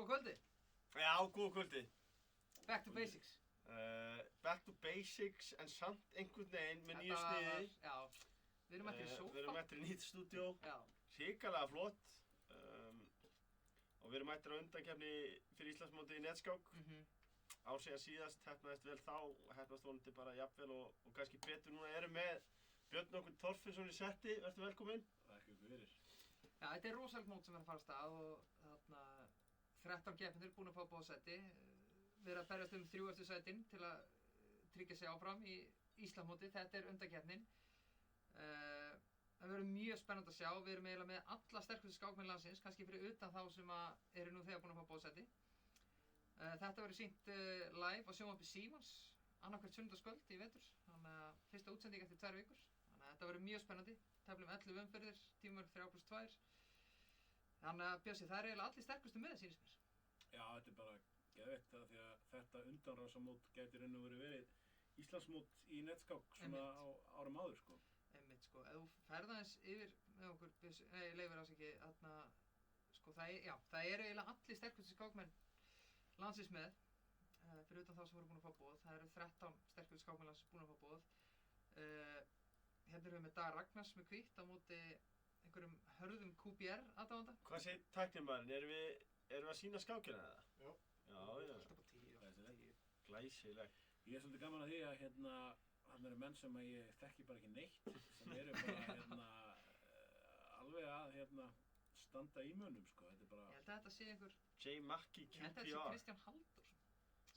Góða kvöldi. Já, góða kvöldi. Back to basics. Back to basics en samt einhvern veginn með nýju sniði. Já, við erum eftir í sófa. Við erum eftir í nýtt stúdíó. Já. Hrikalega flott. Og við erum eftir á undankeppni fyrir Íslandsmótið í netskák. Ár síðast, heppnaðist vel þá, heppnaðist vonandi bara jafnvel og kannski betur núna erum með Björn okkur Torfinsson í setti. Vertu velkominn. Takk fyrir. Já, þetta er rosalegt mót sem er að fara af stað og þarna 13 keppnir búin að fá bóðsæti. Við erum að berjast 3 eftir sætin til að tryggja sig áfram í Íslandsmótið. Þetta er undankeppnin. Það verður mjög spennandi að sjá. Við erum eiginlega með alla sterkustu skákmenn landsins, kannski fyrir utan þá sem eru nú þegar búin að fá bóðsæti. Þetta verður sýnt live á sjónvarpi Símans annað hvert sunnudagskvöld í vetur. Þannig að fyrsta útsending eftir 2 vikur. Þannig að þetta verður mjög spennandi. Teflum 11 umferðir, tímar 3+2. Þannig að Bjössi, það er eiginlega allir sterkustu með sýnist mér. Já, þetta er bara geðveikt því að þetta undanrásamót gæti raun og verið Íslandsmót í netskák svona á árum áður sko. Einmitt sko, ef þú ferð aðeins yfir með okkur, Bjössi, Leifur ásaki, þarna, sko það eru eiginlega allir sterkustu skákmenn landsins með, fyrir utan þá sem voru búin að fá boð. Það eru 13 sterkustu skákmenn landsins búin að fá boð. Hérna erum við með Dag Ragnars með hvítt á móti einhverjum hörðum QPR aðdáanda. Hvað segir tæknimaðurinn? Erum við að sýna skákina eða? Já. Já. Alltaf på 10. Glæsilegt. Ég er svolítið gaman að því að hann eru menn sem ég þekki bara ekki neitt, sem eru bara alveg að standa í mönnum sko. Þetta er bara... Ég held að þetta sé einhver... J. Mackie Ég held að þetta sé Kristján Halldórsson.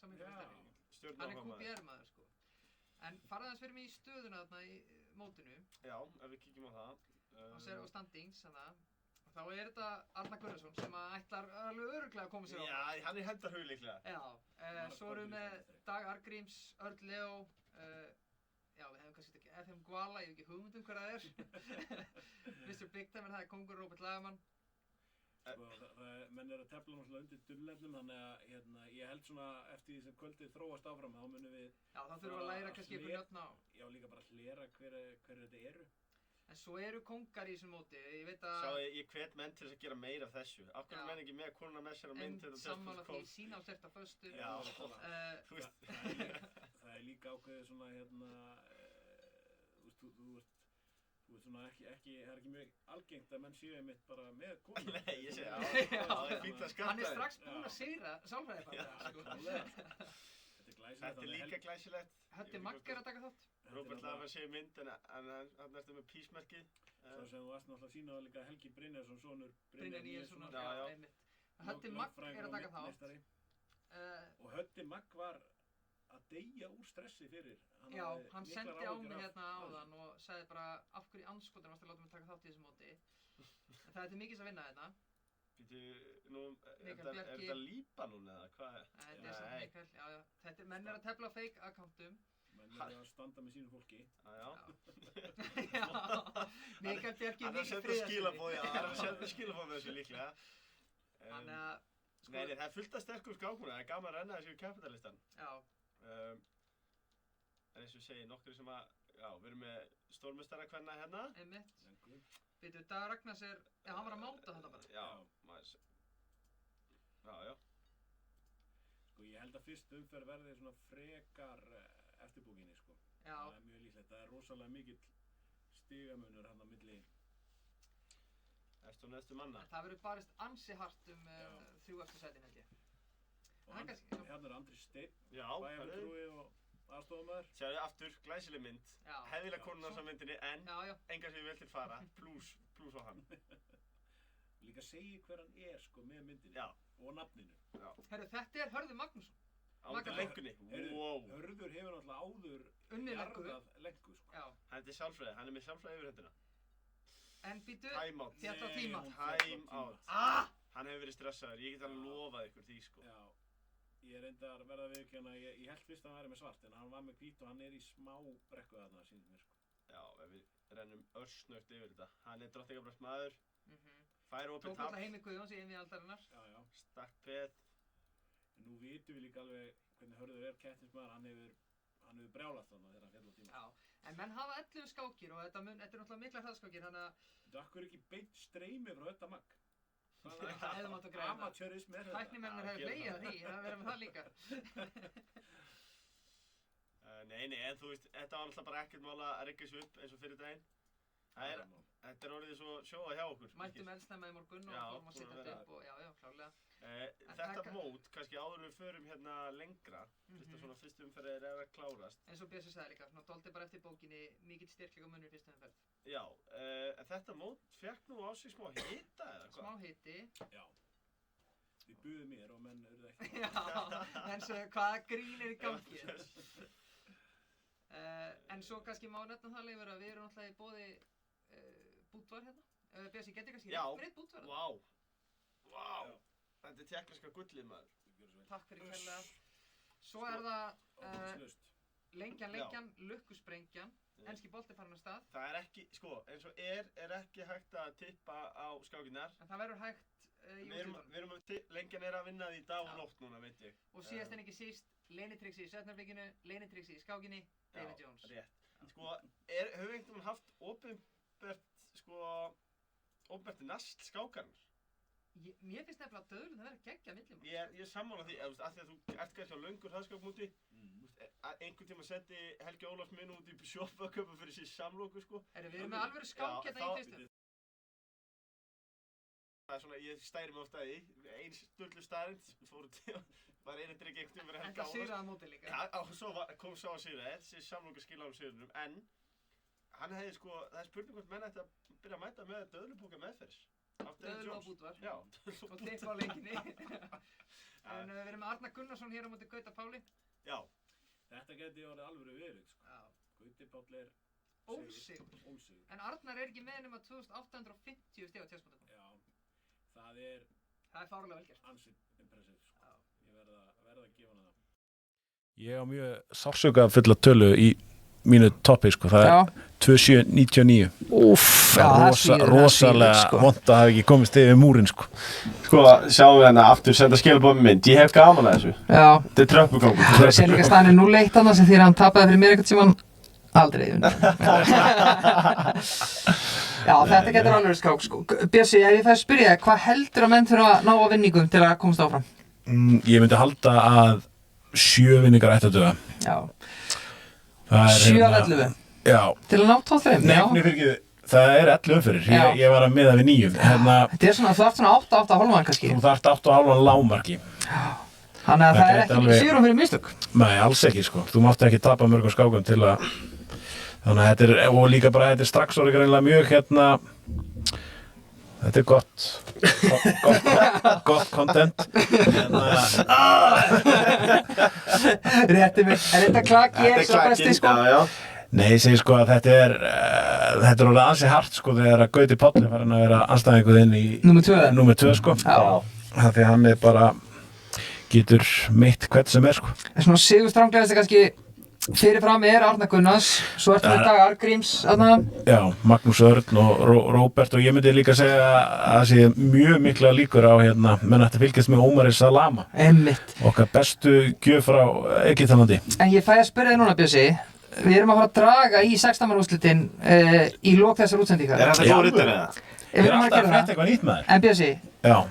Hann er QPR maður sko. En farðu aðeins fyrir mig í stöðuna þarna í mótinu. Já, ef við kíkjum á það. Og standings, þá er þetta Arnar Gunnarsson sem ætlar alveg örugglega að koma sér á. Já, hann er hendarhug líklega. Já, svo erum við með Dag Arngríms, Örn Leó, já, við hefum kannski ekki FM Guala, ég hef ekki hugmynd hver það er. Mr. Big Time, það er kongur Róbert Lagamann. Sko, menn eru að tefla náttúrulega undir dulnefnum, þannig að ég held svona eftir því sem kvöldið þróast áfram, þá munum við... Já, þá þurfum við að læra kannski einhver nöfn á. Já, líka bara hlera hver þetta eru. En svo eru kongar í þessum móti, ég veit að... Sjáu, ég hvet menn til þess að gera meira af þessu. Af hverju menn ekki með konuna með sér á mynd En sammála því, sína á sterta föstu. Já, þú veist. Það er líka ákveðið svona, þú veist svona ekki, það er ekki mjög algengt að menn séu einmitt bara með konu. Nei, ég segi, það er fínt að skatta þér. Hann er strax búinn að sigra sálfræðifræðina, sko. Þetta er líka glæsilegt. Höddi Magg er að taka þátt. Róbert Lagamann segir mynd, en hann ertu með písmerkið. Svo sem þú varst náttúrulega að sína líka Helgi Brynjarsson, sonur Brynjar Níelssonar, já. einmitt. Höddi Magg er að taka þátt. Og Höddi Magg var að deyja úr stressi fyrir. Já, hann sendi á mig hérna áðan og sagði bara af hverju andskotan varstu að láta mig taka þátt í þessu móti. Það er til mikils að vinna hérna. Býtu, nú, er þetta Líbanon eða hvað? Þetta er samt Mikael, já. Þetta menn er að tefla fake accountum. Menn er að standa með sínu fólki. Já. Mikael Bjarki er mikið friðarsinni. Hann er að senda skilabóð með þessu líklega. Þannig að... Nei, það er fullt af sterkum skákmuna, það er gaman að renna þessu í kapitalistan. Já. En eins og ég segi, nokkur sem við erum með stórmeistarakvenna hérna. Einmitt. Býtu, Dag Ragnars hann var að máta þetta bara. Já, já. Sko, ég held að fyrst umferð verði svona frekar eftirbókinni, sko. Já. Það er mjög líklegt, það er rosalega mikill stigamunur hann á milli. Eftir og neðstu manna. Það verður barist ansi hart 3 eftir sætin, held ég. Og hérna er Andri Steinn, bæjarfulltrúi og aðstofamaður. Sjáðu aftur, glæsileg mynd. Hefðilega konan á myndinni, en engar sem ég vel til fara, plus á hann. Líka segi hver hann er, sko, með myndinni. Já. Og nafninu. Já. Herru, þetta er Hörður Magnússon. Áður lengunni. Wow. Hörður hefur náttúrulega áður jarðað lengu, sko. Já. Hann er sjálfræði, hann er með sjálfræði yfirhöndina. En býtu, Time out. Þið ætla á tíma. Time out. Hann hefur verið stressaður, ég get alveg lofað ykkur því, sko. Já. Ég reyndar að verða viðurkenna, ég held fyrst að hann væri með svart, en hann var með hvít og hann er í smá brekku þarna, sýnir mér, sko. Já, ef við rennum örsnögt yfir þetta. Hann er drottningabröðsmaður. Fær opið Tók tafl. alltaf Heimi Guðjóns í innviðaldarinnar. Já. Stakk peð. En nú vitum við líka alveg hvernig Hörður er keppnismaður, hann hefur brjálast þarna þegar hann féll á tíma. Já, en menn hafa 11 skákir og þetta er náttúrulega miklar hraðskákir, þannig að... Þetta akkur ekki beint streymi frá Hödda Magg. Hefðum átt að græða það. Amateurismi er þetta. Tæknimennir hefur hlegið að því, það verður með það líka. Nei, en þú veist, þetta var alltaf bara ekkert mál að rigga þessu upp eins og fyrir daginn. Þetta orðið svo sjóða hjá okkur. Mættum eldsnemma í morgun og fórum að setja þetta upp og já, klárlega. Þetta mót, kannski áður við förum hérna lengra, fyrst að svona fyrstu umferðir að klárast. Eins og Bjössi sagði líka, svona dóldi bara eftir bókinni, mikill styrkleika munur fyrstu umferð. Já, en þetta mót fekk nú á sig smá hita eða hvað? Smá hiti. Já. Þið buðu mér og menn eru ekki. Já, en svo hvaða grín í gangi. En svo kannski má nefna það Leifur að við erum náttúrulega í boði Búdvar hérna. Bjössi, getur kannski rétt Búdvar? Vá. Þetta er tékkneska gullið maður. Takk fyrir kærlega. Svo er það lengjan, lukkusprengjan. Enski bolti farin af stað. Það er ekki, sko, eins og er ekki hægt að tippa á skákinnar. En það verður hægt Lengjan er að vinna því í dag og nótt núna, veit ég. Og síðast en ekki síst, leynitrixi í Svefnherberginu, leynitrixi í skákinni, David Jones. Rétt. Sko, höfum við einhvern veginn haft opinbert nasl skákarnar? Mér finnst nefnilega að döðlum það verður geggja millum. Ég er sammála því, af því að þú ert kannski á löngur hraðskákmóti. Einhvern tíma setti Helgi Ólafs minn út í sjoppu að köpa fyrir sér samloku, sko. Við erum með alveg skák hérna í fyrstu. Það er svona, ég stæri mig ofta í, einn stullu staðrind, var einu drikk einhvern tíma fyrir Helgi Ólafs. Þetta sigraði móti líka. Já, og svo kom sá að sigraði, þessi samloku skila á sigrinum, en hann hefði sko, það er spurning hvort menn ætti að byrja að mæta með döðlupóka meðferðis. Döðlu á Búdvar. Já. Og tippa á leikinni. En við erum með Arnar Gunnarsson hér á móti Gauta Páli. Já. Þetta geti orðið alvöru verið, sko. Gauti Páll er ósigur. En Arnar er ekki með nema 2850 stig á chess.com. Já, það er fárlega vel gert. Ansið impressive, sko. Ég verða að gefa hana það. Ég á mjög sársauka fulla tölu í mínu toppi, sko. Það er 2799. Það er rosalega vont að hafa ekki komist yfir múrin, sko. Sko, sjáum við hérna aftur, senda skilabóð með mynd. Ég hef gaman að þessu. Já. Þetta er tröppugangur. Það sé líka staðan 0-1 annars sem því að hann tapaði fyrir mér einhvern tímann aldrei. Já, þetta getur alveg skák, sko. Bjössi, ef ég fæði að spyrja, hvað heldur að menn þurfa að ná á vinningum til að komast áfram? Ég myndi halda að 7 vinningar ættu að duga. Já. 7 af 11? Já. Til að ná top 5? Nei, fyrirgefðu, það er 11 umferðir. Ég var að miða við 9. Þetta er svona, þú þarft svona 8,5 kannski? Þú þarft 8,5 lágmarki. Já. Þannig að það er ekki sigur fyrir mistök? Nei, alls ekki, sko. Þú mátt ekki tapa mörgum skákum til að... Þannig að þetta er, og líka bara þetta er strax orðið greinlega mjög þetta er gott content. Rétti mig, er þetta klaki svo besti, sko? Já. Nei, ég segi sko að þetta er orðið ansi hart, sko, þegar að Gauti Páll er farin að vera anstæðingur inn í Númer 2, sko. Já. Það því að hann er bara, getur meitt hvern sem er, sko. En svona sigurstranglegasti kannski fyrirfram er Arnar Gunnars, svo ertu með Dag Arngríms, þarna. Já, Magnús Örn og Róbert, og ég myndi líka segja að það sé mjög mikla líkur á menn ætti að fylgjast með Ómari Salama. Einmitt. Okkar bestu gjöf frá Egyptalandi. En ég fæ að spyrja þig núna, Bjössi. Við erum að fara að draga í 16 manna úrslitin í lok þessar útsendingar. Er þetta góð rittar eða? Við erum alltaf að frétta eitthvað nýtt maður. En Bjössi,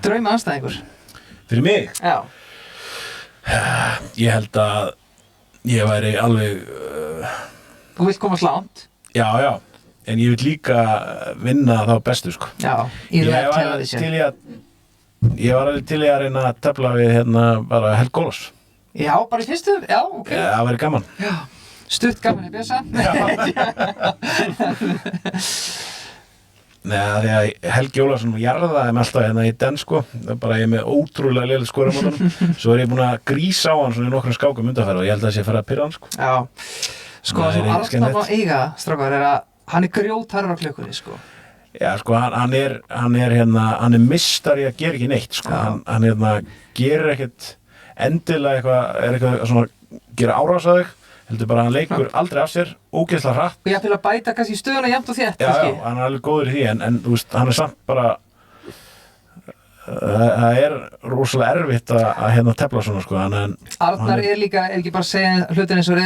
drauma andstæðingur. Fyrir mig? Já. Ég held að ég væri alveg... Þú vilt komast langt? Já, en ég vil líka vinna þá bestu, sko. Já, í það tefla því sér. Ég var alveg til í að reyna að tefla við bara Helgi Ólafs. Já, bara í fyrstu? Já, ok. Það væri gaman. Já, stutt gaman í Bjössa. Nei, því að Helgi Ólafsson jarðaði mig alltaf í den, sko. Bara ég er með ótrúlega léleg skora á honum. Svo er ég búinn að grísa á hann svona í nokkrum skákum undanferð og ég held að það sé að fara að pirra hann, sko. Já. Sko, það sem Arnar má eiga, strákar, er að hann er grjótharður á klukkunni, sko. Já, sko, hann er mistari að gera ekki neitt, sko. Hann gerir ekkert endilega eitthvað svona, gera árás að þig. Heldur bara að hann leikur aldrei af sér, ógeðslega hratt. Og ég til að bæta kannski stöðuna jafnt og þétt, kannski. Já, hann er alveg góður í því, en þú veist, hann er samt bara, það er rosalega erfitt að tefla svona, sko. Arnar er líka, ekki bara að segja hlutin eins og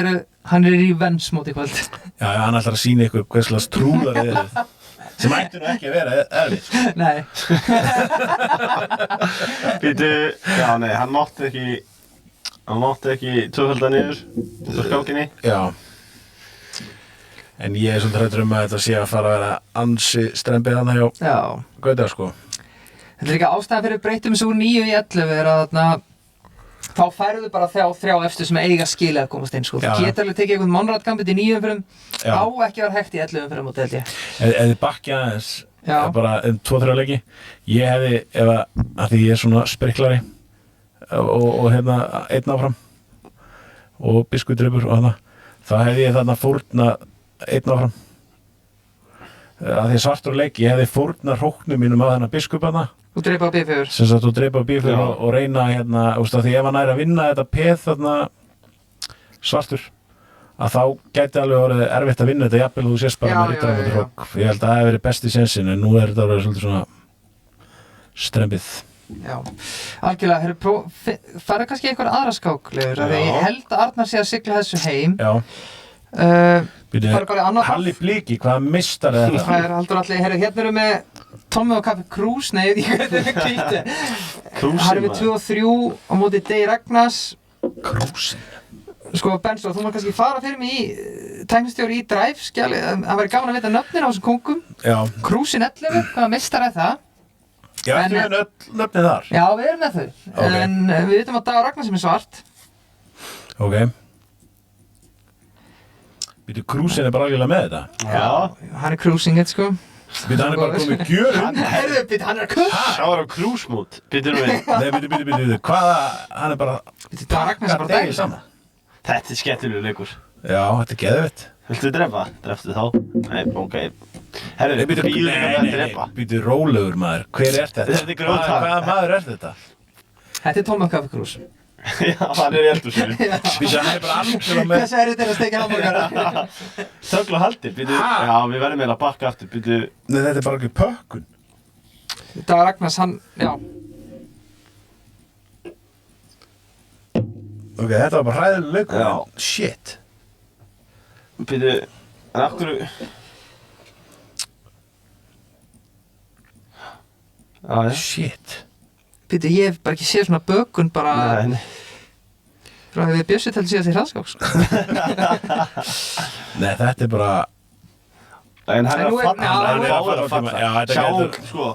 hann er í vens móti í kvöld. Já, hann ætlar að sýna ykkur hverslega trúðar sem ætti nú ekki að vera erfið sko. Nei. Býtu, já nei, hann mátti ekki tvöfalda niður út af skákinni. Já. En ég er svolítið hræddur að þetta sé að fara að vera ansi strembið þarna hjá Já. Gauta sko. Þetta er líka ástæðan fyrir breytum þessu úr 9 í 11 er að þarna þá færðu bara þrjá efstu sem eiga skilið að komast inn sko. Já. Þú getur alveg tekið einhvern Monrad Gambit í 9 umferðum, Já. á ekki að vera hægt í 11 umferðum og held ég. Ef þið bakki aðeins Já. bara 2-3 leiki, ég hefði ef að því ég er svona spriklari og hérna einn áfram og biskudrifur og þarna, þá hefði ég þarna fórna einn áfram að því svartur leiki, ég hefði fórna hróknum mínum á þennan biskup þarna Þú dreipar á B4. sem sagt og dreipa á bífur Já. og reyna hérna, úst, því ef hann er að vinna þetta peð þarna svartur að þá gæti alveg orðið erfitt að vinna þetta jafnvel og þú sést bara Já, með rittar á já, móti já. hrók ég held að það hefði verið besti sensin en nú er þetta orðið svolítið svona strembið Já, algjörlega, farið kannski einhver aðra skák, Leifur, af því ég held að Arnar sé að sigla þessu heim. Já, Farið bara í annað Halli Bliki, hvaða mistar er þetta? Það er haldur allir, herru, hérna erum við Tommi og Kaffi Krús, nei, ég veit ekki hvað þetta er kvítið. Krúsin, Hann er við 2 og 3 á móti Dei Ragnars. Krúsin Sko, Benzo, þú má kannski fara fyrir mig í tæknistjóri í Drive, skjali, það væri gaman að vita nöfnin á þessum kongum. Já, Krúsin 11, hvaða mistar er það? já En- ertu með öll nöfnið þar? Já, við erum með þau, Ok. en við vitum að Dag Ragnar sem er svart. Ok Býtu, Krúsin er bara algjörlega með þetta Já, Hann er cruising it, sko. Býtu, hann er bara komið gjörun Herðu, býtt, hann er að kuss. sá var á krúsmút. Býtu nú við. Nei, býtu, hvaða, hann er bara Dag Ragnar sem bara degið dæmi saman Þetta er skemmtilegur leikur. Já, þetta er geðvett Viltu drepa? Dreftu þá? Nei, ok. Herru, Nei, býtu, bíðum við að drepa. býtu, rólegur maður, hver er þetta? Þetta er grjóthart. Hvaða maður er þetta? Þetta er Tommi og Kaffi Krús. Já, hann er í eldhúsinu. Býtu, hann er bara algjörlega með Þessi er þetta að steikja hamburgara. Þögl og haldi, býtu. Ha? Já, við verðum meira að bakka aftur, býtu. Nei, þetta er bara ekki pökkun Dag Ragnars, hann, já. Ok, þetta var bara hræðileg leikur Já. en shit Býtu, en af hverju... Já, já. Shit Býtu, ég hef bara ekki séð svona bökun bara Nei, nei. frá því við Bjössi til síðast í hraðskák, sko. Nei, þetta er bara En hann En er nú að er- falla, já, hann nú er er að fara að falla. Já, þetta Sjáum, getur- sko,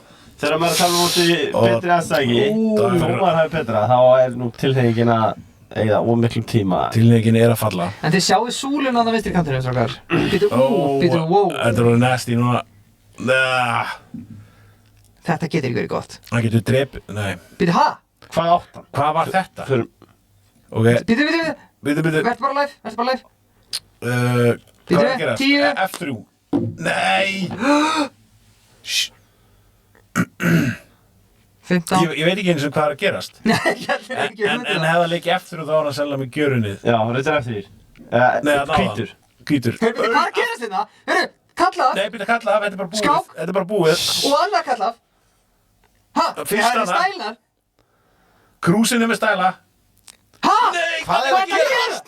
þegar maður er að tala móti Og- betri aðstæki, það þó er- maður hafi betra, þá er nú tilhengin að eigða ómiklum tíma. tilnefingin er að falla En þið sjáu súlun á það vinstri kantinu, strákar. Býtu, býtu, wow. Þetta er orðið nasty núna Nah, Þetta getur ekki verið gott. hann getur drep Nei, Býtu, ha? Hvað átt hann? hvað var þetta? Fyrir, Ok, Býtu, býtu verð bara live, verð bara live. Hvað er að gera? 10. F3 Nei 15. Ég veit ekki eins og hvað er að gerast Nei, þetta er ekki En hefða leikið F3 þá var hann að selja mig gjörunnið já, reyndar eftir þér. Nei, það Hvítur. Hvítur Hörru, býtu, hvað er að gerast þetta? Hörru, kallað Nei, býtu að kalla af, þetta er bara búið Skák. Þetta er bara búið og annað kallað. Ha? Fyrst Það er hana. stælar. Krúsin er með stæla Ha? Nei, Hvað er að gerast?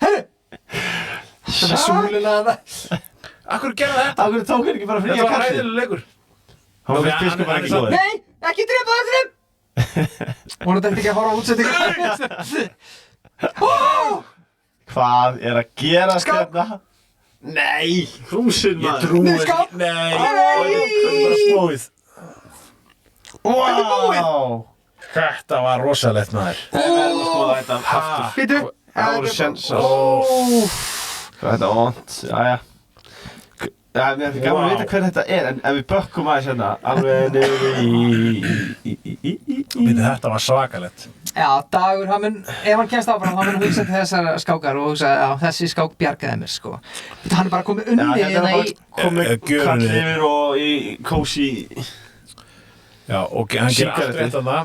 Hörru. Það er súluna að það. Akkur gerða þetta? Af hverju tók hann ekki bara Þetta fría var kallið? ræðileg leikur Hann Ok, finnst hann- biskup bara hann ekki er góður. Nei, ekki drepa eftir þeim. Hún þetta ekki að horfa á útsettingu. Hvað er að gerast Skák. hérna? Nei, hrúsin Ég maður. trúi Nei, ekki skáp. Nei, Nei. þetta er bara slóið Wow. Þetta var rosalegt maður Við verðum að skoða þetta aftur. Býtu. Það voru sénsar. Hvað er þetta vont? Jæja. Já, mér finnst gaman að vita hver þetta er, en ef við bökkum aðeins hérna, alveg niður Býtu, þetta var svakalegt Já, Dagur, hann mun, ef hann kemst áfram, hann mun hugsa til þessar skákar og hugsa, já, þessi skák bjargaði mér, sko. Hann er bara komið Já, unni hérna er hérna bara í... komið Gjörðu kall niður. yfir og í kósi. Já, og hann gerir allt Sígarettu. rétt að það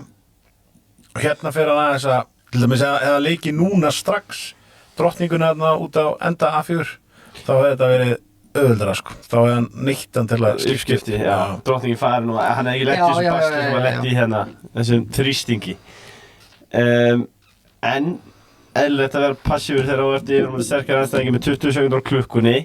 og hérna fer hann aðeins að til dæmis að eða leiki núna strax drottninguna þarna út á enda A4 þá hefði þetta verið auðvöldra sko þá hefði hann nýtt hann til að Uppskipti, já. Drottningin farin og hann hefði ekki lett í Já, þessum já, basli já, sem var já, lett í hérna, þessum þrýstingi. En eðlilegt að vera passífur þegar þú ert yfir um sterkar anstæðingi með 20 sekúndur á klukkunni.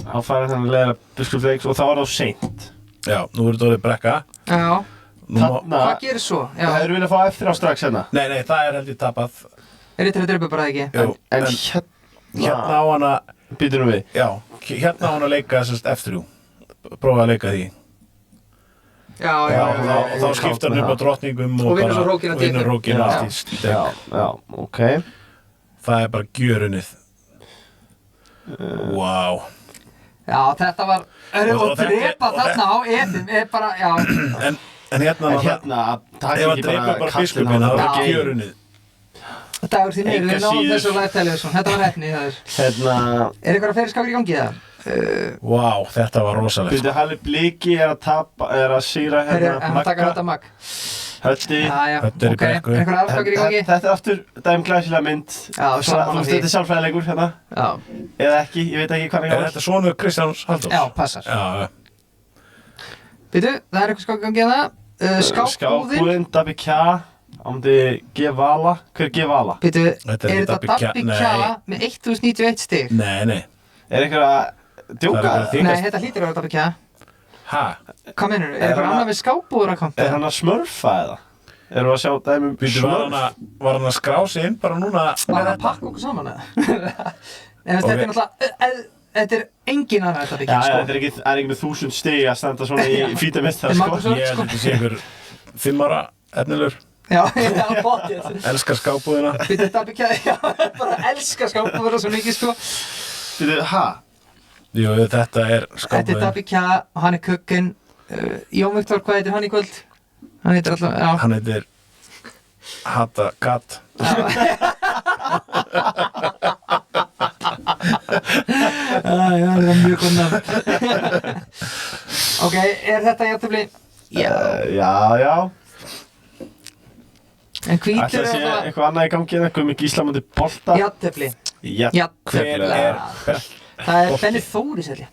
Þá færi hann leðilega Biskupsleiks og það var þá seint. Já, nú er þetta orðið brekka. Já. Þarna, Hvað gerir svo? Já. það eru viljað fá F3 strax hérna. Nei, það er heldur tapað. Er þetta drepa bara ekki? Jú, En hérna á hana, býtum við. já, hérna á hana að leika sérst F3. Prófa að leika því. Já. Og þá skiptar hann upp á drottningum Og vinnur svo hrókina og vinnur hrókina Já. allt í deg. Já, ok. Það er bara gjörunnið. Vá. Já, þetta var Og og drepa þetta- þarna á Efim er bara, já. En hérna, En hérna, það ef hann dreipur bara biskupinn, það er Já. gjörunnið. Dagur því niður, Engu við náðum síður. þessu live television. Þetta var hefni það er. Hérna, Er eitthvað fleiri skákir í gangi það? Vá, þetta var rosalegt. býtum Halli Bliki er að tapa, er að sýra Er hérna hann taka þetta mag? Hötti. Já, Þetta er í ok. brekku. Er eitthvað aðskákir í gangi? Þetta er aftur dæm glæsilega mynd. Já, Svona, saman þú á veist, því. þetta er sjálfræðilegur hérna. Já, Eða ekki, ég veit ekki hvað Er hann þetta sonur Kristjáns Halldórs? já, passar. Já, Býtu, það er eitthvað skákir í gangi það. Skákbúðin. Skákbúðin, Dabbi Kja, ámdi G-Vala. Hver er G-Vala? Býtu, Þetta er er þetta Dabbi Kja- Dabbi nei. Kja með 1091 stig? nei. Er einhver að djóka? Það er bara þig. Nei, þetta hlýtur að vera Dabbi Kja. Ha? Hvað mennur þú? Er Er eitthvað hann annað með skákbúður að konta? Er hann að smurfa eða? Erum við að sjá dæmum Býtu, var hann að skrá sig inn bara núna? Var það að pakka okkur saman eða? Nei, þetta Ok. er náttúrulega, þetta er engin annar Dabbi Já, Kja, já, sko. þetta er ekki með 1000 stig að standa svona í fítamistara, En sko. Magnús- Ég held að þetta sé einhver 5 ára efnilur, Já, já, bóttið. elskar skábúðina. Býtu, Dabbi Kja, já, bara elska skákbúður svo mikið, sko. Býtu, ha? Jú, þetta er Þetta er skábúðin. Dabbi Kja og hann er kukkinn. Jón Viktor, hvað heitir hann í kvöld? Hann heitir alltaf, já. Hann heitir Hata Gat. Já, það er mjög góð nafn. Ok, er þetta jafntefli? Já. Já. En Ætli hvítur að sé er það eitthvað annað í gangi en eitthvað með Gíslamandi bolta. jafntefli? Já. Hver Jafntefli. er Það er Benni Þóris, held ég.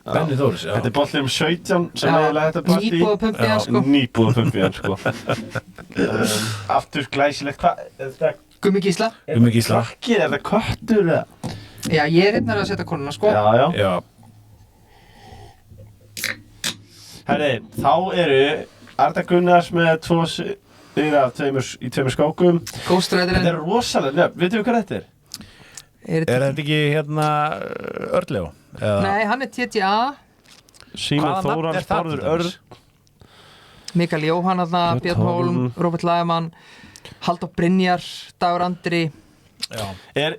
Benni Þóris? Já. Þetta er boltið 17 sem Já, eiginlega þetta partí. nýbúið að pumpa í hann, sko. Nýbúið pumpið hann, sko. Aftur glæsilegt, hvað? Er þetta Gummi Gísla. Gummi Gísla. krakki, er þetta köttur eða? Já, ég er einnig að setja konuna, sko. Já. Já. Herri, þá eru Arda Gunnars með 2 sigra í 2 skákum. Ghost Þetta Riderinn. er rosalega nefn, veitum við hvað þetta er? Er Er þetta ekki hérna Örlegu? Nei, hann er TTA. Símon Hvaða nafn Þórans, er það Þórður til dæmis? Mikael Jóhann, Björn Björn Hólm, Hólm. Róbert Lagermann, Halldór Brynjar, Dagur Andri. Já. Er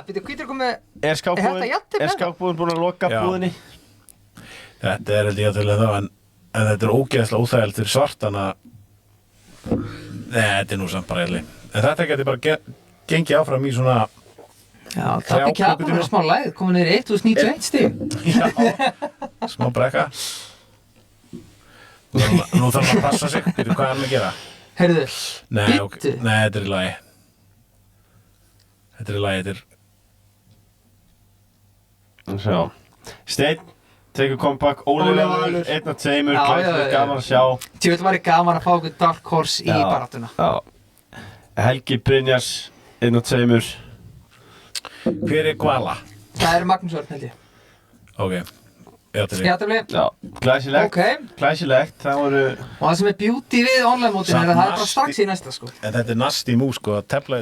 Býtu, hvítur komið. Er þetta skákbúðin jafntefli? búin að loka Já. búðinni? Þetta er held ég að þá, en þetta er ógeðslega óþægild fyrir svartana. Nei, þetta er nú samt bara eðli. En þetta getur bara gengið áfram í svona... Já, Dabbi Kja búin að vera smá læð, komin niður í 1091 stig. Já, smá brekka. Nú þarf hann að passa sig. Veitu hvað er hann að gera? Heyrðu, Nei, ok. Bíddu. Nei, þetta er í lagi. Þetta er í lagi, þetta er... Sjá. Steinn, tekur comeback, Óli Óli Valur, Valur. 1 af 2, Já, glæsilega já. gaman að sjá. tjóðvill var ég gaman að fá okkur Dark Horse í Já. baráttuna. Já. Helgi Brynjars, 1 af 2. Hver er Gvala? Það er Magnús Örn, held ég. Ok, játefli. Játefli. Já, glæsilegt. Ok. Glæsilegt, það voru... Og það sem er beauty við online-mótinu Samt er að það er bara nasty. strax í næsta, sko. En þetta er nasty mú, sko, að tefla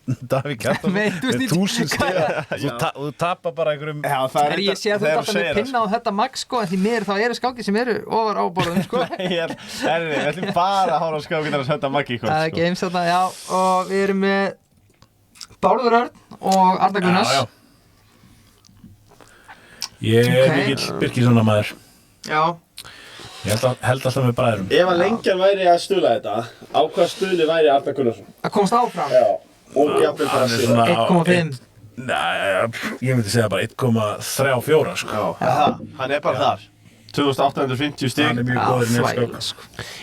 Davíð Kjartansson Með 1000 stiga. Þú tapar bara einhverjum... Já, það En ég sé að þú ert alltaf með pinna á þetta max, sko, en því miður þá eru skákir sem eru ofar á borðum, sko. Við ætlum bara að hóra á skákindar að senda Maggi í kvöld, Það er games þarna, já, og við erum með Bárður Örn og Arda Gunnars. Já. Ég er Ok. mikill Birkissonar maður. Já. Ég held alltaf með bræðurum. Ef að lengjan væri að stuðla þetta, á hvað stuðli væri Arda Gunnarsson? Það komst áfram. Já, og jafnvel bara Hann er sér. svona á 1,5. Nei, ég myndi segja bara 1,34 sko. Hann er bara þar. 2850 stig. Hann er mjög góður í Þvæla, nefnskák. sko.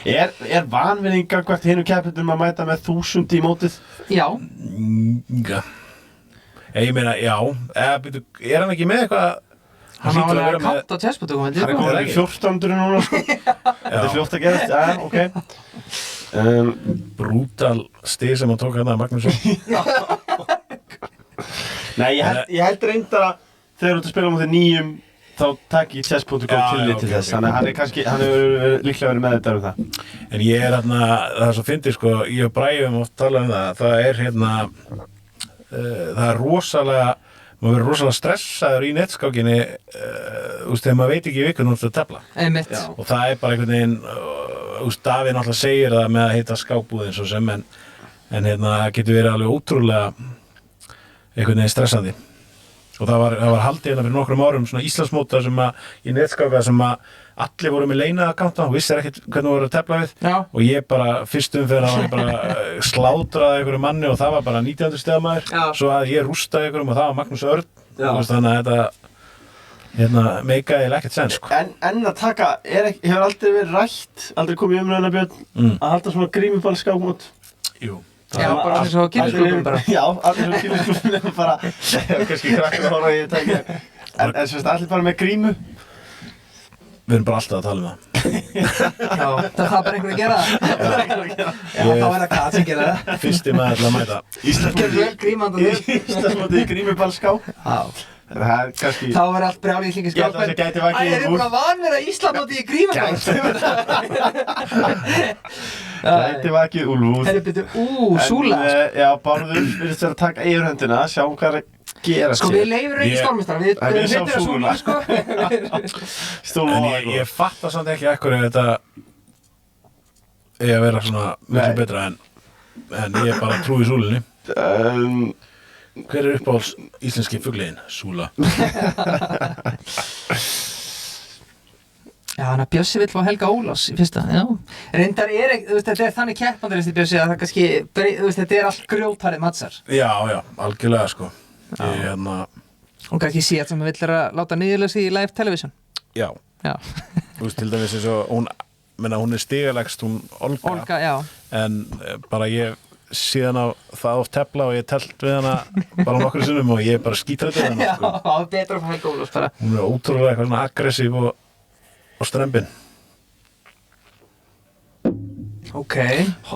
Er vanvinning gangvart hinu keppendum að mæta með 1000 í mótið? Já. Ég meina, já. Byrju, er hann ekki með eitthvað? Hann á hlýtur alveg vera að kanta á chessbútugum, Hann er sko. komin í 1400 núna, sko. Þetta er fljótt að gerast, já, ok. Brútal stig sem hann tók hérna að Magnússon. Nei, ég held reyndar að þegar þú ert að spila á móti nýjum þá takk ég chess.com tillit til þess þannig að hann hefur líklega verið meðvitaður um það. En ég er hérna, það er svo fyndið sko, ég og Bragi höfum oft talað um það er hérna, það er rosalega, maður verður rosalega stressaður í netskákinni, þegar maður veit ekki í vikun að tefla. Einmitt. Og það er bara einhvern veginn, Davíð náttúrulega segir það með að heita skákbúðin svo sem, en hérna, það getur verið alveg ótrúlega einhvern veginn stressandi. Og það var haldið hérna fyrir nokkrum árum svona Íslandsmóta sem í netskáka sem allir voru með leina-akkánta og vissir ekkert hvernig voru að tefla við. Já. Og ég bara, fyrstum fyrir að bara slátraði einhverju manni og það var bara 1900 stegamaður. Svo að ég rústaði einhverjum og það var Magnús Örn. Þannig að þetta meikaði ekkert sens. Sko. En að taka, hefur aldrei verið rætt, aldrei komið umræðina Björn, að halda svona grímuballskákmót? Jú. Já, bara allir svo kynlífsklúbbum bara. Já, allir svo kynlífsklúbbum bara, kannski krakkar að horfa í þetta ekki. En sérst, allir bara með grímu? Við erum bara alltaf að tala um það. Já, það þarf bara einhver að gera það. Já, þá er það Kat sem gera það. Fyrsti maður til að mæta. Íslandsmótið í grímuballskák. Já. Það er kannski... Þá er allt brjálið í hlingi skákmenn. Ég held að það gæti vakið úr. Æ, búin að vanvera Íslandsmótið í grímuball. Gæti vakið úlfúð. Herri, byrju, Súla. Já, Bárður virðist vera að taka yfirhöndina, sjáum hvað er að gera sér. Sko, við leifum ekki stórmestrar, við hittir að Súla, sko. En ég fatta samt ekki ekkur ef þetta að vera svona mjög betra en ég bara trúi Súlunni. Hver er uppáhalds íslenski fugliðinn? Súla. Já, hann að Bjössi vill fá Helga Ólafs í fyrsta, já. Reyndar þetta er þannig keppandaristi Bjössi að það kannski, þetta er allt grjótharið matsar. Já, algjörlega sko. Hún kannski sé að sem vill láta niðurlösi í live television. Já. Þú veist, til dæmis eins og hún er stigalegst, hún Olga. Olga, já. En bara ég síðan á það oft tefla og ég telt við hana bara nokkru sinnum og ég bara skítræddi við hana sko. Já, betra að fá Helga Ólafs bara. Hún er ótrúlega eitthvað svona aggressív og strempin. Ok.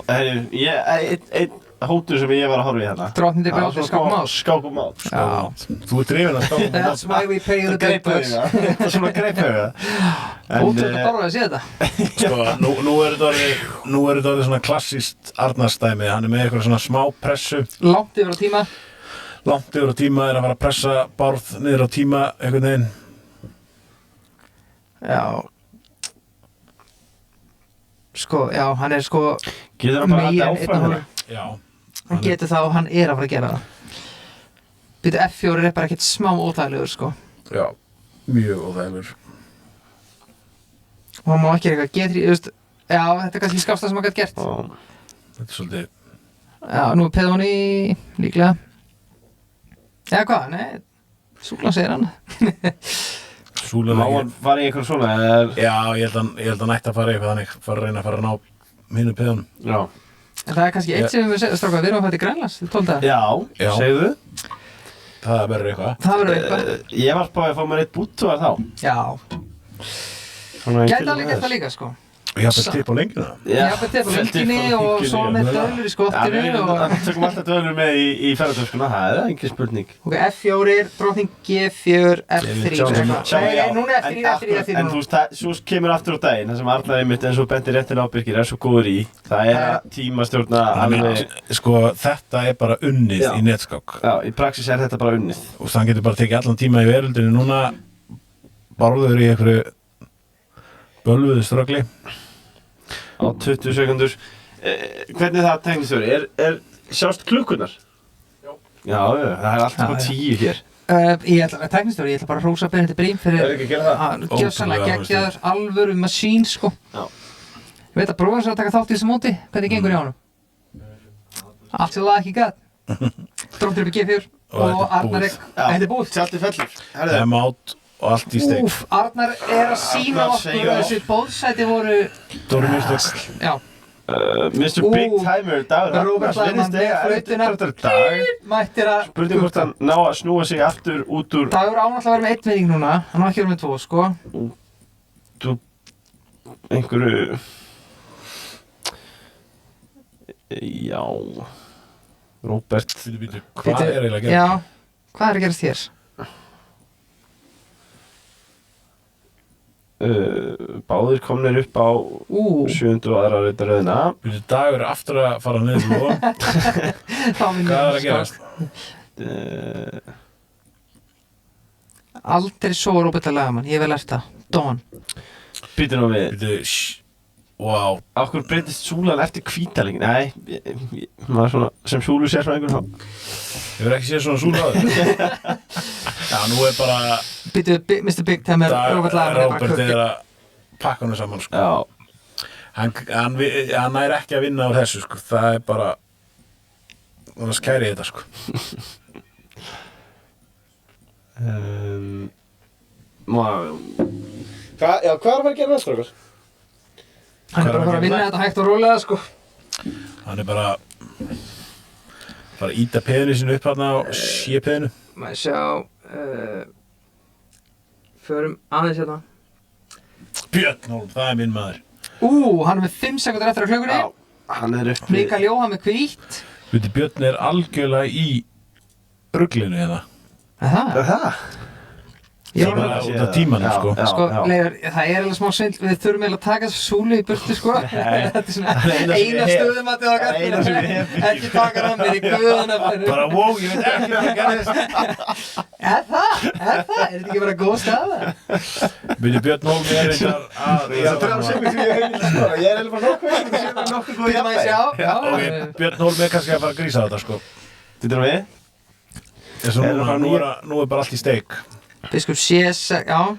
Einn hótur sem ég var að horfa í hérna. Drottnindi gráti skákumát. Skákumát. Já. Þú ert drifin að skákumát. That's why we pay you the big bucks. Það er svona greipauga. Ótrúlega bara að sé þetta. Sko, nú er þetta orðið svona klassískt Arnarstæmi. Hann er með eitthvað svona smá pressu. Langt yfir á tíma. Langt yfir á tíma er að fara að pressa Bárð niður á tíma einhvern veginn. Já. Sko, já, hann er sko... Getur hann bara að þetta áfram? Já. Hann getur það og hann er að fara að gera það. Býtu F4 er bara ekkert smá óþægilegur sko. Já, mjög óþægilegur. Og hann má ekki eitthvað G3, þú veist, já, þetta er kannski skásta sem hann gæti gert. Þetta er svolítið... Já, nú er Pedoni líklega. Eða hvað, nei, Súla segir hann. Má hann fara í eitthvað svona? Já, ég held að nætti að fara í eitthvað þannig, reyna að fara að ná hinu Pedonum. Já. En það er kannski eitt sem við strákar, við erum að fara til Grænlands, þú tóld það? Já, segðu. Það verður eitthvað. Það verður eitthvað. Ég var bara að fá mér eitt búttuar þá. Já. Gæti alveg gert það líka, sko. Og ég hafði tipp á lengjuna. Ég hafði tipp á lengjunni og svo með döðlur í skottinu og... Já, við tökum alltaf döðlur með í ferðartöskuna, það er engin spurning. Ok, F4, drottning G4, F3, Nei, núna F3. En þú veist, svo kemur aftur á daginn, það sem Arnar einmitt eins og bendir réttin ábyrgir er svo góður í, það er að tímastjórna alveg... Sko, þetta er bara unnið í netskák. Já, í praxis er þetta bara unnið. Og þann getur bara tekið allan tíma í veröldinu, núna Bárður í einhverju bölvuðu ströggli. Á 20 sekundur. Hvernig það teknistjóri? Sjást klukkunar? Já, það er alltaf á 10 hér. Teknistjóri, ég ætla bara að hrósa Benedikt Brím fyrir að gjössanlega geggjaður alvöru masín, sko. Ég veit að bróðan sér að taka þátt í þessu móti. Hvernig gengur í ánum? Allt sem það ekki gæt. Dróttir upp í G4 og Arnar þetta er búið. Tjaldi fellur. Það er mát og allt í steik. Arnar er að sína okkur að þessi bóðsæti voru... Dóri mistök. Já. Mr. Big Timer, Dagur Róbert Lagman með flautuna. Mættir að... Spurning hvort hann ná að snúa sig aftur út úr... Dagur ánátt að vera með 1 vinning núna. Hann á ekki verið með 2, sko. Þú... einhverju... Já... Róbert... Hvað er eiginlega að gera? Já, hvað er að gerast hér? Báðir komnir upp á 7. og aðra rautaröðina. Dagur er aftur að fara niður til og hvað er að gerast? Aldrei svo Róbert Lagaman, ég hef vel lært það. Dawn. Býtum nú við. Wow. Af hverju breytist súlan eftir hvítalingin? Nei, maður svona sem súlu sér frá einhvern þá. Ég verð ekki séð svona súlu áður. Já, nú er bara Býtu, Mr. Big Timer, Róbert Lagaman Róbert er að pakka hann saman, sko. Já. Hann er ekki að vinna á þessu, sko. Það er bara annars kæri þetta, sko. Hvað er að fara að gera næst, Róbert? Hann er bara að fara að vinna þetta hægt og rólega, sko. Hann er bara að íta peðinu sínu upp hérna á sé-peðinu. Maður sjá, förum aðeins hérna. Björn Hólm, það er minn maður. Hann er með 5 sekúndur eftir á klukkunni. Já, hann er uppi. Mikael Jóhann með hvítt. Björn er algjörlega í ruglinu hérna. Það? Bara út af tímanum, sko. Sko, Leifur, það er alveg smá svindl, við þurfum eiginlega að taka þessu súlu í burtu, sko. Þetta er svona eina stöðumatið okkar. Eina sem við hefum. Ekki taka hann mér í guðuna. Bara, wow, ég veit ekki hvað gerðist. Er það? Er þetta ekki bara góð staða? Björn Hólm er eitthvað að... Ég er bara nokkuð góð Býtum að sjá. Björn Hólm er kannski að fara að grísa þetta, sko. Býtum við? Nú er bara allt í steik. Biskup Sések, já.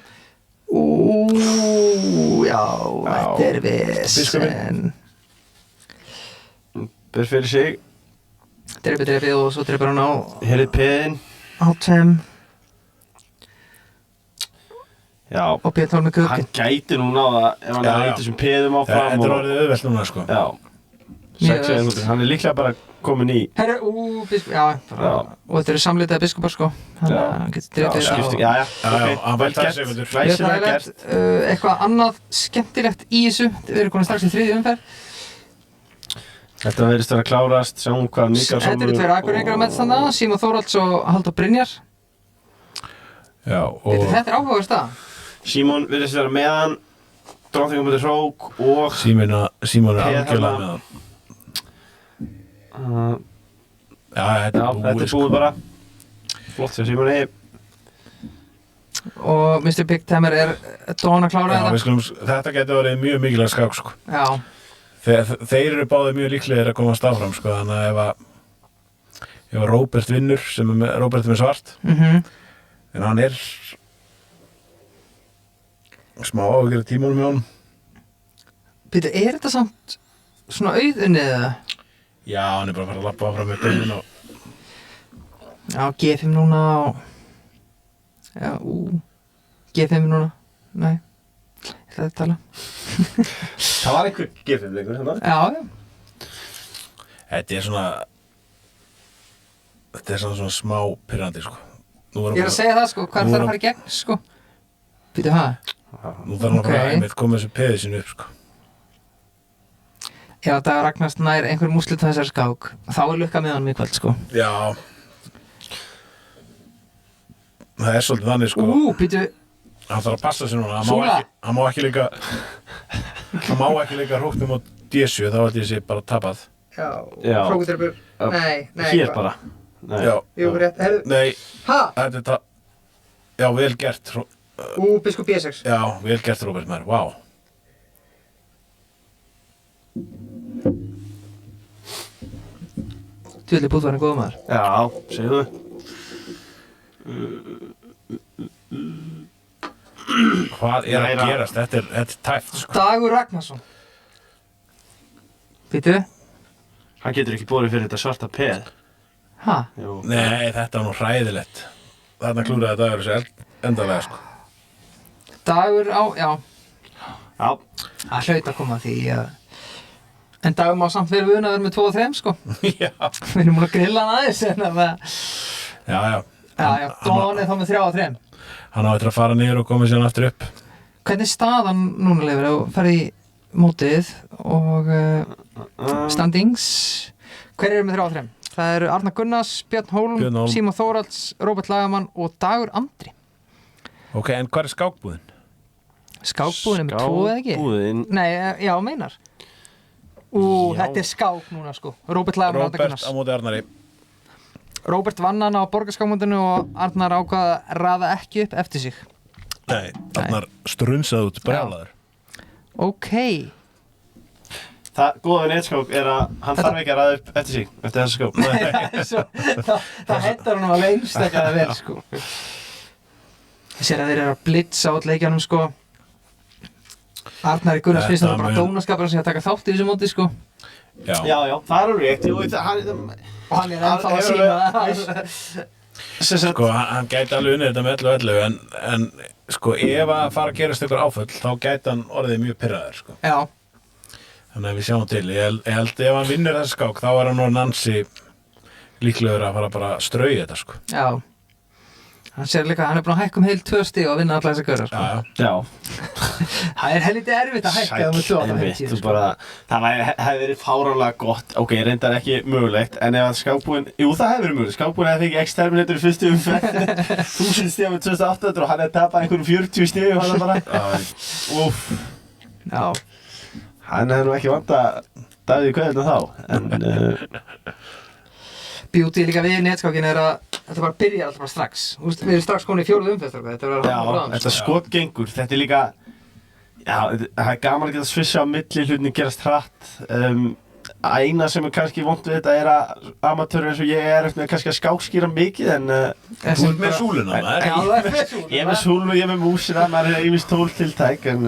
Já, þetta er vesen. Ber fyrir sig. Drepi og svo drepur hann á... Hér er peðin. Átem. Já. Og Björn Hólm með kukin. Hann gæti nú náða ef hann reyndi þessum peðum áfram. Þetta er orðið auðvelt núna, sko. Já. 6 sekúndur. Hann er líklega bara komin í. Herru, biskup, já. Og þetta eru samlitaði biskupar, sko. Þannig að hann getur drepið. Já. Hann vælt 2 sekundur. Glæsilega gert. Eitthvað annað skemmtilegt í þessu. Við erum komin strax í 3. umferð. Þetta verðist að klárast. Sjáum hvað Mikael Þetta eru 2 Akureyringar að mæta þarna. Símon Þórhalds og Halldór Brynjar. Já, og... Þetta er áhugaverð stað. Símon virðist vera með hann. Drottningumóti Hrók og... Símon er algjörlega með hann. Já, þetta er búið bara. Flott sem Símon er. Og Mr. Big Timer er Dawn að klára þetta. Þetta getur verið mjög mikilvægt skák, sko. Já. Þeir eru báðir mjög líklegir að komast áfram, sko. Þannig að ef Róbert vinnur, Róbert er með svart, en hann er smá áhyggjur af tímanum hjá honum. Býtu, er þetta samt svona auðunnið eða? Já, hann er bara að fara að lappa áfram með byrjun og... Já, G5 núna og... Já, G5 núna. Nei, ég ætlaði að tala. Það var einhver G5 leikur hérna. Já. Þetta er svona smá pirrandi, sko. Ég er að segja það, sko. Hvað er það að fara í gegn, sko? Býtu, hæ? Nú þarf hann bara einmitt koma þessu peði sínu upp, sko. Ef að Dagur Ragnars nær einhverjum úrslit á þessari skák, þá er lukka með honum í kvöld, sko. Já. Það er svolítið þannig, sko. Býtu. Hann þarf að passa sér núna. Súla. Hann má ekki líka hróknum á D7, þá held ég sé bara tapað. Já. Já. Hrókutröpur. Nei. Hér bara. Nei. Já. Jú, rétt. Nei. Ha? Þetta er það. Já, vel gert. Biskup B6. Já, vel gert, Róbert maður. Vá. Tjóðlega búið var hann góð maður. Já, segðu. Hvað er að gerast? Þetta er tæft, sko. Dagur Ragnarsson. Býtu? Hann getur ekki borið fyrir þetta svarta peð. Ha? Jú. Nei, þetta er nú hræðilegt. Þarna klúraði Dagur þessu endalega, sko. Dagur á, já. Já. Það hlaut að koma því að... En Dagur má samt verið vun að vera með 2 og 3, sko. Já. Við erum múin að grilla hann aðeins, en að... Já. Já, Dawn er þá með 3 og 3. Hann á eftir að fara niður og koma sér aftur upp. Hvernig er staðan núna, Leifur, að ferði í mótið og standings? Hver eru með 3 og 3? Það eru Arnar Gunnars, Björn Hólm, Símon Þórhalds, Róbert Lagaman og Dagur Andri. Ok, en hvað er skákbúðin? Skákbúðin með 2 eða ekki? Skákbúðin. Nei, já, meinar. Já. Þetta skák núna sko. Róbert Róbert á móti Arnari. Róbert vann hana á borgarskákmótinu og Arnar ákvað að raða ekki upp eftir sig. Nei, Arnar strunsaði út brjálaður. Ok. Það góða við netskák að hann þarf ekki að ræða upp eftir sig, eftir þessu skák. Það hentar hann alveg einstaklega vel, sko. Ég sér að þeir eru að blitza át leikjanum, sko. Arnari Gunnars finnst það bara dónaskapur sem að taka þátt í þessu móti, sko. Já, það er alveg rétt. Og hann er ennþá að sína það. Sko, hann gæti alveg unnið þetta með 11, en sko, ef að fara að gerast ykkur áföll, þá gæti hann orðið mjög pirraður, sko. Já. Þannig að við sjáum til. Ég held ef hann vinnur þessi skák, þá hann orðinn ansi líklegur að fara bara að strauja þetta, sko. Já. Hann sér líka, hann er búinn að hækka heil 2 stig og vinna alla þessa gauðra, sko. Já. Það er helviti erfitt að hækka það með 2 sko. Það hefði verið fáránlega gott, ok, reyndar ekki mögulegt, en ef að skákbúinn, jú það hefði verið mögulegt, skákbúinn hefði fengið Exterminator í fyrstu umferð, 1000 stig með 2800 og hann hefði tapað einhverjum 40 stigum hann bara. Úff. Já. Hann hefði nú ekki vantað Davíð Kveðilna þá, en Beauty líka við netskákin er að þetta bara byrjar alltaf bara strax. Við erum strax komin í 4. umferð, þetta verður að já, þetta skot gengur, þetta er líka, já, það er gaman að geta svissa á milli, hlutin gerast hratt. Eina sem er kannski vont við þetta er að amatörur eins og ég er eftir kannski að skákskýra mikið, en Þú ert með súluna, maður. Já, það er með súluna. Ég er með súluna og ég er með músina, maður er ýmist tóltiltæk, en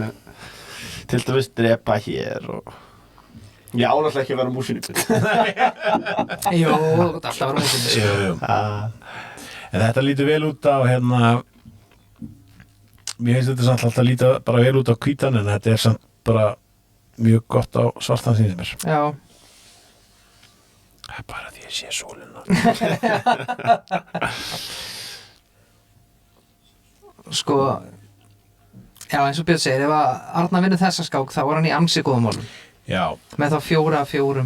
til dæmis drepa hér og ég ánáttúrulega ekki að vera músinu. Jú, alltaf að vera músinu. Jú. En þetta lítur vel út á, mér finnst þetta samt alltaf líta bara vel út á hvítan, en þetta er samt bara mjög gott á svartan sínir mér. Já. Það er bara því ég sé sólina. Sko, já, eins og Björn segir, ef að Arnar vinnur þessa skák, þá var hann í ansi góðum málum. Já. Með þá 4 af 4.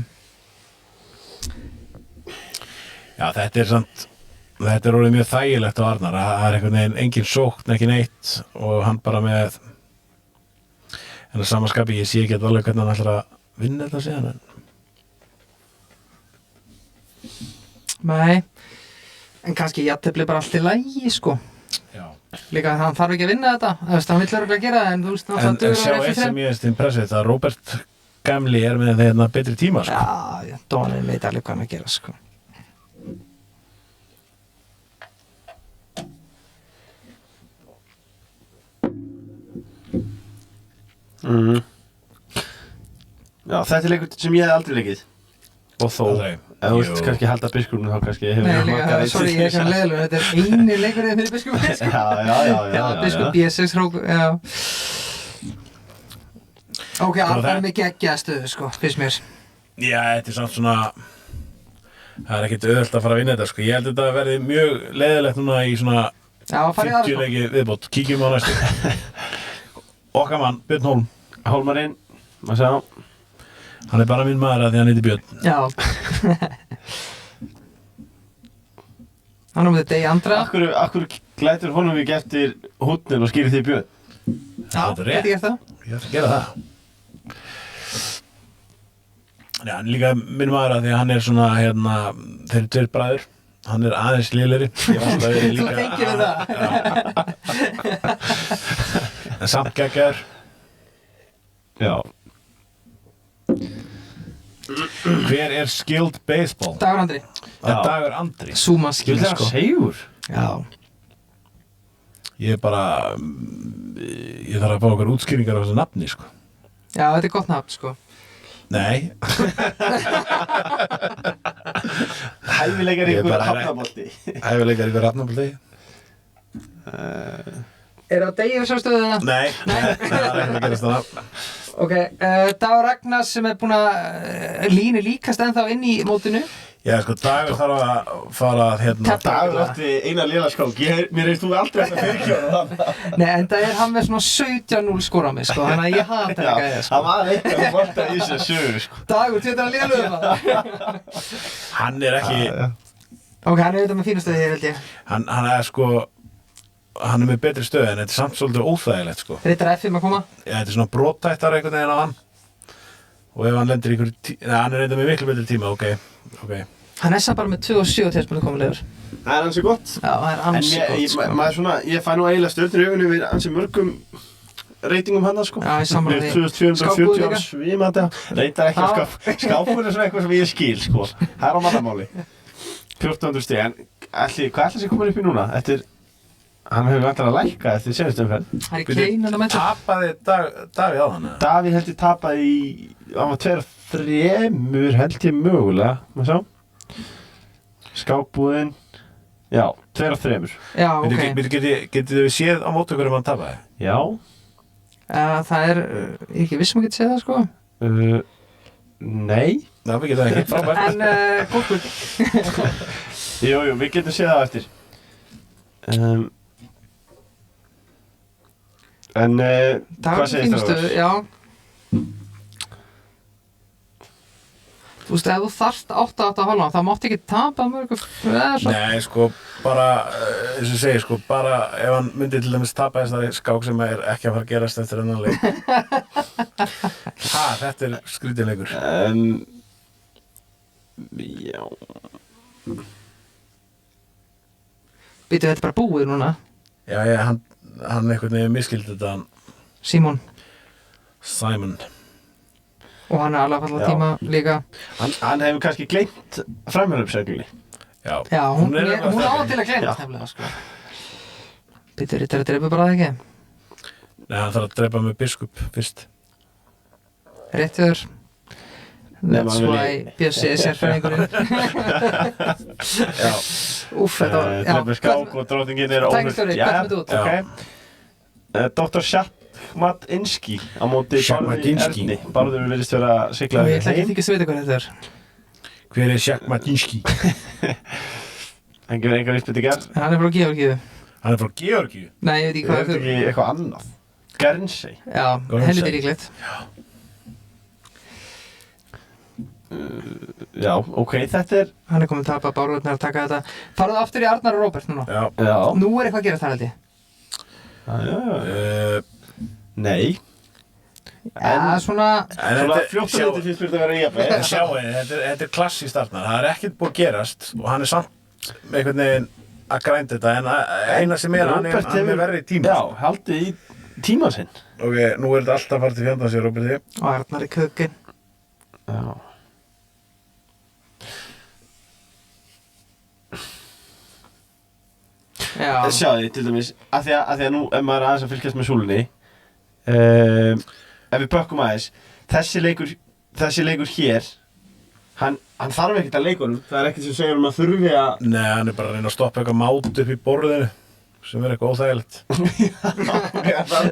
Já, þetta er orðið mjög þægilegt á Arnar. Það er einhvern veginn engin sókn, ekki neitt, og hann bara með hennar samanskapi, ég sé ekki alveg hvernig hann ætlar að vinna þetta síðan. Nei, en kannski jafntefli bara allt í lagi, sko. Já. Líka hann þarf ekki að vinna þetta, hann vill örugglega gera það, en þú veist, En sjá eitt sem ég veist impressið, að Róbert Gamli er með þeirna betri tíma, sko. Já, Dónin veit alveg hvað hann að gera, sko. Já, þetta er leikur sem ég hef aldrei leikið. Og þó, ef þú vilt kannski halda biskupnum, þá kannski hefur ég makkað eitt. Sorry, ég er kannar leiðilegur, þetta er eini leikurinn fyrir biskupin, sko. Já, biskup B6 hrók, já. Ok, Arnar með geggjaða stöðu, sko, finnst mér. Já, þetta er samt svona, það er ekkert auðvelt að fara að vinna þetta, sko. Ég held að þetta verði mjög leiðilegt núna í svona 50 leiki viðbót. Kíkjum á næstu. Okkar mann, Björn Hólm. Hólmarinn, maður sjá. Hann er bara minn maður að því hann heitir Björn. Já. Hann með degi andra. Akkur glætur honum ekki eftir húnnin og skýrir því Björn? Já, geti gert það. Ég ætla að gera það. Já, hann er líka minn maður að því að hann er svona, þeir eru 2 bræður. Hann er aðeins lélegri. Ég var alltaf verið líka. Þú tengir við það. En samt geggjaður. Já. Hver er skilled baseball? Dagur Andri. Dagur Andri. Súma skill, sko. Segur. Já. Ég þarf að fá okkur útskýringar á þessu nafni, sko. Já, þetta er gott nafn, sko. Nei. Hæfileikar ykkur hafnabolti. Hæfileikar ykkur hafnabolti. Er það degi við sjálfstöðu það? Nei, það er ekki að gerast það. Ok, Dagur Ragnars sem er búinn að línu líkast ennþá inn í mótinu. Já, sko, Dagur þarf að fara að Dagur átti eina léla skák. Mér veist þú aldrei eftir að fyrirkjóna það. Nei, en það er hann með svona 17-0 skora mig, sko, þannig að ég hata þetta gæja, sko. Það var eitthvað sem vorta í þessu sögur, sko. Dagur, þetta er lélugur það. Hann er ekki... Ok, hann er auðvitað með fínastöði hér, held ég. Hann er sko... hann með betri stöð en þetta samt svolítið óþægilegt sko. Rittar F5 að koma? Já, þetta svona brottættar einhvern veginn á hann og ef hann lendir í hann reynda með miklu betri tíma, ok. Hann samt bara með 2.7 til að koma leður. Það ansi gott. Já, það ansi gott sko. Maður svona, ég fæ nú eiginlega stjörnur í augunum við ansi mörgum reytingum hann sko. Já, ég sammála því. 2440 svimandi. Reyndar ekki skápur svona eitthvað sem ég skil sko. Það á mannamáli. 1400 stig, en hvað ætli sé komin upp í núna? Hann hefur vantar að lækka eftir senstu umferð. Það Kane að mæta. Tapaði Davíð á hann? Davíð held ég tapaði hann var 2-3 held ég mögulega, maður sá. Skápbúðin, já, 2-3. Já, ok. Getið við séð á móti hverju hann tapaði? Já. Það ég ekki vissum að geta séð það sko. Nei. Já, við getum það ekki, frábært. En, góð. Jú, við getum séð það eftir. Hvað segir það? Já. Þú veist, ef þú þarft 8 hálfan, það mátti ekki tapa mörgum. Nei, sko, bara, eins og segir, sko, bara ef hann myndi til dæmis tapa þessari skák sem ekki að fara að gerast eftir annan leik. Þetta skrítinleikur. Já. Býtu, þetta bara búið núna? Já, hann einhvern veginn miskildi þetta. Simon. Og hann alveg alltaf tíma líka. Hann hefur kannski gleymt framhjálpsreglunni. Já, hún á til að gleyma nefnilega, sko. Býtu, Rittar að drepa bara það ekki? Nei, hann þarf að drepa með biskup fyrst. Réttur. That's why Bjössi sérfræðingurinn. Já. Úff, þetta var... Drepa skák og drótingin óhult. Tækistjóri, hvað er þetta út? Dr. Shakmatinski á móti Bárði Erni. Bárður virðist vera að sigla Ég ætla ekki að vita hvað þetta er. Hver er Shakmatinski? Hann gefur engar uppbyttingar. Hann frá Georgíu. Hann frá Georgíu? Nei, ég veit ekki hvað þetta er. Ekki eitthvað annað. Guernsey. Já, helviti líklegt. Já, ok, þetta er... Hann kominn að tapa, Bárður að taka þetta. Farðu aftur í Arnar og Róbert núna. Já. Nú eitthvað að gera það held ég. Nei. Svona fljóttaliti finnst mér að vera í jafnveg. Sjáu, þetta klassískt Arnar. Það ekkert búið að gerast og hann samt einhvern veginn að grænda þetta en eina sem hann verið í tíma. Já, haldið í tíma sinn. Ok, nú þetta alltaf farið til fjandans í Róberti. Og Arnar í kökin. Já. Sjáðu, til dæmis, af því að nú ef maður aðeins að fylgjast með súlunni ef við bökkum aðeins þessi leikur hér hann þarf ekkert að leikunum það ekkert sem segir að þurfi að Nei, hann bara að reyna að stoppa eitthvað mát upp í borðinu sem eitthvað óþægilegt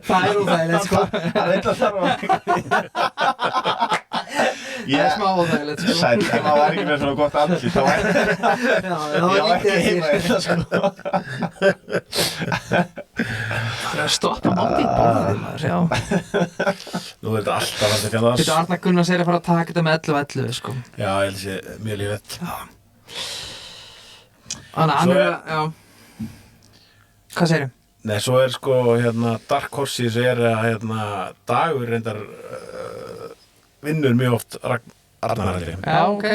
Það óþægilegt, sko Það eitthvað þarf að Það smá óþægilegt, sko Sæll, ef maður var ekki með svona gott andlit þá var ekki heima þetta, sko Það að stoppa mát í borðinu, maður, já Nú þetta alltaf að þetta fjandans Þetta Arnar Gunnar segir að fara að taka þetta með 11, sko Já, ég held sé mjög lífett Þannig að hann já Hvað segirðu? Nei, svo sko, Dark Horses að, Dagur reyndar vinnur mjög oft Arnarhaldi. Já, ok.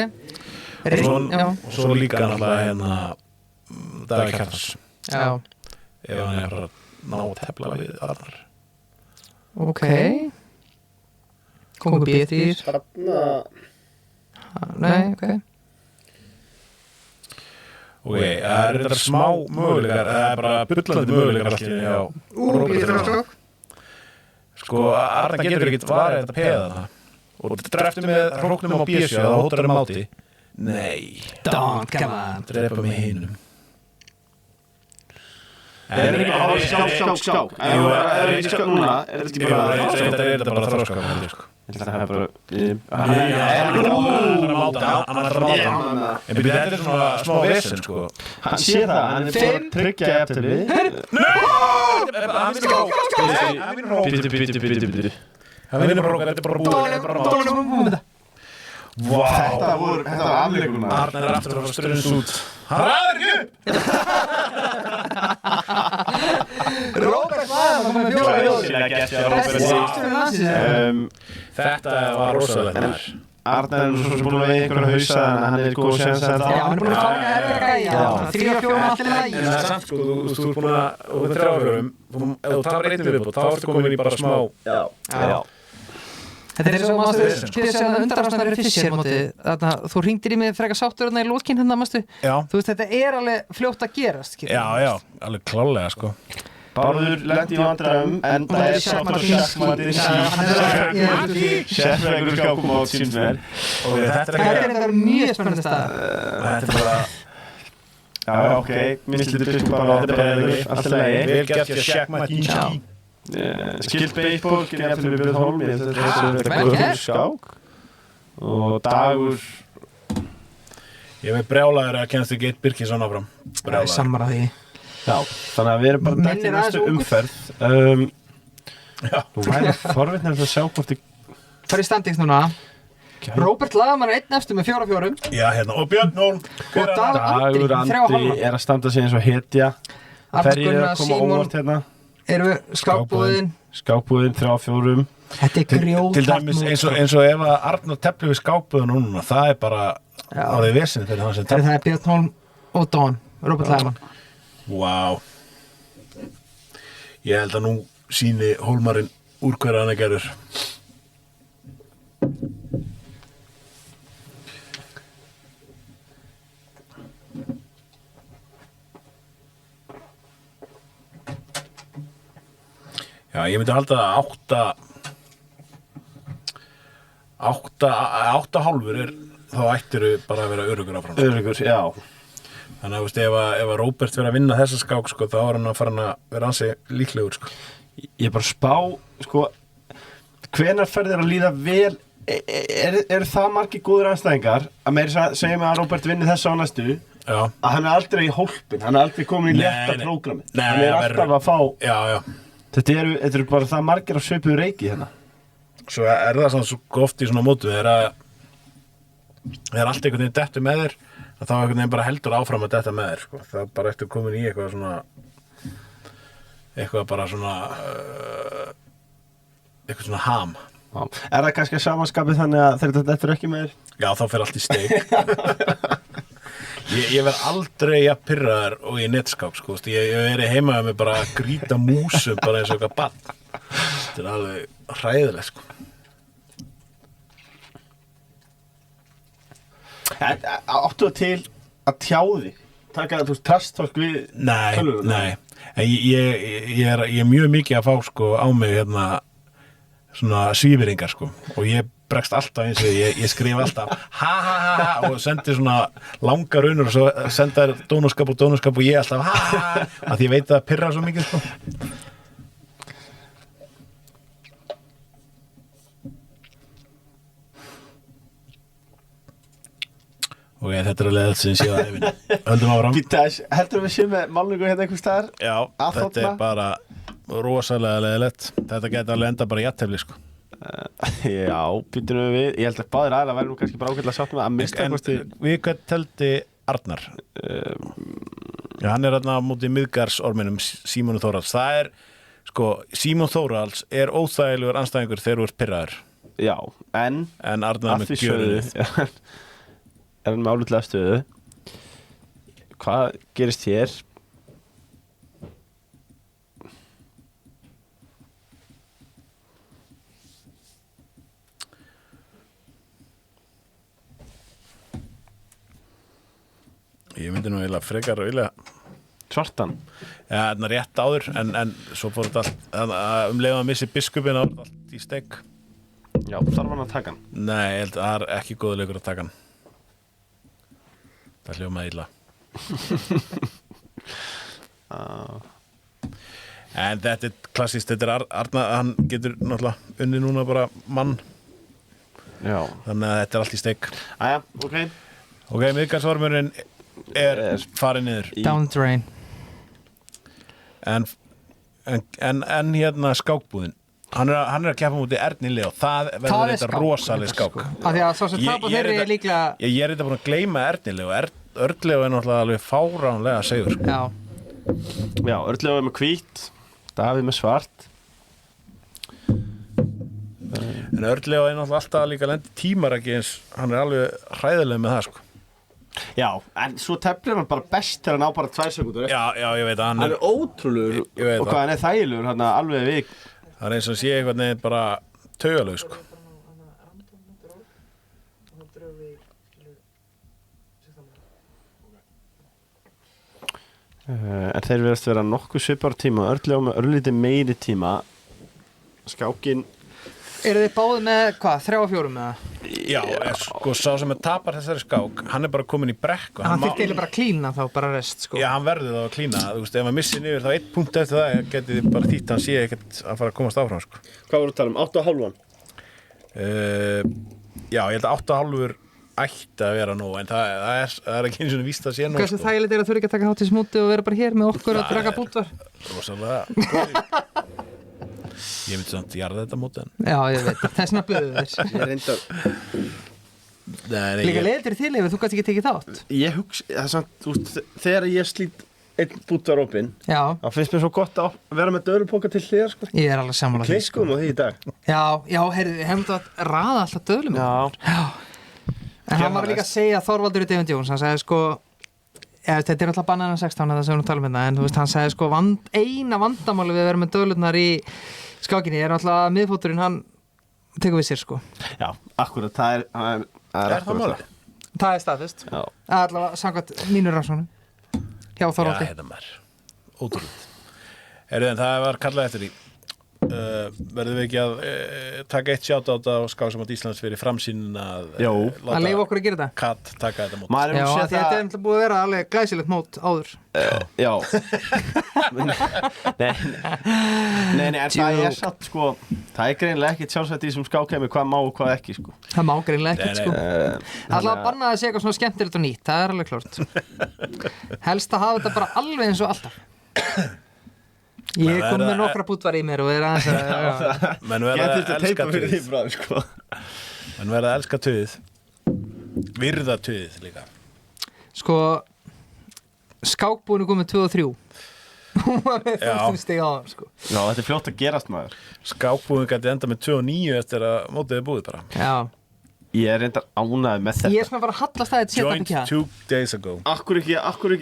Og svo líka náttúrulega Dagur Kjartans. Já. Ef hann að ná að tefla við Arnar. Ok. Kongur B3. Nei, ok. Ok, það þetta smá möguleikar, það bara bullandi möguleikar allir hjá Róberti. Sko, Arnar getur ekkert varið þetta peða það. Og drefti með hróknum á bjössu að það hóttar máti. Nei. Don't, come on. Drepa með hinum. Skák. Er þetta núna? Er þetta ekki bara... Þetta er bara þróskák, sko. Það er bara... Hann er að máta. En þetta er svona smá vesen, sko. Hann sé það, hann er bara að tryggja eftir við. Hann vinnur hrók, þetta er bara búið. Þetta var afleikurna. Arnar er aftur að fara strunns út. Hann ræður ekki upp! Róbert Lagerman kom með 4 fjórum. Þetta var rosalegt. Arnar er svo búin að vega einhverja hausa en hann er góð séns að Já, hann er búin að fá með erfiða gæja. 3 og 4 allir lagi. En það er samt sko, þú ert búin að, og við 3 fjórum, ef þú tapar einu viðbót, þá ertu komin í bara smá. Já. Þetta er svo mástu, fyrir að undanrásnar verið Fischer mótið. Þú hringdir í mig frekar sáttur í lótkinn hérna, mástu. Já. Þú veist, þetta er alveg fljótt að gerast. Já, alveg klálega sko. Bárður lendi í vandræðum en það er sjakkmatinn sérfræðingur skákum á sínsverð. Þetta er mjög spennandi stað. Þetta er bara... Já, ok, mislitur biskup bara á alltaf lagi. Vel gert hjá sjakkmatinn. Skilt baseball, gerði eftir við Björn Holm, þetta er góður skák. Og Dagur... Ég veit brjálaður að kennast ekki eitt Birkisson áfram. Það er samar að því. Já, þannig að við erum bara dætt í næstu umferð. Þú væri forvitnir að sjá hvort þið... Fær í standings núna. Róbert Lagerman er 1 eftir með 4-4. Já, hérna, og Björn Holm. Og Dagur Andi, 3,5. Er að standa sig eins og hetja. Hverjir er að koma óvart hérna? Erum við skákbúðin. Skákbúðin, 3-4. Þetta er grjót. Til dæmis eins og ef að Arnar tefli við skákbúðin núna, það er bara árið vesinn fyrir hann sem tefli. Það er Björn Holm og Don, Róbert Lagerman. Vá. Ég held að nú sýni Hólmarinn úr hverja hann er gerður. Já, ég myndi halda að 8,5 er þá ættiru bara að vera öruggur áfram. Öruggur, já. Þannig að, ef að Róbert verið að vinna þessa skák, sko, þá er hann að fara að vera ansi líklegur, sko. Ég bara spá, sko, hvenær fer þér að líða vel, er það margir góður anstæðingar, að meira segja mig að Róbert vinni þessa á næstu, að hann er aldrei í hólpin, hann er aldrei komin í létta prógrami. Hann er alltaf að fá, þetta eru bara það margir á svipuðu reiki hérna. Svo er það svona svo oft í svona mótu, þegar allt einhvern veginn dettur með þér, þá einhvern veginn bara heldur áfram að detta með þér, sko. Það er bara eftir komin í eitthvað svona, eitthvað svona ham. Já. Er það kannski að samanskapið þannig að þegar þetta dettur ekki með þér? Já, þá fer allt í steik. Ég verð aldrei að pirraður og í netskák, sko. Ég verið heima með bara að grýta músum bara eins og eitthvað bann. Þetta er alveg hræðilegt, sko. Áttu það til að tjá þig? Taka þú trastfólk við tölvuna? Nei. Ég er mjög mikið að fá, sko, á mig hérna svona svívirðingar, sko. Og ég bregst alltaf eins og ég skrif alltaf ha og sendi svona langar raunur og svo senda þér dónaskap og ég alltaf ha að því ég veit að pirra svo mikið, sko. Ok, þetta er að leiða allt sem séð að æfinni. Höldum áfram. Heldur við séum með málningu hérna einhvers staðar? Já, þetta er bara rosalega leiðilegt. Þetta geti alveg enda bara í jafntefli, sko. Já, býtum við. Ég held að báðir aðeins væri nú kannski bara ágætlega sátt með að mista En við hvað teldi Arnar? Já, hann er þarna á móti miðgarðsorminum Símonu Þórhalls. Það er, sko, Símon Þórhalls er óþægilegur andstæðingur þegar þú ert pirraður. Já, en Arnar með gjörðið. Er hann með álitlega stöðu. Hvað gerist hér? Ég myndi nú eiginlega frekar og eiginlega svartan. Já, þarna rétt áður en svo fór þetta allt leið að missi biskupinn á allt í steik. Já, þarf hann að taka hann? Nei, ég held að það er ekki góður leikur að taka hann. Það hljómaði illa. En þetta er klassískt, þetta er Arnar, hann getur náttúrulega unni núna bara mann. Já. Þannig að þetta er allt í steik. Æja, ok. Ok, miðgarðsormurinn er farið niður. Down the drain. En hérna skákbúðin. Hann er að keppa mútið Erni Leó. Það verður þetta rosaleg skák. Af því að svo sem tapa þeirri er líklega... Ég er þetta búin að gleyma Erni Leó. Örn Leó er náttúrulega alveg fáránlega segur. Já. Já, Örn Leó er með hvítt. Davíð með svart. En Örlið er náttúrulega alltaf líka lendi tímar ekki eins, hann alveg hræðilega með það sko. Já, en svo teflir hann bara best þegar hann á bara 2 sekúndur. Já, ég veit að Hann er ótrúlegur Ég veit og hvað hann er þægilegur hann alveg við. það er eins og sé eitthvað neginn bara taugalög sko. En þeir verðast vera nokkuð svipar tíma, Örlið á með örlítið meiri tíma. Skákin. Eru þið báðið með, hvað, 3 og 4 með það? Já, sko, sá sem tapar þessari skák, hann er bara komin í brekku. Hann þyrfti eiginlega bara að klína þá, bara rest, sko. Já, hann verður þá að klína, þú veist, ef hann missir niður þá 1 punkt eftir það, getið þið bara þýtt hann sé ekkert að fara að komast áfram, sko. Hvað voru að tala 8,5? Já, ég held að 8,5 ætti að vera nóg, en það er ekki eins og víst að sé nóg, Hversu þægilegt er að þurfa ekki að taka hátt í smúti og vera bara hér með okkur að draga bútvar? Rosalega. Ég myndi samt jarða þetta móti en. Já, ég veit, þessna buðu þér. Ég reyndar. Nei, Líka leiðir þér þið, þú gæti ekki tekið þátt. Ég hugsa, það er samt, þú veist, þegar ég slít einn bútar opinn, Já, þá finnst mér svo gott að vera með döðlupóka til hliðar, sko. ég er alveg sammála því, sko. Kleiskum á því í dag. Já, heyrðu, við hefum þetta að raða alltaf döðlum. Já. En hann var líka að segja Þorvaldur í David Jones, hann sagði sko, þetta er alltaf bannað en 16 það sem við talum hérna, en þú veist, hann sagði sko eina vandamáli við að vera með döðlurnar í skákinni er alltaf að miðfóturinn hann tekur við sér sko. Já, akkurat, það er það akkurat málið? Það er staðfest. Já. Allavega samkvæmt mínu rannsóknum hjá Já, Þorvaldi. hérna maður. Ótrúlega. En það var kallað eftir því. Verðum við ekki að taka eitt shoutout á Skáksamót Íslands fyrir framsýnina Að leyfa okkur að gera þetta. Kat taka þetta mót. Maður Já, hefur séð þetta er náttúrulega búið að vera alveg glæsilegt mót áður. Já. Nei, en það er satt, sko, það er greinilega ekkert sjálfsagt í þessum skákheimi hvað má og hvað ekki, sko. Það má greinilega ekkert sko. Alltaf Þannig bannað að segja eitthvað svona skemmtilegt og nýtt, það er alveg klart. Helst að hafa þetta bara alveg eins og alltaf. Ég kom með nokkra bútvar í mér og er aðeins að Menn Ég verða þurfti að að elska teipa fyrir því tuðið. frá, sko. Menn verða að elska tuðið. Virða tuðið líka. sko skákbúinu komið 2 og 3. Hún var með Já. 15 stig á hann sko. Já, þetta er fljótt að gerast, maður. Skákbúin gæti enda með 2 og 9 eftir að mótið er búið bara. Já. Ég er reyndar ánægð með þetta. Ég er svona bara að hallast það að setja Joined ekki 2 days ago. Akkur ekki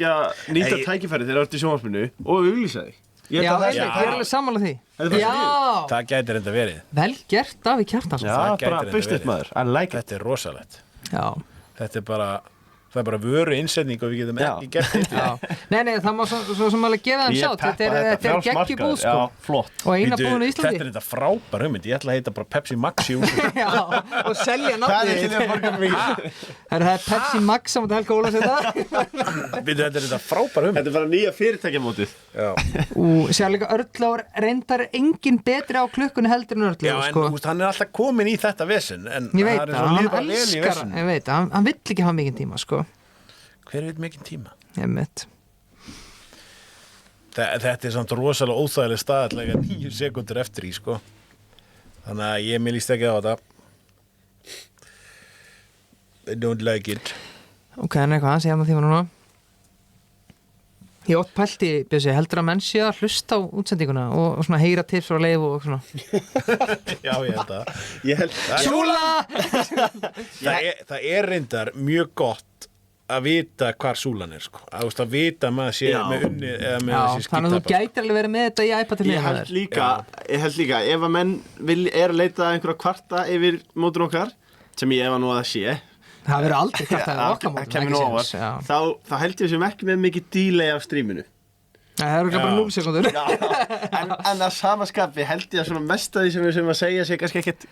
að nýta Hey. tækifæri þegar það ert í sjónvarpinu og auglýsa þig. Ég Já, held að það ég sé- er alveg sammála því. Þetta er bara Já, Það gæti reynda verið. vel gert Davíð Kjartansson. Já, það gæti bara reyndar bustið verið. maður. I like it. Þetta er rosalegt. Já. Þetta er bara, það er bara vöru innsetning og við getum Já. ekki gert þetta. Já. Nei, það má svo sem alveg gefa þeim Ég sjátt. peppa Þetta er frjáls geggjubúð markaður. sko. Já, flott. Og eina Bíddu, búin í Þetta Íslandi. er þetta frábær hugmynd. Ég ætla að heita bara Pepsi Max í úr. Já, og selja Það er nafnið. ekki því að borga mig. Það er Pepsi Max saman til Helga Ólas þetta. Þetta er þetta frábær hugmynd. Þetta er bara nýja fyrirtækjamótið. Já. Og sér líka Örlár reyndar engin betri á klukkunni heldur en Já, Örlár en sko. þú veist, hann er alltaf komin í þetta vesen. En Ég veit það er það, svo hann líður bara vel í elskar vesen. ég veit, hann vill ekki hafa mikinn tíma sko. Hver veit mikinn tíma? Ég veit. Þetta er samt rosalega óþægileg staðallega 9 sekundur eftir í, sko. Þannig að ég líst ekki á þetta. I don't like it. Ok, en eitthvað, hans ég hef með tíma núna. Ég ótt pælti, Bjössi, heldur að menn sé að hlusta á útsendinguna og svona heyra tips frá Leif og svona. Já, ég held að. Ég held Súla! Það er reyndar mjög gott að vita hvar súlan er, sko. Að vita að maður sé Já. með unni eða með Já, þessi þannig að þú skítapa. gætir alveg verið með þetta í iPad til Ég hliðar á held þér. líka, ef að menn er að leita að einhverja kvarta yfir mótur okkar, sem ég efa nú að það sé, Það verður aldrei kvartað í okkar mótum, kemur ekki nú séns, já. ávart, þá held ég sem ekki með mikið delay af stríminu. Það er örugglega bara Já. 0 sekundur. En að samaskapi held ég að svona mest að því sem við sem að segja sé kannski ekkert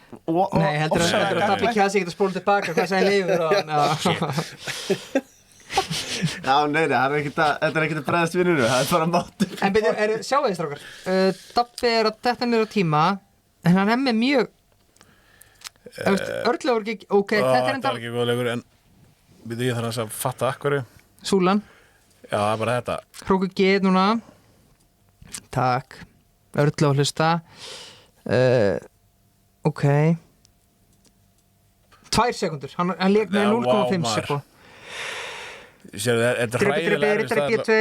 Nei, heldur að Dabbi Kjasi getur spólið tilbaka, hvað sagði Leifur og... Já, nei, þetta er ekkert að bregðast vinnunu, það er bara mátur. En byrju, sjáu þið strákar, Dabbi er að detta niður á tíma, en hann er með mjög... Örlaugur ekki, ok, þetta er Þetta enda er ekki góðlegur, en ég þarf að fatta akkurju. Súlan, Já, það er bara þetta. Hróku G núna. Takk, Örlaugur hlusta. Ok. 2 sekundur, hann lék með Já, 0,5 vá, maður. sekund. Sérðu, þetta er Drippi, hræðilega rittari B2,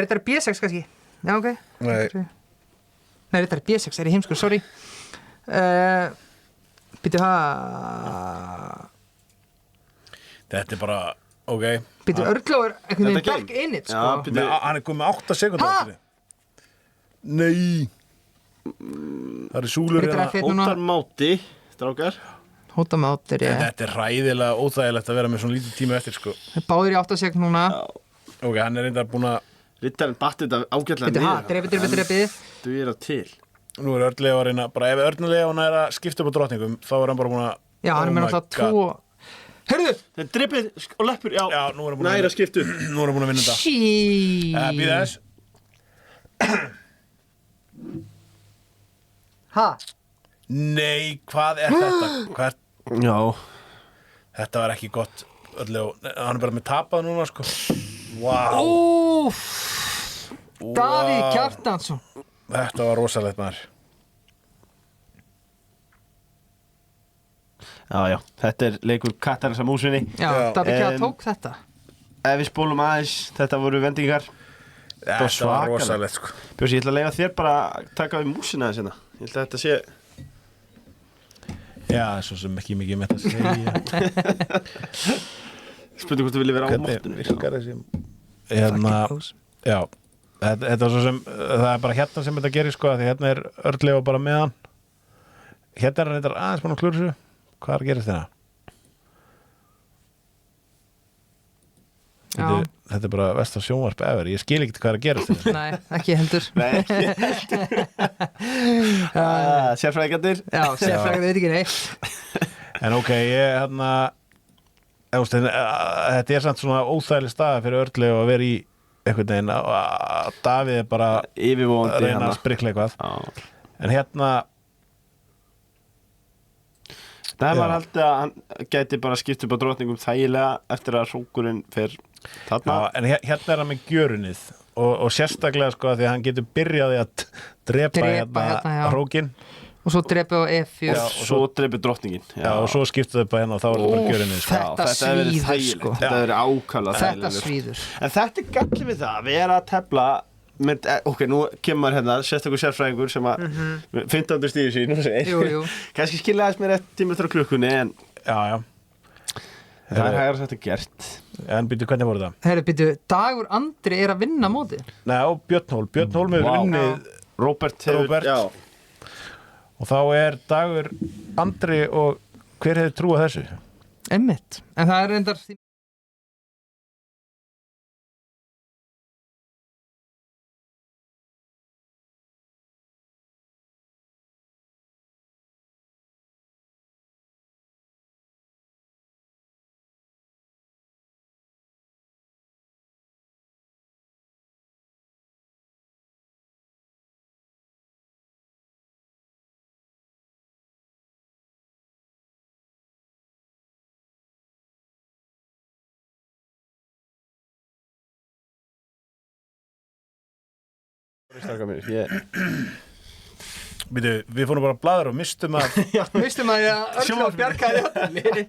rittari B6 kannski. Já, ok. Nei. Nei, þetta er B6, er ég heimskur, sorry. Býtu það. Þetta bara, ok. Býtu Örgló einhvern veginn Þetta back in it, sko. Já, býtu. Hann komið með 8 sekúndur Ha? eftir því. Nei. Það eru súlur Breytir hérna. F1 núna. Óttar máti, strákar. Hóta með áttir, ég. Þetta er hræðilega óþægilegt að vera með svona lítið tíma eftir, sko. Báðir í 8 sekúndur núna. Ok, hann er reyndar búin að, Rittarinn batti þetta ágætlega Býtu, drepið. Þú er að til. nú er Örnlega að reyna, bara ef Örnlega hann er að skipta upp á drottningum, þá er hann bara búin að, Já, hann er með my náttúrulega God. 2. Heyrðu! Það er drippið og leppur, já. Já, nú er hann búin Næra skiptu. Nú er hann búin að vinna þetta. Shit. Býða þess. Ha? Nei, hvað er þetta? Hvað er, Já. þetta var ekki gott, Örnlega, hann er bara með tapað núna, sko. Vá. Úff. Vá. Davíð Kjartansson. Þetta var rosalegt, maður. Já, þetta er leikur Kattarins að músinni. Já, Já. Davíð Kjartansson En- tók þetta. Ef við spólum aðeins, þetta voru vendingar. Þetta var svakalegt. rosalegt, sko. Björns, ég ætla að leifa þér bara að taka við músina þess hérna. Ég ætla að þetta sé... Já, svo sem ekki mikið með þetta að segja. Spurning hvort þú vilja vera á móttinu. virkar þessi? Hérna, já, þetta var svo sem, það er bara hérna sem þetta gerir, sko, því hérna er Örnlega bara með hann. Hérna er hann eitthvað aðeins búin að klúra þessu. Hvað er að gerast þetta? Já. Þetta er bara versta sjónvarp ever. Ég skil ekki hvað er að gerast þetta. Nei, ekki heldur. Nei, sérfræðingarnir. Já, sérfræðingar veit ekki neitt. En ok, ég hérna, þetta er samt svona óþægileg staða fyrir Örnlega að vera í einhvern veginn að Davíð er bara að Yfirvóandi reyna að sprikla eitthvað. Já. En hérna, Það var Já. haldið að hann gæti bara skipt upp á drottningum þægilega eftir að hrókurinn fer þarna. já, en hérna er hann með gjörunnið og sérstaklega sko að því að hann getur byrjaði að drepa Drepa hérna, já. hrókin Og svo drepið á F4. Og svo dreipið drottningin. já, og svo skiptu þau bara hérna og þá er þetta bara gjörunnið sko. Þetta hefur verið svíður, þægilegt. sko. Þetta hefur verið ákala Þetta svíður. En þetta er gallið við það að vera að tefla með, ok, nú kemur hérna sérstakur sérfræðingur sem að 15. stíðu sín Jú. kannski skilja aðeins með rétt tíma frá klukkunni en já, það er hægara þetta gert. en byrju hvernig voru það? Herru, býtu, Dagur Andri er að vinna mótið. Nei, og Björn Hólm hefur Vá. unnið Róbert hefur, Róbert. já, og þá er Dagur Andri og hver hefði trúað þessu? Einmitt. En það er reyndar... strákar mínir, ég Byrju, við fórum bara að bladra og mistum að Mistum að ég öll á bjargaði öllu.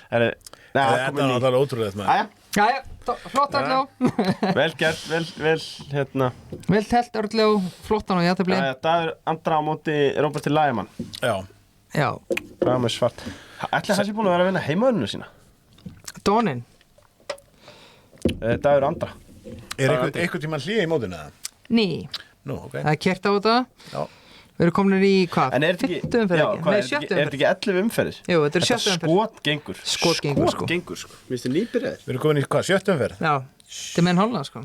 Herri, þetta neða, er náttúrulega ótrúlega maður. Æja, Jæja, flott Örljó. vel gert, vel, hérna Vel telt Örljó, flottan og jættabli. Æja, Dagur Andra á móti Róberti Lægemann. Já, Já, Hvað með svart? Ætli hann sé búin að vera að vinna heimaðunum sína? Dónin. Dagur Andra. er einhvern tímann hlýja í mótinu eða? Ný. Nú, ok. Það er kert á þetta. Já. Við erum komin í hvað? En er þetta ekki, Fimmtu umferð já, ekki? hvað, Nei, er sjöttu þetta ekki 11 umferðir? Jú, þetta er sjöttu umferð. skotgengur. Skotgengur, sko. Skotgengur, sko. Minnst þið nýbyrjaðir? Við erum komin í hvað, 7. umferð? Já, þetta er menn Holland, sko.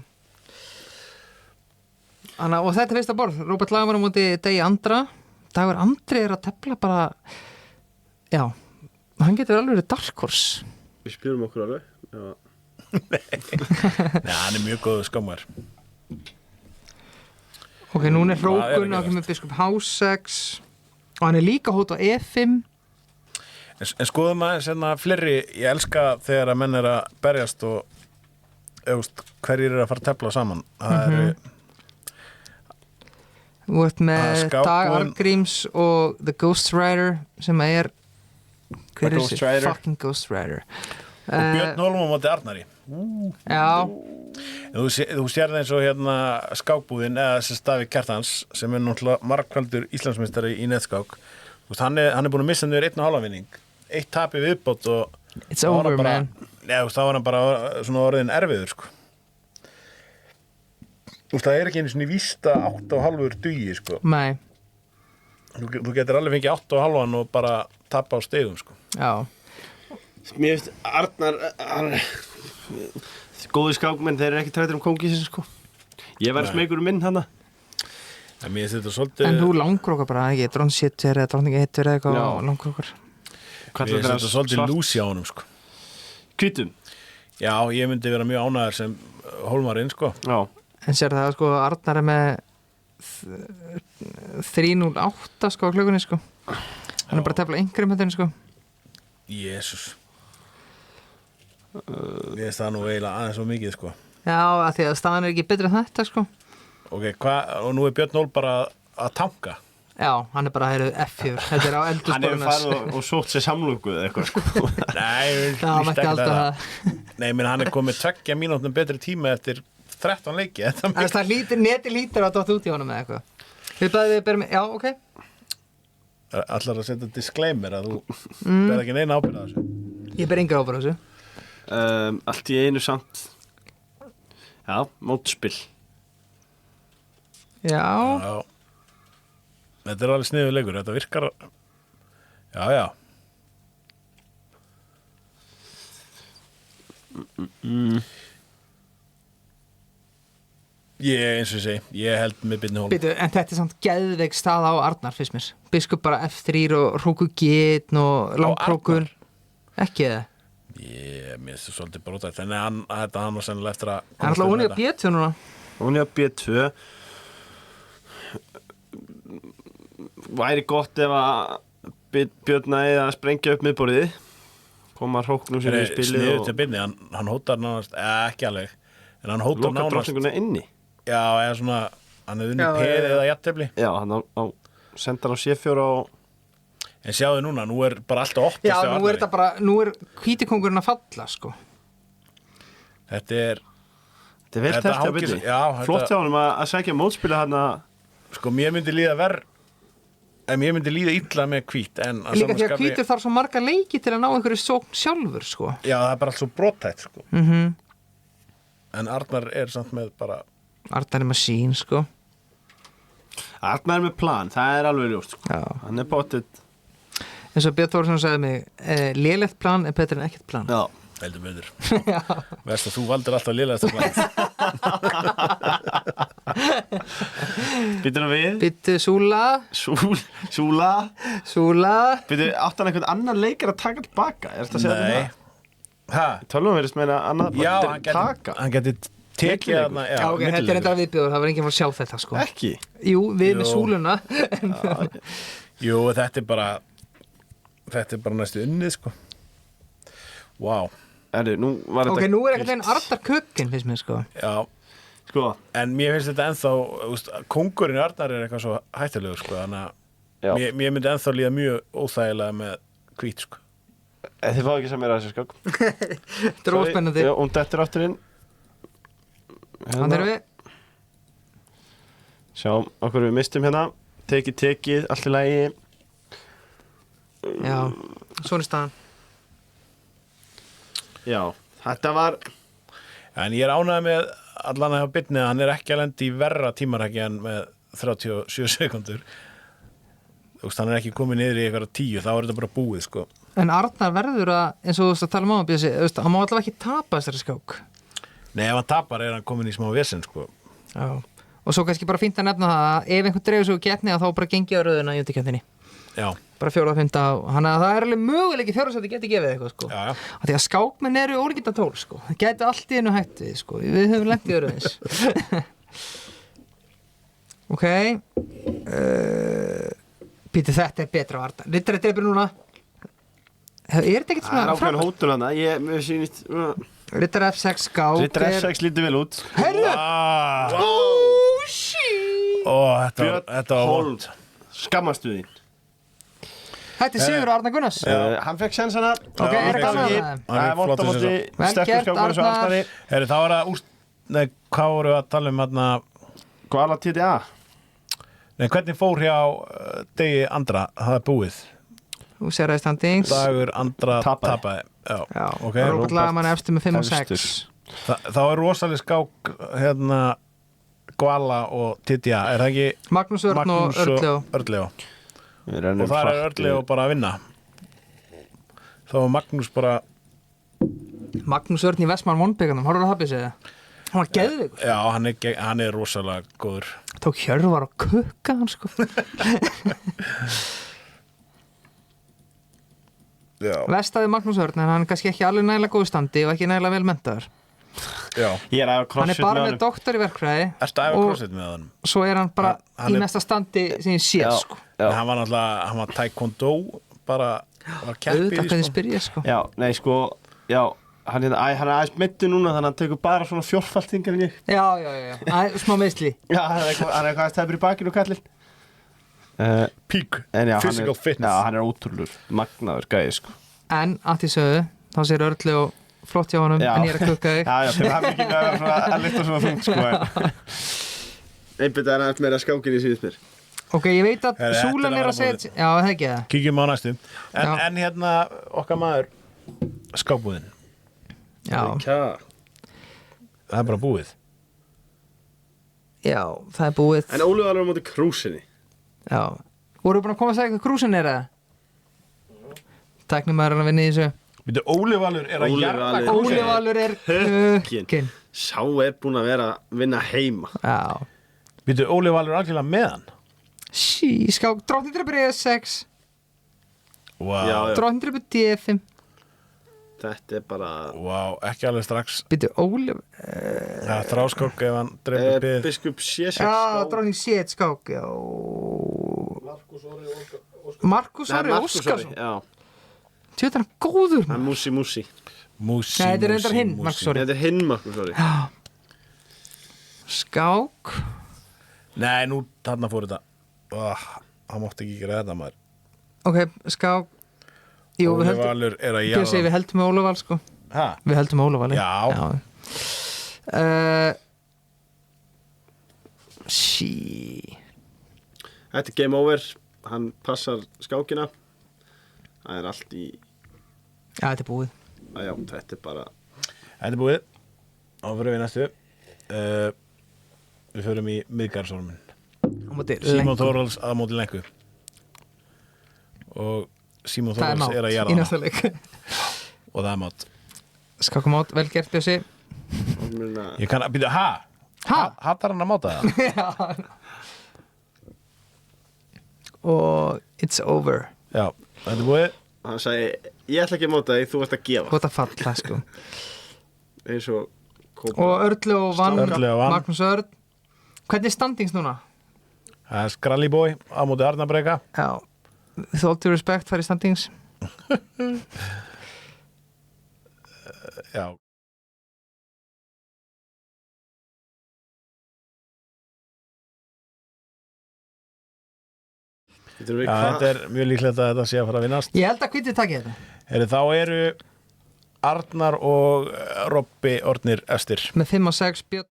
Anna, og þetta er fyrsta borð. Róbert Lægemann á móti Degi Andra. Dagur Andri er að tefla bara... Já, hann getur alveg verið dark horse. Við spjörum okkur alveg. Já. Nei, hann er mjög góð skammar. Ok, núna er Hvað er að Hrókun og gerast? kemur biskup H6 og hann er líka hótt á E5. En skoðum aðeins hérna fleiri, ég elska þegar að menn er að berjast og hverjir eru að fara að tefla saman. Það eru, Þú ert með Ah, skápbúinn. Dag Arngríms og The Ghost Rider sem er hver er Ghost þessi? Rider. Fucking Ghost Rider. og Björn Hólm á móti Arnari. Já, Þú sér það eins og hérna skákbúðin eða þessi stafi Kjartans sem náttúrulega margkvældur Íslandsmeistari í netskák. Hann er búin að missa niður 1,5 vinning. 1 tapi viðbót og It's over, man. Þá var hann bara svona orðin erfiður, sko. Það er ekki einu svona víst að 8,5 dugi, sko. Nei. Þú getur alveg fengið 8,5 og bara tapa á stigum, sko. Já. Mér finnst Arnar, góði skákmenn, þeir eru ekki trættir kóngísins, sko. Ég var smegur minn hana. En mér finnst þetta svolítið... En þú langkrókar bara, ekki? Drónséttur eða drónningi eða eitthvað langkrókar. Mér finnst þetta svolítið lúsi á honum, sko. Hvítum? Já, ég myndi vera mjög ánægður sem hólmarinn, sko. Já. En sér það, sko, Arnar er með 3.08, sko, á klukkunni, sko. Hann er bara að tefla einhverjum hættunni, sko. Jésús. Ég veist það nú eiginlega aðeins svo mikið, sko. Já, af því að staðan er ekki betri en þetta, sko. Ok, og nú er Björn Ól bara að tanka. Já, hann er bara að heyra F4. Þetta er á Hann hefur eldursporunas. farið og sótt sér samlungu eða eitthvað, sko. Nei, Það mætti alltaf það. Nei, menn hann er komið 2 mínútum betri tíma eftir 13 leiki. En það neti lítur að dótt út í honum eða eitthvað. Við berum, já, ok. Allar að setja disclaimer að þú ber ekki neina ábyrgð á þessu. Ég ber enga ábyrgð á þessu. Allt í einu samt. Já, mótspil. Já. Já. Þetta er alveg sniður leikur, þetta virkar. Já, já. Eins og ég segi, ég held með Birni Hólm. Býtu, en þetta er samt geðveik staða á Arnar, fyrst mér. Biskup bara F3 og hróku getn og langkrókur. Ekki eða? Mér finnst það svolítið brótætt, en hann var sennilega eftir að... Hann er alltaf hún í að B2 núna. Hún er á B2. Væri gott ef að Björn næði að sprengja upp miðborðið. Koma hróknum sér í spilið Sniður til Birni, hann hótar nánast, ekki alveg, en hann hótar loka nánast... drottninguna inni. Já, eða svona, hann hefði unni peð eða jafntefli. Já, hann sendar á C4 og... En sjáðu núna, nú er bara alltaf opnast Já, nú er þetta bara, nú er hvítikongurinn að falla, sko. Þetta er vel Þetta telt hjá hangir- Birni. já, þetta- Flott hjá honum að sækja mótspila hann að... Sko, mér myndi líða mér myndi líða illa með hvít, en að Líka sama því að skapi- hvítur þarf svo marga leiki til að ná einhverju sókn sjálfur, sko. Já, það er bara allt svo brottætt, sko. Mhm. En Arnar er samt með bara... Arnar er masín, sko. Arnar er með plan, það er alveg ljóst, sko. Já. Hann er bóttið... En svo Björn Þórsson sagði mig, lélegt plan er betur en ekkert plan. Já. Heldur betur. Veist að þú valdir alltaf lélegasta plan. Býtur hann við? Býttu Súla. Súla. Býtur, átt hann einhvern annan leikar að taka tilbaka? Er þetta að segja þetta? Hæ? Tölvum verðist meina annað Já, taka. hann geti tekið Millileikur. þarna... Já, ok, þetta er enda viðbjóður, það var enginn að sjá þetta, sko. Ekki? Jú, við með Jú. Súluna. Jú, þetta er bara næstu unnið, sko. Vá. Nú var þetta... Ok, nú er ekkert einn Arnar Kökkin, finnst mér, sko. Já, Sko, en mér finnst þetta ennþá, kóngurinn Arnar er eitthvað svo hættulegur, sko, þannig já. að mér myndi ennþá líða mjög óþægilega með hvít, sko. Þið fá ekki sem er að þessu skák. Þetta er óspennandi. Já, hún dettur aftur inn. Hann erum við. Sjáum okkur við mistum hérna. Tekið, allt í lagi. Já, svona er staðan. Já, þetta var... En ég er ánægð með allan að hafa Birni að hann er ekki að lenda í verra tímarækki en með 37 sekundur. Þú veist, hann er ekki komið niður í eitthvað 10, þá er þetta bara búið, sko. En Arnar verður að, eins og þú veist að tala um á Bjössi, hann má allavega ekki tapa þessari skák. Nei, ef hann tapar er hann komin í smá vesen, sko. Já. Og svo kannski bara fínt að nefna það að ef einhvern dreifur svo keppni þá bara gengi á röðuna í undirkeppninni. Já, Bara 4. og 5. Þannig að það er alveg möguleiki 4. sæti geti gefið eitthvað, sko. já. Af því að skákmenn eru ólíkinda tól, sko. Það geti allt í einu hætt við, sko. Við höfum lent í öðru eins. Ok. Býtu, þetta er betra á Arnar. Rittari dreipur núna. Er þetta ekkert Það er svona ákveðin hótun hana. Mér sýnist... Rittari F6 skák Ritter F6 lítið vel út. Herðu! Vá! Oh, shit! Ó, þetta var Hólm. vond. Skammastuðin. Þetta er Sigur Arnar Gunnars. Hann fekk sensana. Ok, er hann gaman fékk- það? Það er vont á móti Vel sterkur gert, skákmann eins og Arnar. Arnari. Herri, þá var það hvað voru að tala þarna? Hvala TDA? Nei, hvernig fór hjá Degi Andra? Það búið. Þú sér að standings. Dagur Andra Tapaði. Já, ok. Róbert Lagamann efstur með 5 og 6. Þá rosalega skák Hvala og TDA, það ekki? Magnús Örn og Örnleó. Og þar Örnleó bara að vinna. Þá var Magnús bara... Magnús Örn í Vestmann Vonbyggarnum, horfður það byrja sig? Hann var geðveikur. Já, hann rosalega góður. Tók Hjörvar og kukka hann sko. Vestaði Magnús Örn, en hann er kannski ekki alveg nægilega góð standi og ekki nægilega vel menntaður. Já. Hann er bara með doktor í verkfræði. Ertu að æfa crossfit með hann? Svo er hann bara í mesta standi sem ég sé sko. Hann var náttúrulega, hann var taekwondo bara keppið auðvitað hvernig spyr ég sko. Já, nei sko, já, hann er aðeins meiddur núna þannig að hann tekur bara svona 4-falt þingar en ég. Já, smá meðsli. Já, hann er eitthvað að stefnir í bakinu kallinn. Peak physical fitness. Já, hann er ótrúlur, magnaður gæði sko. En að því sögðu, þá sér Örli og flott hjá honum, en ég er að kukka þig. Já, fyrir hann ekki að lifta svona þungt sko. Einbytta er aðeins meira skákin í síðusmir. Ok, ég veit að Súlan er að segja... Já, það ekki það. Kíkjum á næstu. En hérna, okkar maður, skápbúðin. Já. Það er bara búið. Já, það er búið. En Óli var alveg á móti krúsinni. Já. Voru búin að koma að segja hvað krúsin er það? Tæknum maður að vinna í þessu. Óli Valur er að jarða krúsin. Óli Valur er hökkinn. Sá er búin að vera að vinna heima. Já. Óli Valur er algjörlega með hann. Skák, drottningdreipur E6. Wow. Drottningdreipur D5. Þetta er bara... Wow, ekki alveg strax. Óli... Það er þráskák ef hann dreipur bið. Biskup C6. Já, drottning C1 skák, já. Markus Orri Óskarsson. Já. Tjóð er hann góður. Það er Músi. Nei, þetta er reyndar hinn, Markus Orri. Þetta er hinn Markus Orri. Skák. Nei, nú þarna fór þetta. Hann mátti ekki gera þetta maður. Ok, skák. Jú, Óli Valur er að jarða. Við heldum með Óli Val sko. Hæ? Við heldum með Óli Val. Já. Þetta er game over. Hann passar skákina. Það er allt í... Já, þetta er búið. Já, þetta er bara... Þetta er búið. Þá fyrir við næstu. Við förum í miðgarðsormin. Símon Þórhals að móti Lenku. Og Símon Þórhals er að jarða í næsta leik. Og það er mát. Skákumát, vel gert Bjössi. Ég kann að byrja, hattar hann að máta það? Já. Og it's over. Já, þetta er búið. Hann sagði, ég ætla ekki að máta þig, þú ert að gefa. Þú ert að falla, sko. Eins og... Og Örli og vann, Magnús Örn. Hvernig er standings núna? Það er Skralli Boy á móti Arnarbreka. Já. With all due respect, það er standings. Já. Þetta er mjög líklegt að þetta sé að fara að vinnast. Ég held að hvitið takið þetta. Þá eru Arnar og Robbi orðnir efstir. Með 5 og 6 Björn.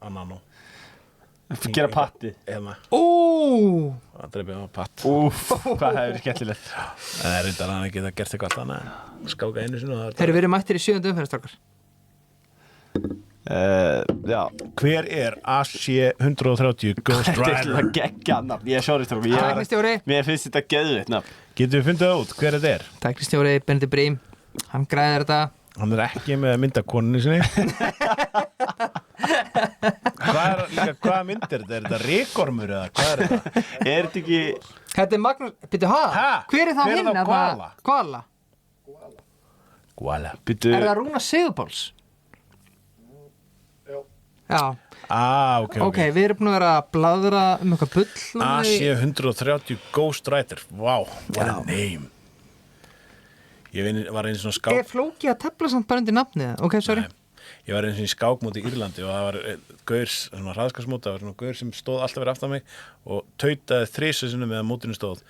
Anano. Gera patti. Það dreipið á patt. Hvað hefur skemmtilegt. Það er reyndar hann ekki að gert eitthvað annað. Skáka einu sinni. Þeir eru verið mættir í 7. umferðarstrákar. Já. Hver er AC130 Ghost Rider? Þetta er geggjað nafn. Ég er sorry strákar. Tæknistjóri. Mér finnst þetta geðveikt nafn. Getum við fundið það út hver þetta er? Tæknistjóri Benedikt Brím. Hann græðir þetta. Hann er ekki með myndakoninni sinni. Hvaða myndir þetta? Er þetta ríkormur eða hvað er þetta? Er þetta ekki... Þetta er Magnús, byrju, Ha? hver er þá Hver er hinn? þá Koala? Koala. Koala. Býttu... Er það Rúnar Sigurpáls? Já. Ok, við erum búin að vera að bladra eitthvað bull. AC-130 Ghost Rider. Wow, what a name. Ég var einu svona skák... Er flókið að tefla samt bara undir nafnið? Ok, sorry. Nei. Ég var einu svona skákmóti í Írlandi og það var gaur, svona hraðskarsmóti, það var svona gaur sem stóð alltaf verið aftan mig og tautaði 3 sinnum meðan mótinu stóð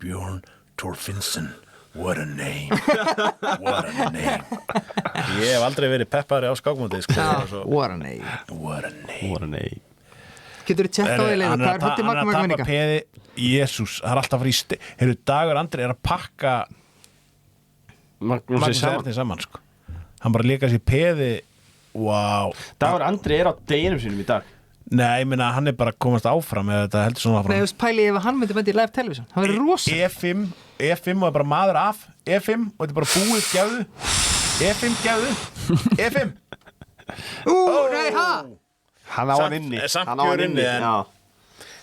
Björn Thorfinnsson, what a name, what a name. Ég hef aldrei verið peppari á skákmóti, sko. What a name. What a name. Getur þú tjekka á því leið, hvað er hundi Hann er að Magna tapa peði, Jésús, það er alltaf að fara í Heyrðu, Dagur Andri er að pakka Magnús Erni saman, sko. Hann bara líka sér peði. Wow. Dagur Andri er á deginum sínum í dag. Nei, ég meina hann er bara að komast áfram eða þetta heldur svona áfram. Nei, þú veist, pæli ef hann myndi í live television. Það verður rosa. E5 og bara maður af E5 og þetta er bara búið gefðu E5 gefðu E5 Nei, ha? Hann á hann inni. Samt Hann á hann gjör inni, en- já.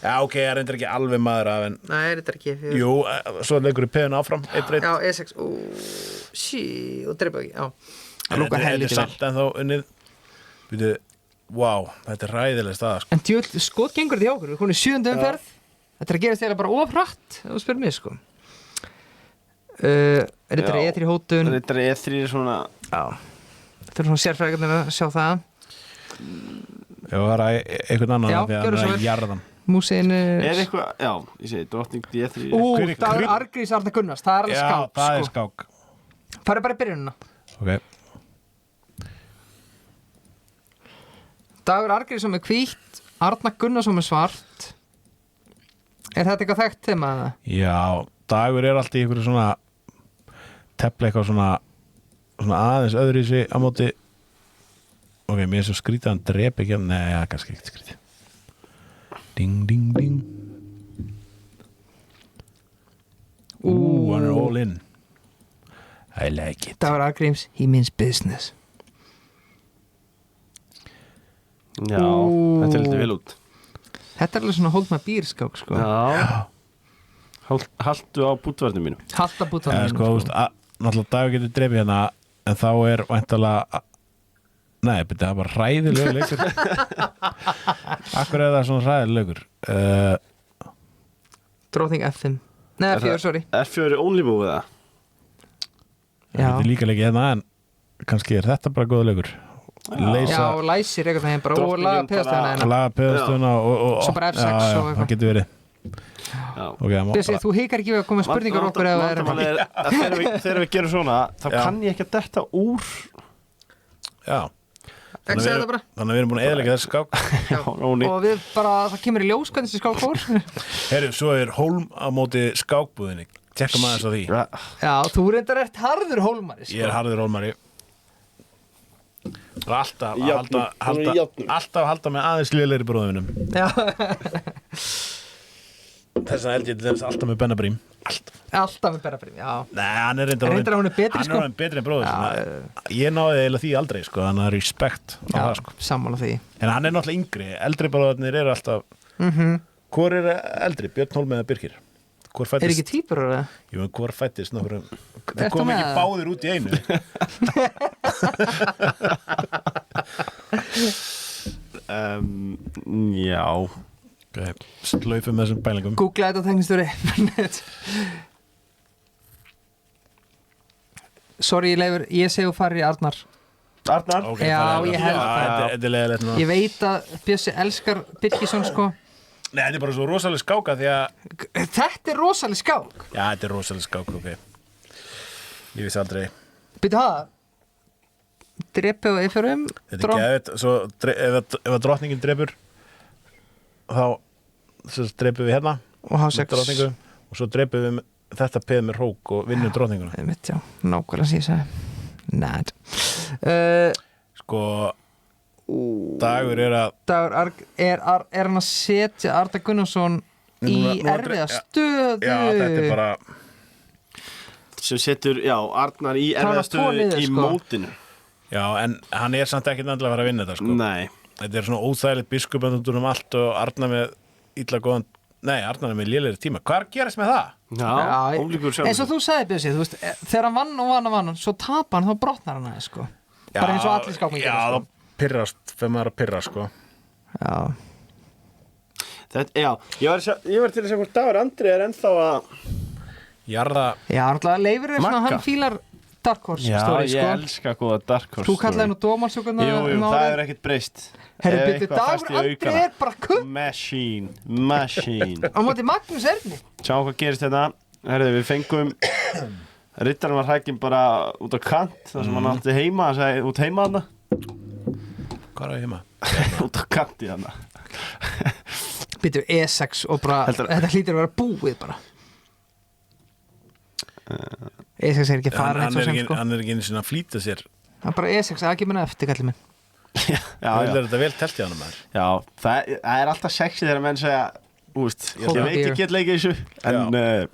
Já, ok, það reyndir ekki alveg maður af en Nei, þetta er ekki. jú, svo leikur í peðinu áfram 1-1. Já, E6. Sí, og drepa ekki, já. En Lúkar þetta er helviti vel. samt en þá unnið Býtu, wow, þetta er ræðileg staða, sko. En djöld, skot gengur þetta hjá okkur. Við komum í 7. umferð. Þetta er að gerast þeirra bara ofrætt, ef þú spyrir mig, sko. Þetta er E3 hótun. Þetta er E3 svona... Já. Þetta er svona sérfræðingarnir að sjá það. Já, það er einhvern annan Já, af því að gjörðu hann svo er vel. að jarðan. Músin Er eitthvað... Já, ég segi, drottning D3... Hver er Dagur Kryd- Arngrís Arna Gunnars. Það er alveg Já, skák, það er sko. skák. Farðu bara í byrjunina. Ok. Dagur Arngrís með hvítt, Arna Gunnarsson með svart. Er þetta eitthvað þekkt tema? Já, Dagur er alltaf í einhverju svona tefla eitthvað svona aðeins öðru í sig á móti. Ok, mér er svo skrítið að hann drepi ekki. Nei, það er kannski ekkert skrítið. Ding, ding, ding. Hann er all in. I like it. Dagur Arngríms, he means business. Já, þetta er litið vel út. Þetta er alveg svona hold my beer skák, sko. Já. Haltu á bútvarnir mínu. Halda bútt Já, sko, þú veist, náttúrulega Dagur getur drepið hérna en þá er væntalega Nei, beti, það er bara hræðilegur leikur. Akkur er það svona hræðilegur? Drottning F5. Nei, F4, sorry. F4 er only move það. Það getur líka leikið hérna en kannski er þetta bara góð leikur. Já, læsir eitthvað þeim bara og laga peðastöðuna hérna. Laga peðastöðuna og Svo bara F6 já, og eitthvað. það getur verið. Okay, Bjössi, þú hikar ekki við að koma með spurningar okkur eða Vandamálið er að þegar við gerum svona þá kann ég ekki að detta úr. Já. Ekki segja þetta bara. Þannig að við erum búin að eðilega þessi skák. Og við bara, það kemur í ljós hvernig þessi skák fór. Herru, svo er Hólm á móti skákbúðinni. Tjekkum aðeins á því. Já, þú reyndar ert harður hólmari, sko. Ég er harður hólmari. Alltaf að halda með aðeins lélegri bróðuminum. Já. Þess að held ég til þess alltaf með Benna Brím. Alltaf með Benna-Brím, já. Nei, hann er reyndar Reyndar hún er betri, sko. Hann er orðinn betri en bróður sinna. Ég náði eiginlega því aldrei, sko. Þannig að það er respekt á það, sko. Sammála því. En hann er náttúrulega yngri. Eldri bróðarnir eru alltaf Hvor er eldri? Björn Hólm eða Birkir? Hvor fættist? Er ekki týpur á það? Jú, en hvor fættist nokkur Þetta kom ekki með- báðir út í einu. Já. Okay. Slaufum þessum pælingum. Googla þetta teknistjóri. Sorry, Leifur, ég segi þú farir í Arnar. Arnar? Okay, Já, ég held það. Þetta er leiðilegt núna. Ég veit að Bjössi elskar Birkisson, sko. Nei, þetta er bara svo rosalega skáka því að Þetta er rosalega skák. Já, þetta er rosalega skák, ok. Ég vissi aldrei. Býtu það? Drepi og E4 Þetta er geðveitt. Svo ef að drottningin drepur þá drepum við hérna og H6 drottningu og svo drepum við þetta peð með hrók og vinnum drottninguna. Ég veit, já, nákvæmlega sem ég segi. Næt. Sko Dagur er að Dagur er hann að setja Arda Gunnarsson í erfiða stöðu. Já, þetta er bara Sem setur, já, Arnar í Það var erfiða stöðu tvo niður, í sko. mótinu. Já, en hann er samt ekkert endilega að fara að vinna þetta, sko. Nei. þetta er svona óþægilegt biskupandundur allt og Arnar með illa góðan, nei, Arnar er með lélegri tíma. Hvað gerist með það? Já, ólíkur sjálfur. eins og þú sagði Bjössi, þú veist, þegar hann vann svo tapar hann, þá brotnar hann aðeins, sko. Bara eins og allir skákmenn Já, gera, þá pirrast, fyrir maður að pirra, sko. Já. Já, ég var til að segja hvort Dagur Andri er ennþá að Jarða, Já, náttúrulega Leifur er svona, Magga. hann fílar Dark Horse Já, story, ég sko. elska góða Dark Horse Þú kallaði nú dómarsjókuna Jú, það er ekkert breyst. Herru, Ef byrju, eitthvað fæst Dagur í Andri aukana. er bara kupp Machine á móti Magnús Erni. Sjá hvað gerist þetta. Herðu, við fengum Rittarinn var hækinn bara út á kant þar sem hann átti heima, hann sagði út heima hana hvað er það heima? út á kanti hana Byrju, E6 og bara, þetta hlýtur að vera búið bara. E6 er ekki Hann, fara eins hann, og er sem, ekki, sko. hann er ekki einu sinni að flýta sér. Það er bara E6, það ekki minna eftir, kallið minn. Já, Það er þetta vel telt í hann maður. Já, það er alltaf sexy þegar menn segja úst, ég Hold on, veit dear. ég get leikið þessu en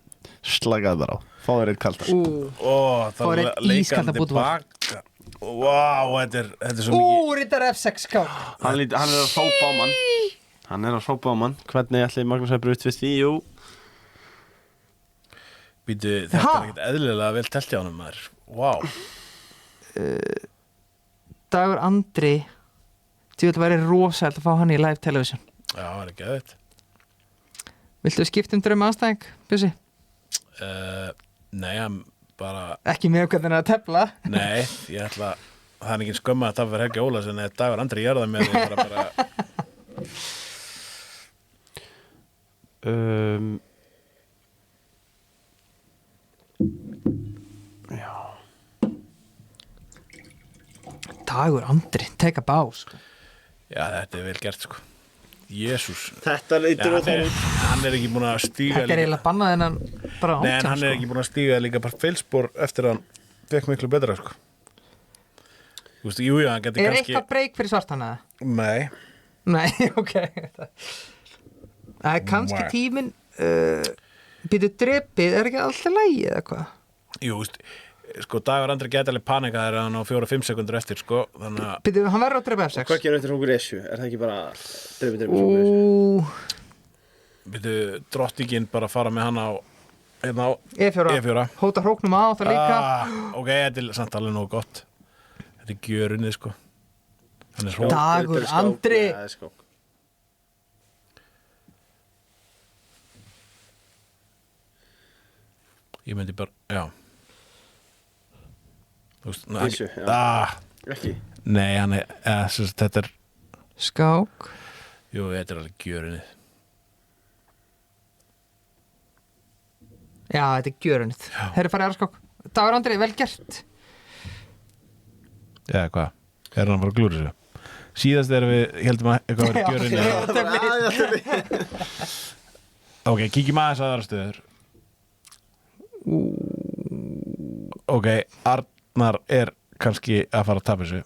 slagaði bara á fáður einn kaldan Ó, það Fór er einn leikan ískaldan búdvar. tilbaka. Vá, þetta er svo mikið. Rittar F6 ká. hann er að hrópa á mann hvernig ætli Magnús að brut við því, jú Býtu, þetta Ha? er ekkert eðlilega vel telt í hann maður. Vá. Dagur Andri, þú veit að væri rosælt að fá hann í live television. Já, það er ekki aðeitt. Viltu skipta drauma aðstæðing, Bjössi? Nei, hann bara, Ekki með hvernig hann er að tefla. nei, ég ætla, það er ekki skömma að það verður Helgi Ólason eða Dagur Andri Jarða með því bara Dagur Andri, take a bow, sko. Já, þetta er vel gert, sko. Jésús. þetta Já, hann er ekki búin að stíga Þetta er eiginlega bannað en hann bara Nei, en 18, hann er ekki búin að stíga líka bara feilspor eftir að hann fekk miklu betra, sko. Þú veist, jú, hann geti Er kannski... eitthvað breyk fyrir svartan eða? Nei. Nei, ok. Það er kannski Nei. tíminn, býtu drepið, er ekki alltaf lægi eða hvað? Jú, veist, sko, Dagur Andri geti alveg panika þegar hann á 4-5 sekundur eftir, sko, þannig að... Býtu, hann verður að drepa F6. hvað gerur eftir húkur esju? Er það ekki bara drefi Býtu, drottningin bara fara með hann á... Hérna á E4. E4. Hóta hróknum á það líka. Ok, þetta er samt alveg nógu gott. Þetta er gjörunnið, sko. Hann er svo... Dagur Andri. það er skák Ég myndi bara, já. Þú veist, Esju, já. ekki Nei, hann er, þetta er, Skák. jú, þetta er alveg gjörunnið. Já, þetta er gjörunnið. Þeir eru farið aðra skák. Dagur Andri, vel gert. Já, hvað? Er hann að fara að glúra þessu? Síðast erum við, heldum að eitthvað verið gjörunnið. Ok, kíkjum aðeins aðra stöður. Ok, Arnar er kannski að fara að tapa þessu.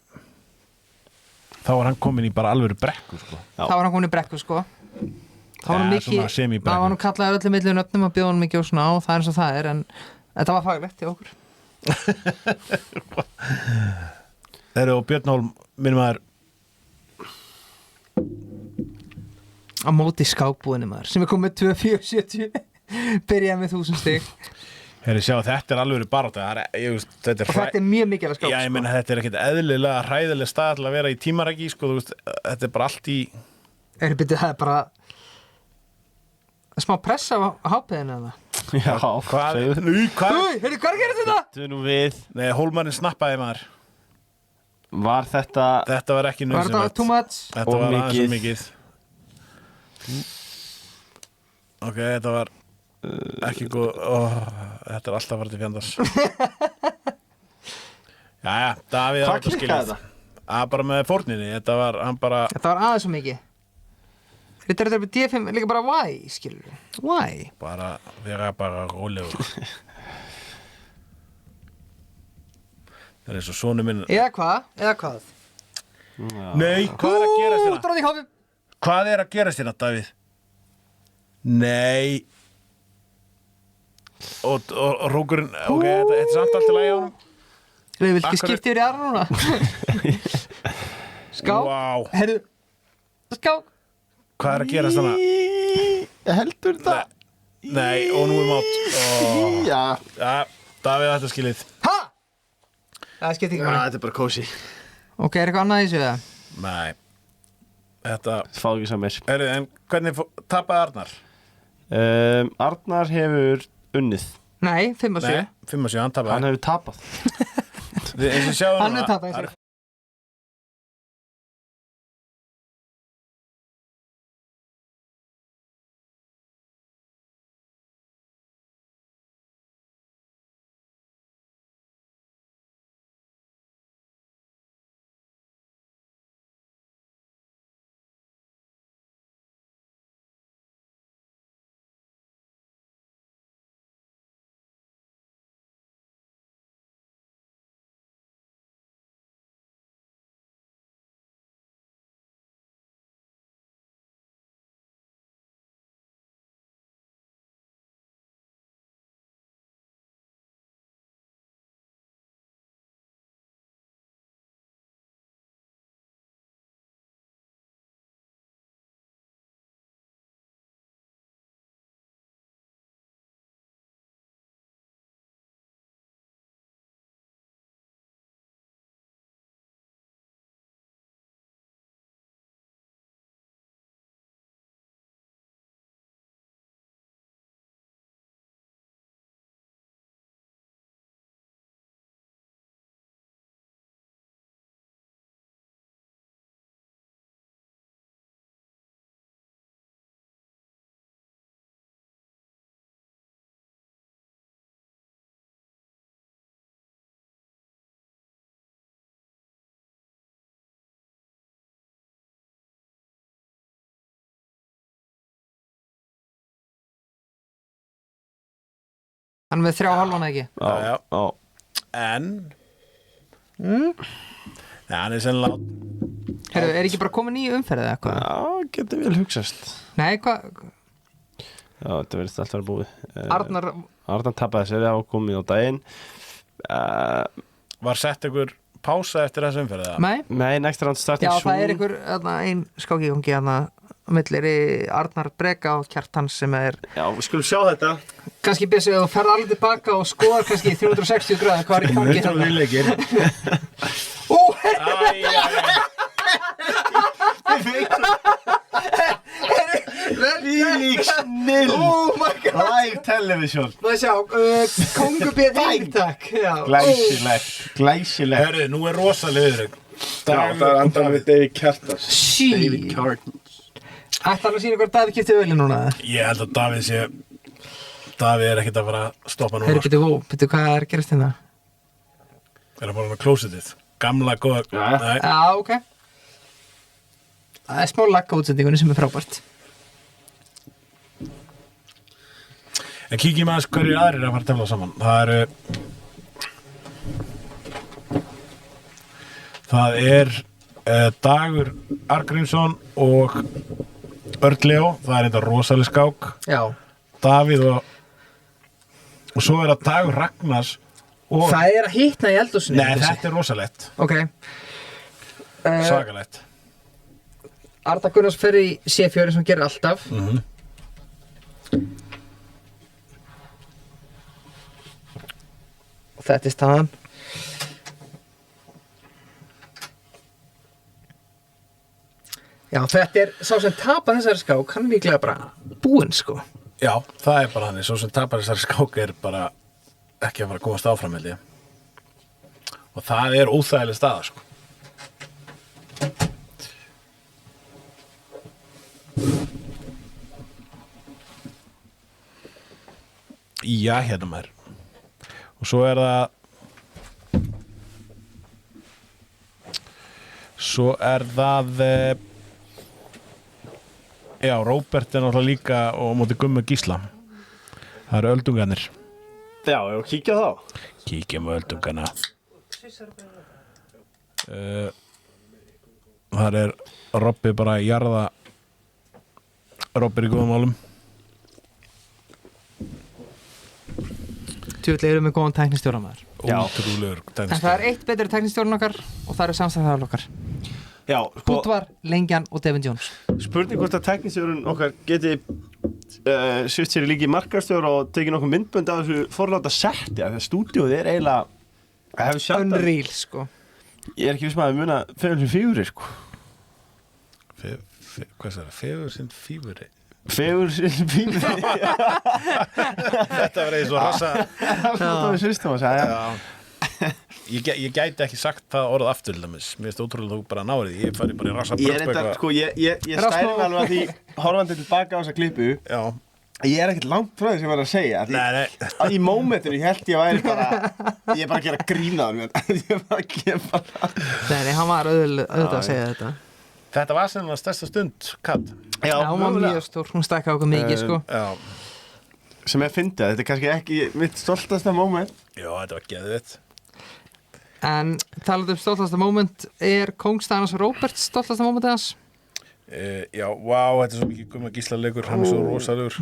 Þá var hann komin í bara alvöru brekku, sko. Þá var hann komin í brekku, sko. Þá var hann Ja, mikið, svona semi-brekku. þá var hann kallaði öllum milli nöfnum að bjóða hann mikið og svona á, það er eins og það er, en þetta var faglegt til okkur. Þeir eru og Björn Hólm, minn maður, Á móti skákbúðinni maður, sem er komið 2-4-70, byrjaði með 1000 stig. Herri, sjá, þetta er alvöru barátta. Þetta Og þetta er mjög mikilvægt skák, Já, ég meina, þetta er ekkert eðlilega hræðileg stað til að vera í tímaræki, sko, þú veist, þetta er bara allt í... Byrju, það er bara smá pressa á hápiðinu eða? já, Hvað? segðu Nú, hvað? Új, heyrðu, hvað gerir þetta? Þú nú við Nei, Hólmarinn snappaði maður. var þetta Þetta var ekki Var þetta nöðsynlegt. too much? Þetta Of var aðeins mikið. of mikið. Ok, þetta var ekki góð. Þetta er alltaf farið til fjandars. Jæja, Davíð hvað átti að skilja klikkaði þetta? Bara með fórninni. Þetta var, hann bara... Þetta var aðeins svo mikið. Þetta er D5 líka bara why, skilur við? Why? Bara, vera bara rólegur. Það er eins og sonu minn... Eða hvað? Eða hvað? Nei, hvað er að gerast hérna? Dróði hófi. Hvað er að gerast hérna, Davíð? Nei. Og rókurinn, ok, þetta er samt allt í lagi á honum. Við viltu Akkur- skipta yfir í aðra núna? Skák. Vá. Herru, Skák. Hvað að gerast þannig? Heldur það? Nei, og nú mátt. Já. Ja, Davíð þetta skilið. Ha? Það skiptir ekki máli. Þetta er bara kósi. Ok, eitthvað annað í þessu eða? Nei. Þetta... Fá ekki samir. En hvernig tapaði Arnar? Arnar hefur unnið. Nei, 5-7. Nei, 5-7, hann tapaði. Hann hefur tapað. Eins og sjáum Hann er tapað í sig. Hann er með 3 hálfana ekki? Já. En Nei, hann er sennilega Heyrðu, er ekki bara komin í umferðið eða eitthvað? Já, getur vel hugsast. Nei, hvað? Já, þetta verðist alltaf að búið. Arnar tapaði sér á komið á daginn. Var sett einhver pása eftir þessu umferðið? Nei? Nei, next round starting Já, soon. það er einhver ein skáki í gangi þarna á milli Arnar Breka og Kjartans sem er Já, við skulum sjá þetta. kannski byrja sig að ferða alveg tilbaka og skoðar kannski 360 gráður hvað er í gangi þarna. Leikir. Lík snill. Oh my god. Live television. Það sjá, Kongu B. Víktak. Glæsilegt. Hörðu, nú er rosalega viðrögn. Já, það er andan við David Kjartans. David Kjartans. Ætlar hann að sína hvað Davíð kipti öllu núna? Ég held að Davíð er ekkert að fara að stoppa núna. Heyrðu, byrju, hvað er að gerast hérna? Er að fara á klósitið. Gamla, góða... Nei. Já, ok. Það er smá lagga útsendingunni sem er frábært. En kíkjum aðeins hverju aðrir að fara að tefla saman. Það er Dagur Arngrímsson og Örn Leó. Það er þetta rosaleg skák. Já. Davíð og svo er það Dagur Ragnars og... Það er að hitna í eldhúsinu. Nei, þetta er rosalegt. Ok. Svakalegt. Arda Gunnars fer í C4 sem gerir alltaf. Og þetta er staðan. Já, þetta er sá sem tapar þessari skák, hann er líklega bara búinn, sko. Já, það er bara hann. Svo sem tapar þessari skák er bara ekki að fara að komast áfram, held ég. Og það er óþægileg staða, sko. Já, hérna maður. Og svo er það já, Róbert er náttúrulega líka og móti Gummi Gísla. Það eru öldungarnir. Já, ég var kíkja þá. Kíkjum á öldungarna. Þar er Robbi bara að jarða. Robbi er í góðum málum. Tjóðlega erum við góðan tæknistjóra maður. Já. Ótrúlegur En það er eitt betri tæknistjórn okkar og það er samstæðar okkar. Já, Búdvar, Lengjan og Devin Jones. spurning hvort að teknisjórun okkar geti svift sér líka í markastjóra og tekið nokkuð myndbönd af þessu forláta setti af því að stúdíóið eiginlega hefur sjaldan Unreal, sko. Ég ekki viss maður að muna 504 sko Hvað er það? Fegur sinn fífuri 404 Þetta var eins og rassa Það var system að segja Ég gæti ekki sagt það orð aftur til dæmis. Mér finnst ótrúlega þú bara náður því. Ég fari bara í rassa Ég er þetta, sko, ég stæri mig alveg að því horfandi tilbaka á þessa klippu Já. Ég er ekkert langt frá því sem ég var að segja því Nei. að í mómentinu ég held ég væri bara ég er bara að gera grína ég er bara að gefa Nei, hann var auðvitað að segja þetta. Þetta var sennilega stærsta stund, Kat. Já, hún var mjög stór, hún stakkaði okkur mikið, sko. Já. sem ég fyndi að þetta er kannski ekki mitt stoltasta móment Já, þetta var geðvitt. En talað stoltasta moment, er Kóngstæðans Róberts stoltasta moment hans? Já, vá, þetta er svo mikið Gummi Gísla leikur, hann er svo rosalegur.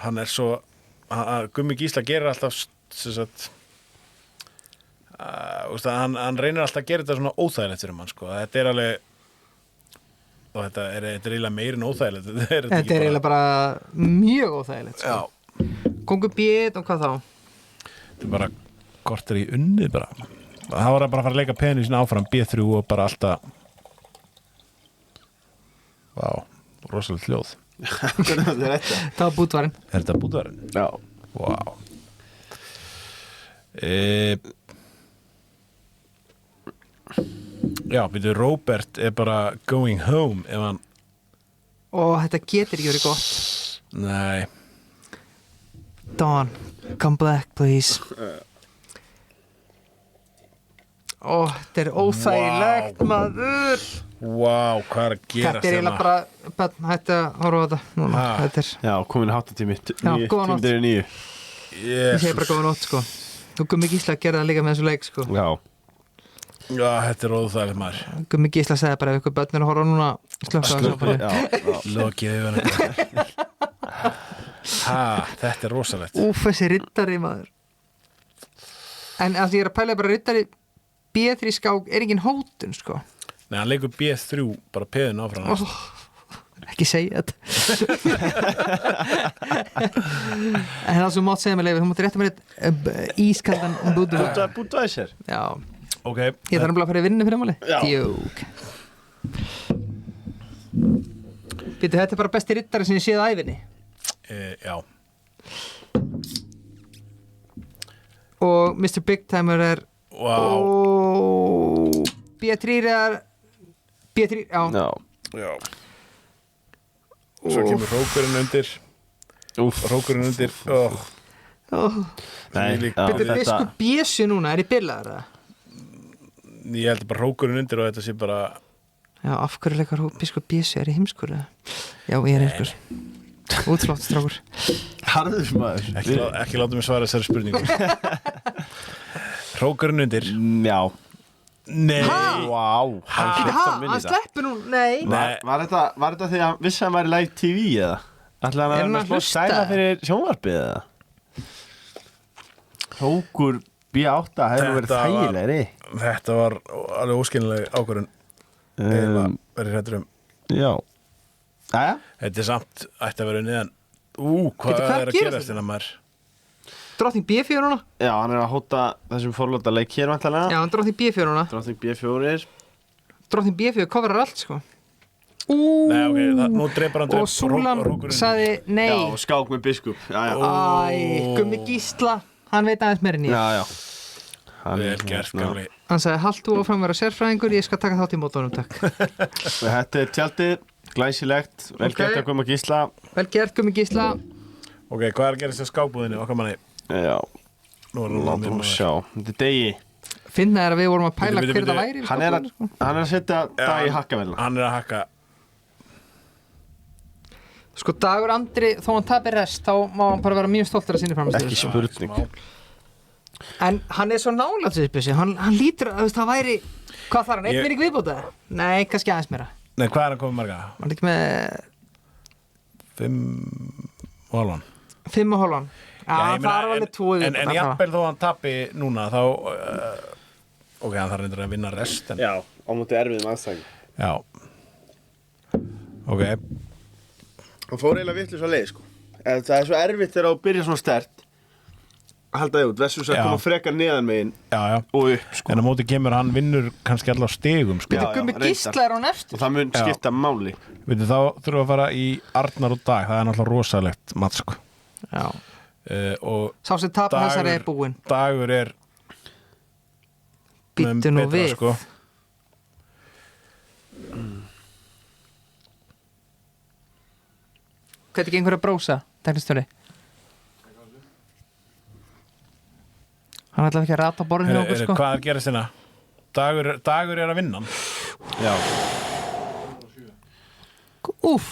Hann er svo, Gummi Gísla gerir alltaf, sem sagt, hann reynir alltaf að gera þetta svona óþægilegt fyrir mann, sko. Þetta er alveg, og þetta er eiginlega meira en óþægilegt. Þetta er eiginlega bara mjög óþægilegt, sko. Já. Kongur B1 og hvað þá? Þetta er bara korter í unnið bara. Það var bara að fara að leika penin sinna áfram B3 og bara alltaf vá, rosalega hljóð. Það var Búdvarinn. Er þetta Búdvarinn? Já. Vá. Já, býtu, Robert er bara going home ef hann Og þetta getur ekki verið gott. Nei. Dawn, come back please. Þetta er óþægilegt, maður. Vá, hvað er að gera Þetta er eiginlega bara, hætti að horfa á þetta núna. Þetta er, Já, komin háttatími góða nótt. 9. Ég segi bara góða nótt, sko. Þú Gummi Gísla gerði það líka með þessu leik, sko. Já, þetta er óþægilegt maður. Gummi Gísla segði bara ef ykkur börn er að horfa núna, slökka það. Lokið yfir þetta er rosalegt. Þessi riddari, maður. En að ég er að pæla bara riddari B3 skák er engin hótun, sko. Nei, hann leikur B3 bara peðin áfram. Ekki segja þetta. En það sem mátt segja mig Leifur, þú mátt rétta mér eitt ískaldan Budweiser. Já. Ok. Ég þarf að fara í vinnu fyrir máli. Já. Djók. Býtu, þetta er bara besti riddari sem ég séð á ævinni. Já. Og Mr. Big Timer er B3 er B3, já. Svo kemur rókurinn undir. Rókurinn undir. Nei, Býtu, biskup Bjössi núna, er í bilaðar það? Ég held bara rókurinn undir og þetta sé bara Já, af hverju leikar biskup Bjössi, er í heimskur? Já, ég er heimskur. Útflott strákur. Harður maður. Ekki láta mig svara þessari spurningu. Rókurinn undir. Já. Nei. Vá. Hann sleppur nú, nei. Var þetta því að vissi að hann væri live TV eða? Ætlaði hann að vera með smá sæla fyrir sjónvarpið eða? Rókur B8 hefur verið þægilegri. Þetta var alveg óskilnileg ákvörðun. Eða verið hrættur Já. Jæja. Þetta er samt ætti að vera niðan. Hvað er að gerast hérna maður? Drottning B4 núna? Já, hann er að hóta þessum forlóta leik hér vantarlega. Já, Drottning B4 núna. Drottning B4. Drottning B4 coverar allt, sko. Nei, ok, nú dreipar hann Og Súlan sagði nei. Já, skák með biskup. Já. Gummi Gísla, hann veit aðeins meira en ég. Já. Vel gert, gamli. Hann sagði, halt þú áfram vera sérfræðingur, ég skal taka þátt í mótunum, takk. Þetta er tjaldið, glæsilegt, vel gert að Gummi Gísla. Vel gert, Gummi Gísla. Ok, hvað er að gera þessi skákbúðinni, okkar manni? Já, látum við sjá. Þetta er degi. Finna er að við vorum að pæla Bíddu, hver það væri. Hann er að setja dag í hakkavélina. Hann er að hakka. Sko, Dagur Andri, þó hann tapir rest, þá má hann bara vera mjög stoltur að sinni framstöðu. Ekki spurning. En hann er svo nálægt þessi bjössi, hann lítur að það væri, hvað þarf hann, 1 vinning viðbóta? Nei, kannski aðeins meira. Nei, hvað er hann komið marga? Hann er ekki með 5,5. 5,5. Já, það er alveg 2 viðbóta. En jafnvel þó hann tapi núna, þá Ok, hann þarf reyndur að vinna restin. Já, á móti erfiðum aðstæðum. Já. Ok. Hann fór eiginlega vitlaus að leið, sko. Það er svo erfitt þegar þú byrja svona sterkt að halda þig út, versus að Já. koma frekar neðan megin Já. og upp, sko. En á móti kemur hann vinnur kannski allar stigum, sko. Já, Þetta Gummi reyndar. Gísla er hún eftir. Og það mun Já. skipta máli. Veitu, þá þurfum við að fara í Arnar og Dag. Það er náttúrulega rosalegt mat, sko. Já. Og Sá sem tapa Dagur- þessari er búinn. Dagur er Býttu nú betra, við. sko. Hvernig gengur að brósa, teknistjóri? Hann ætlaði ekki að rata borðinu hjá okkur, sko. Hvað er gerist hérna? Dagur er að vinna hann. Já. Úff,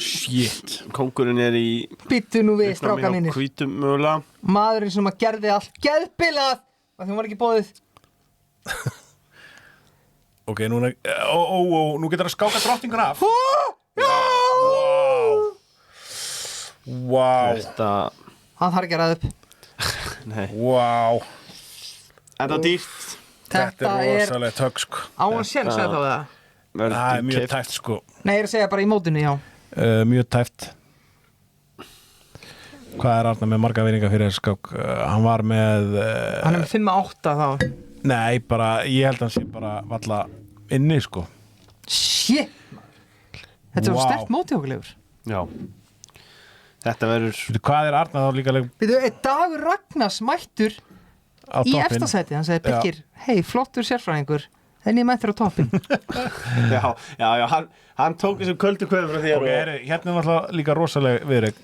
Shit. Kóngurinn er í býttu nú við, uppnámi stráka hjá mínir. hvítum mögulega. Maðurinn sem að gerði allt geðbilað af því hún var ekki bóðið. Ok, núna nú getur að skáka drottningun af. Vá. Þetta, Hann þarf ekki að ræða upp. nei. Vá. Þetta er dýrt. Þetta er rosalega tökk, sko. Á hann sér að segja þá það. Það er mjög tæft, sko. Nei, ég er að segja bara í mótinu, já. Mjög tæft. Hvað er Arnar með marga vinninga fyrir þessu skák? Hann var með Hann er með 5-8 þá. Nei, bara, ég held að hann sé bara valla inni, sko. Shit, maður. Þetta er svo Vá. sterkt móti okkur, Leifur. Já. Þetta verður Veitu, hvað er Arnar þá líka leik Við er Dagur Ragnars mættur á í toppinn? efstasæti. Hann segi, Birgir, hei, flottur sérfræðingur. En ég mættur á toppinn. Já, hann tók þessum köldu kveðum frá þér Ok, hérna er náttúrulega líka rosalega viðreik.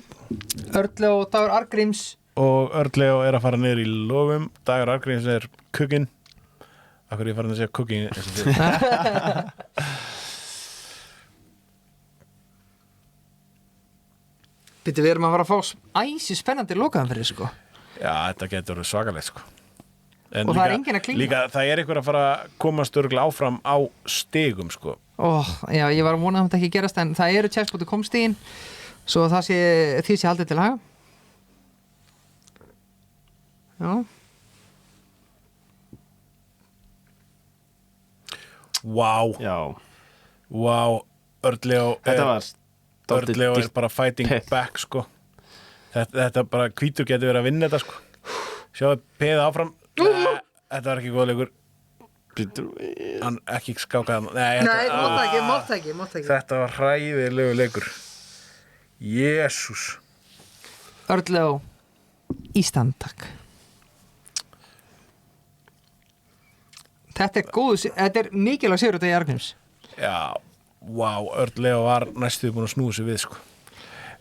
Örle og Dagur Argríms. Og Örleo er að fara niður í lofum. Dagur Argríms er cooking. Akkur ég farin að segja cooking eins og þér. Býttu, við erum að fara að fá æsi spennandi lokaðan fyrir, sko. Já, þetta getur verið svakalegt, sko. En Og það er enginn að klína. Líka, það er einhver að fara að komast örgulega áfram á stigum, sko. Já, ég var að vona að þetta ekki gerast, en það eru chess.com stigin, svo það sé, því sé haldið til haga. Já. Vá, Já. vá, Örleo Þetta var dálítið Örleo er dýrt bara fighting peð. back, sko. Þetta bara hvítur getur verið að vinna þetta, sko. Sjáðu peða áfram. Nei, þetta var ekki góð leikur. Býtur við. Hann ekki skákaði. Nei, Nei, mátt ekki. Þetta var hræðilegu leikur. Jésús. Örle og Ísland, takk. Þetta er góð, þetta er mikilvæg sigur þetta í Argríms. Já, vá, Örleo var næstuði búin að snúa sig við, sko.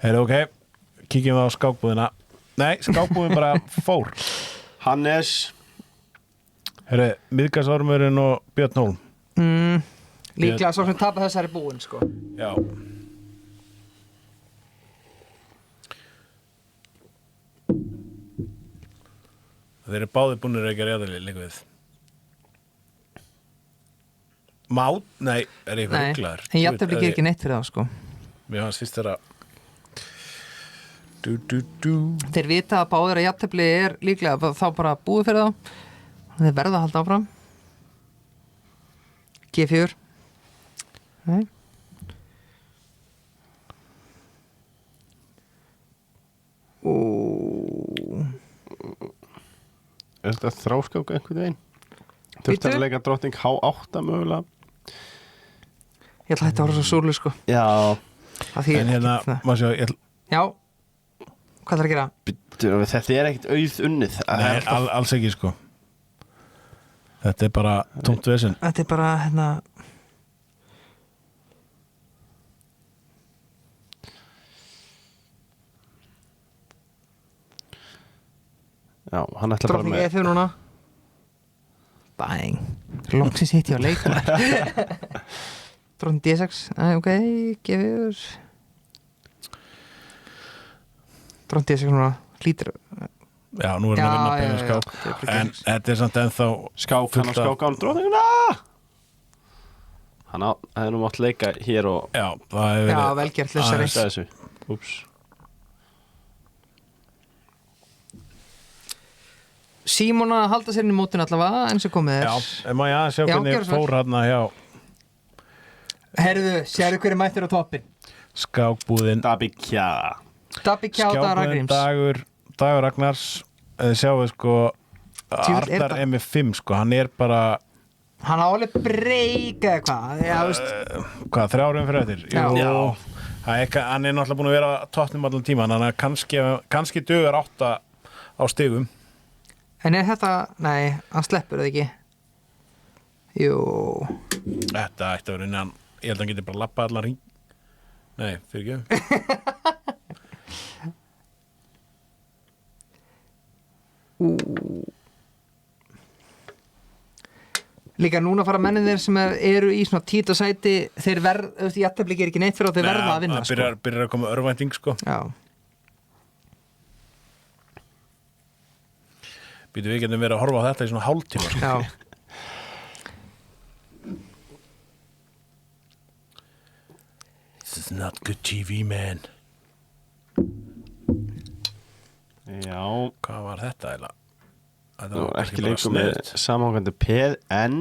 Heyrðu, ok, kíkjum við á skákbúðina. Nei, skákbúðin bara fór. Hannes. Heyrðu, Miðgarðsormurinn og Björn Hólm. Líklega svo sem tapa þessari búin, sko. Já. Þeir eru báðir búinir að gera jæðalið líka við. Nei, er ég eitthvað Nei, rugglaður? en jafntefli gerir ekki neitt fyrir þá, sko. Mér fannst fyrst þeirra Þeir vita að báðir að jafntefli er líklega þá bara búið fyrir þá. Þeir verða að halda áfram. G4. Nei. Er þetta þráskáka einhvern veginn? Bíddu. Þurfti að leika drottning H8 mögulega. Ég ætla að þetta voru svo súlu, sko. Já. Af því En hérna, ekki- maður sjá, Já. Hvað þarf að gera? Býtur, þetta er ekkert auð unnið. Það Nei, er alltaf- alls ekki, sko. Þetta er bara tómt vesinn. Þetta er bara, hérna... Já, hann ætla bara Drottning með. E5 núna. Bang. Loksins hitt ég á leik. Drottning D6. Ok, gefur. Drottning D6 núna. Lítur. Já, nú erum við að vinna beina skák. En þetta er samt ennþá Skák, hann á fullt af- skáka á drottninguna. Hann á, það er nú mátt leika hér og Já, það hefur Já, verið velgjert hlustari. Sæði þessu. Úps. Símon að halda sér inn í mótin allavega eins og komið Já, er má ég aðeins sjá Já, hvernig gjörðu svo vel. fór hérna hjá Herðu, sérðu hverju mættir á toppin skákbúðin Dabi Kjara. Dabbi Kjáta Skákbúðin Ragnheims Dagur Ragnars sjáu sko Djöfull, er Arnar þetta- er með 5 sko, hann er bara Hann á alveg breyka eða hvað Já, veist hvað, 3 árum fyrir eftir? Já. Jú, hann er náttúrulega búin að vera toppnum allan tíman, þannig að kannski dugar 8 á stigum. En er þetta, nei, hann sleppur það ekki Jú Þetta ætti að vera innan, ég held að hann geti bara lappað allan hring. Nei, fyrir ekki. Líka núna fara menninir sem eru í svona títa sæti þeir jafntefli gerir ekki neitt fyrir og þeir verða að vinna sko. Byrjar að koma örvænting sko. Já, Býtu við getum verið að horfa á þetta í svona hálftíma sko. já This is not good TV, man. Já, Hvað var þetta eiginlega? Þetta nú var ekki bara lengur með sniðugt. samhangandi PN.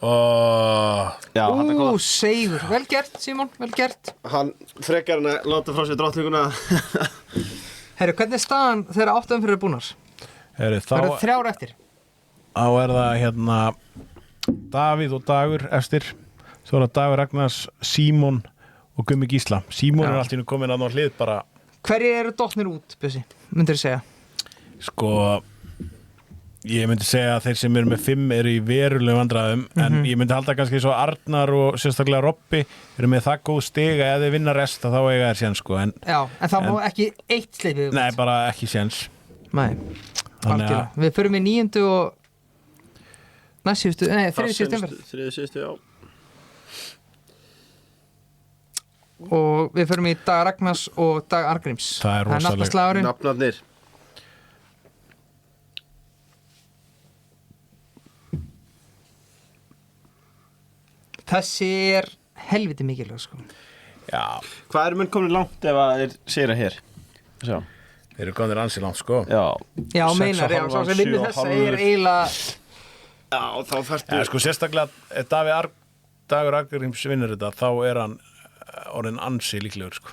Já, hann er góð. Segur, vel gert Símon, vel gert Hann frekar hann að láta frá sér drottninguna. Herru, hvernig er staðan þegar 8 umfyrir er búnar? Heyrðu, Það eru þá 3 eftir á er það hérna Davíð og Dagur efstir. Svo er það Dagur Ragnars, Símon og Gummi Gísla. Símon Já. er allt í einu komin að ná hlið bara, Hverjir eru dottnir út, Bjössi? Myndir þú segja? sko, ég myndi segja að þeir sem eru með 5 eru í verulegum vandræðum, en ég myndi halda kannski svo Arnar og sérstaklega Robby eru með það góð stiga ef þeir vinna rest þá eiga þeir séns sko, en Já, en það má ekki eitt sleipið nei, bara ekki séns. Nei, Þannig algjörlega að Við förum í 9. og næst síðustu, nei, 3. síðustu umferð Þriði síðustu, já. og við förum í Dag Ragnars og Dag Arngríms Það er rosaleg- nafnaslagurinn Nafnarnir. Þessi er helviti mikilvæg sko. já, Hvað eru menn komin langt ef að þeir segja hér? Sjá. þeir eru komnir ansi langt sko. Já. Já, 6,5, meinar, já, svo sem vinnur þessa 7,5. er eiginlega Já, þá þarftu. Ja, sko sérstaklega ef Dagur Arngríms vinnur þetta þá er hann orðin ansi líklegur sko.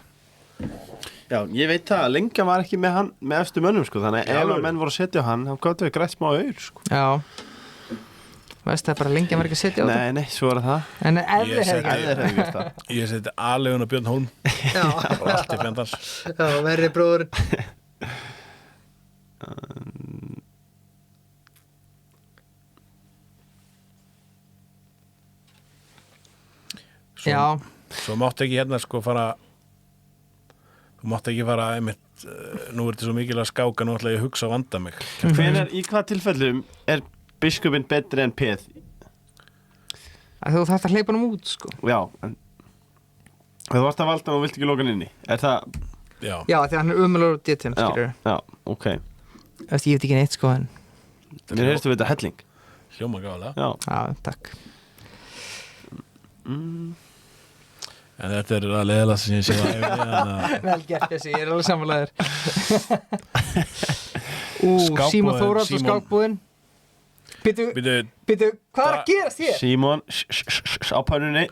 Já, ég veit það að lengja var ekki með hann með efstu mönnum sko, þannig að ef alveg. að menn voru að setja á hann, þá gáttu við grætt smá auður sko. Já Veist það er bara lengi að vera ekki að setja á Nei, svo er það. þetta En ef Ég þið seti- hefði Ef þeir hefðu gert það. Ég seti aðlegun á Björn Hólm Já, og allt í fjandans. já, verri bróður Svo, Já, svo máttu ekki hérna sko fara þú máttu ekki fara einmitt, nú er þetta svo mikilvæg skáka nú ætla ég að hugsa og vanda mig. Hvenær, í hvað tilfellum er biskupinn betri en peð? að þú þarft að hleypa hann út sko. Já, en þú varst að valda og vilt ekki loka hann inni. Er það, Já, Já, því að hann er umöluður og DTM, já, skilur já, ok. Eftir ég veit ekki neitt sko en Mér heyrstu við þetta helling. hljóma gáðlega. Já. Já, takk En þetta er að leiðilega sem ég sé það yfir Vel gert þessi, ég er alveg samanlegaður Skákbúðin, Símon Þóralds og Símon- skákbúðin Býtu, Býtu, hvað er að gerast hér? Símon, á pannunni.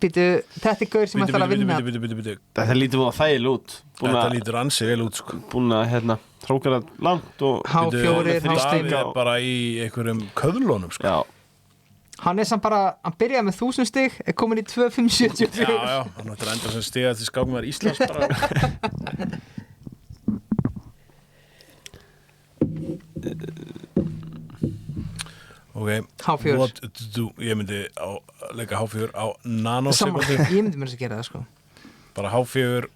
Býtu, þetta er gaur sem ætlar að vinna býtu. Þetta lítur á þægilega út. Þetta lítur ansi vel út sko. Búin að, hróka það langt og... H4, Bíddu, Hásteinn Davíð er bara í einhverjum köðlunum sko. Já, Hann er samt bara, hann byrjaði með 1000 stig er komin í 2574 Já, hann ætlar að enda sem stiga til skákmaður Íslands bara. Ok, H4. what to do, ég myndi leika H4 á Saman, nanosekundu, ég myndi mér þess að gera það sko bara H4,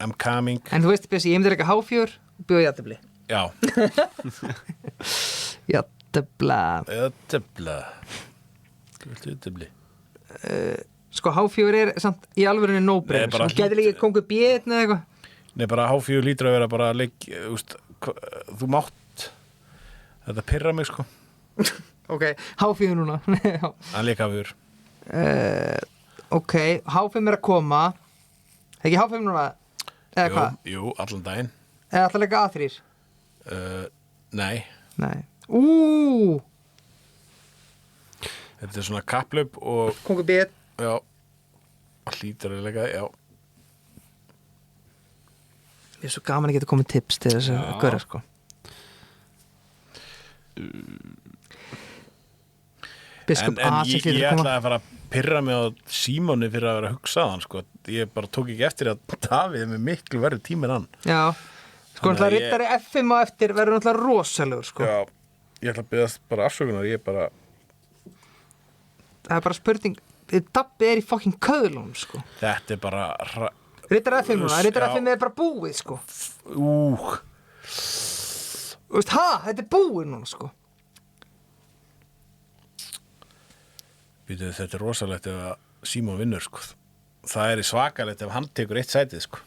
I'm coming, En þú veist, Bessi, ég myndi ekki H4 og bjóða jættibli já, Jættibla ötebla, ötebli, Sko, H4 er samt í alvörunni Nei, no-brainer bara Hann getur líka kongu bjetn eða eitthvað nei bara H4 lítur að vera bara leik, þú mátt, þetta pirra mig sko, Ok, H4 núna Já. hann leika H4, Ok, H5 er að koma Ekki H5 núna Eða hvað? jú, allan daginn, Eða alltaf leika A3 uh, Nei, Nei. þetta er svona kapplaup og Kongur B. já, hlýtur að leika, já. Ég er svo gaman að geta komið tips til þess að göra sko. Biskup En A sem ég fyrir að koma. ætlaði að fara að pirra mig á Símoni fyrir að vera að hugsa á hann, sko. Ég bara tók ekki eftir að Davíð er með miklu verri tími en hann. Já. Sko Þannig að náttúrulega riddari F5 á eftir verður náttúrulega rosalegur sko. Já, ég ætla að byggast bara afsökunar, ég bara... Það er bara spurning, Dabbi er í fucking köðlunum sko. Þetta er bara... Riddari F5 núna, riddari Já. F5 er bara búið sko. Þú veist, þetta er búið núna sko. Býtu, þetta er rosalegt ef að Símon vinnur, sko. Það er svakalegt ef hann tekur eitt sætið, sko.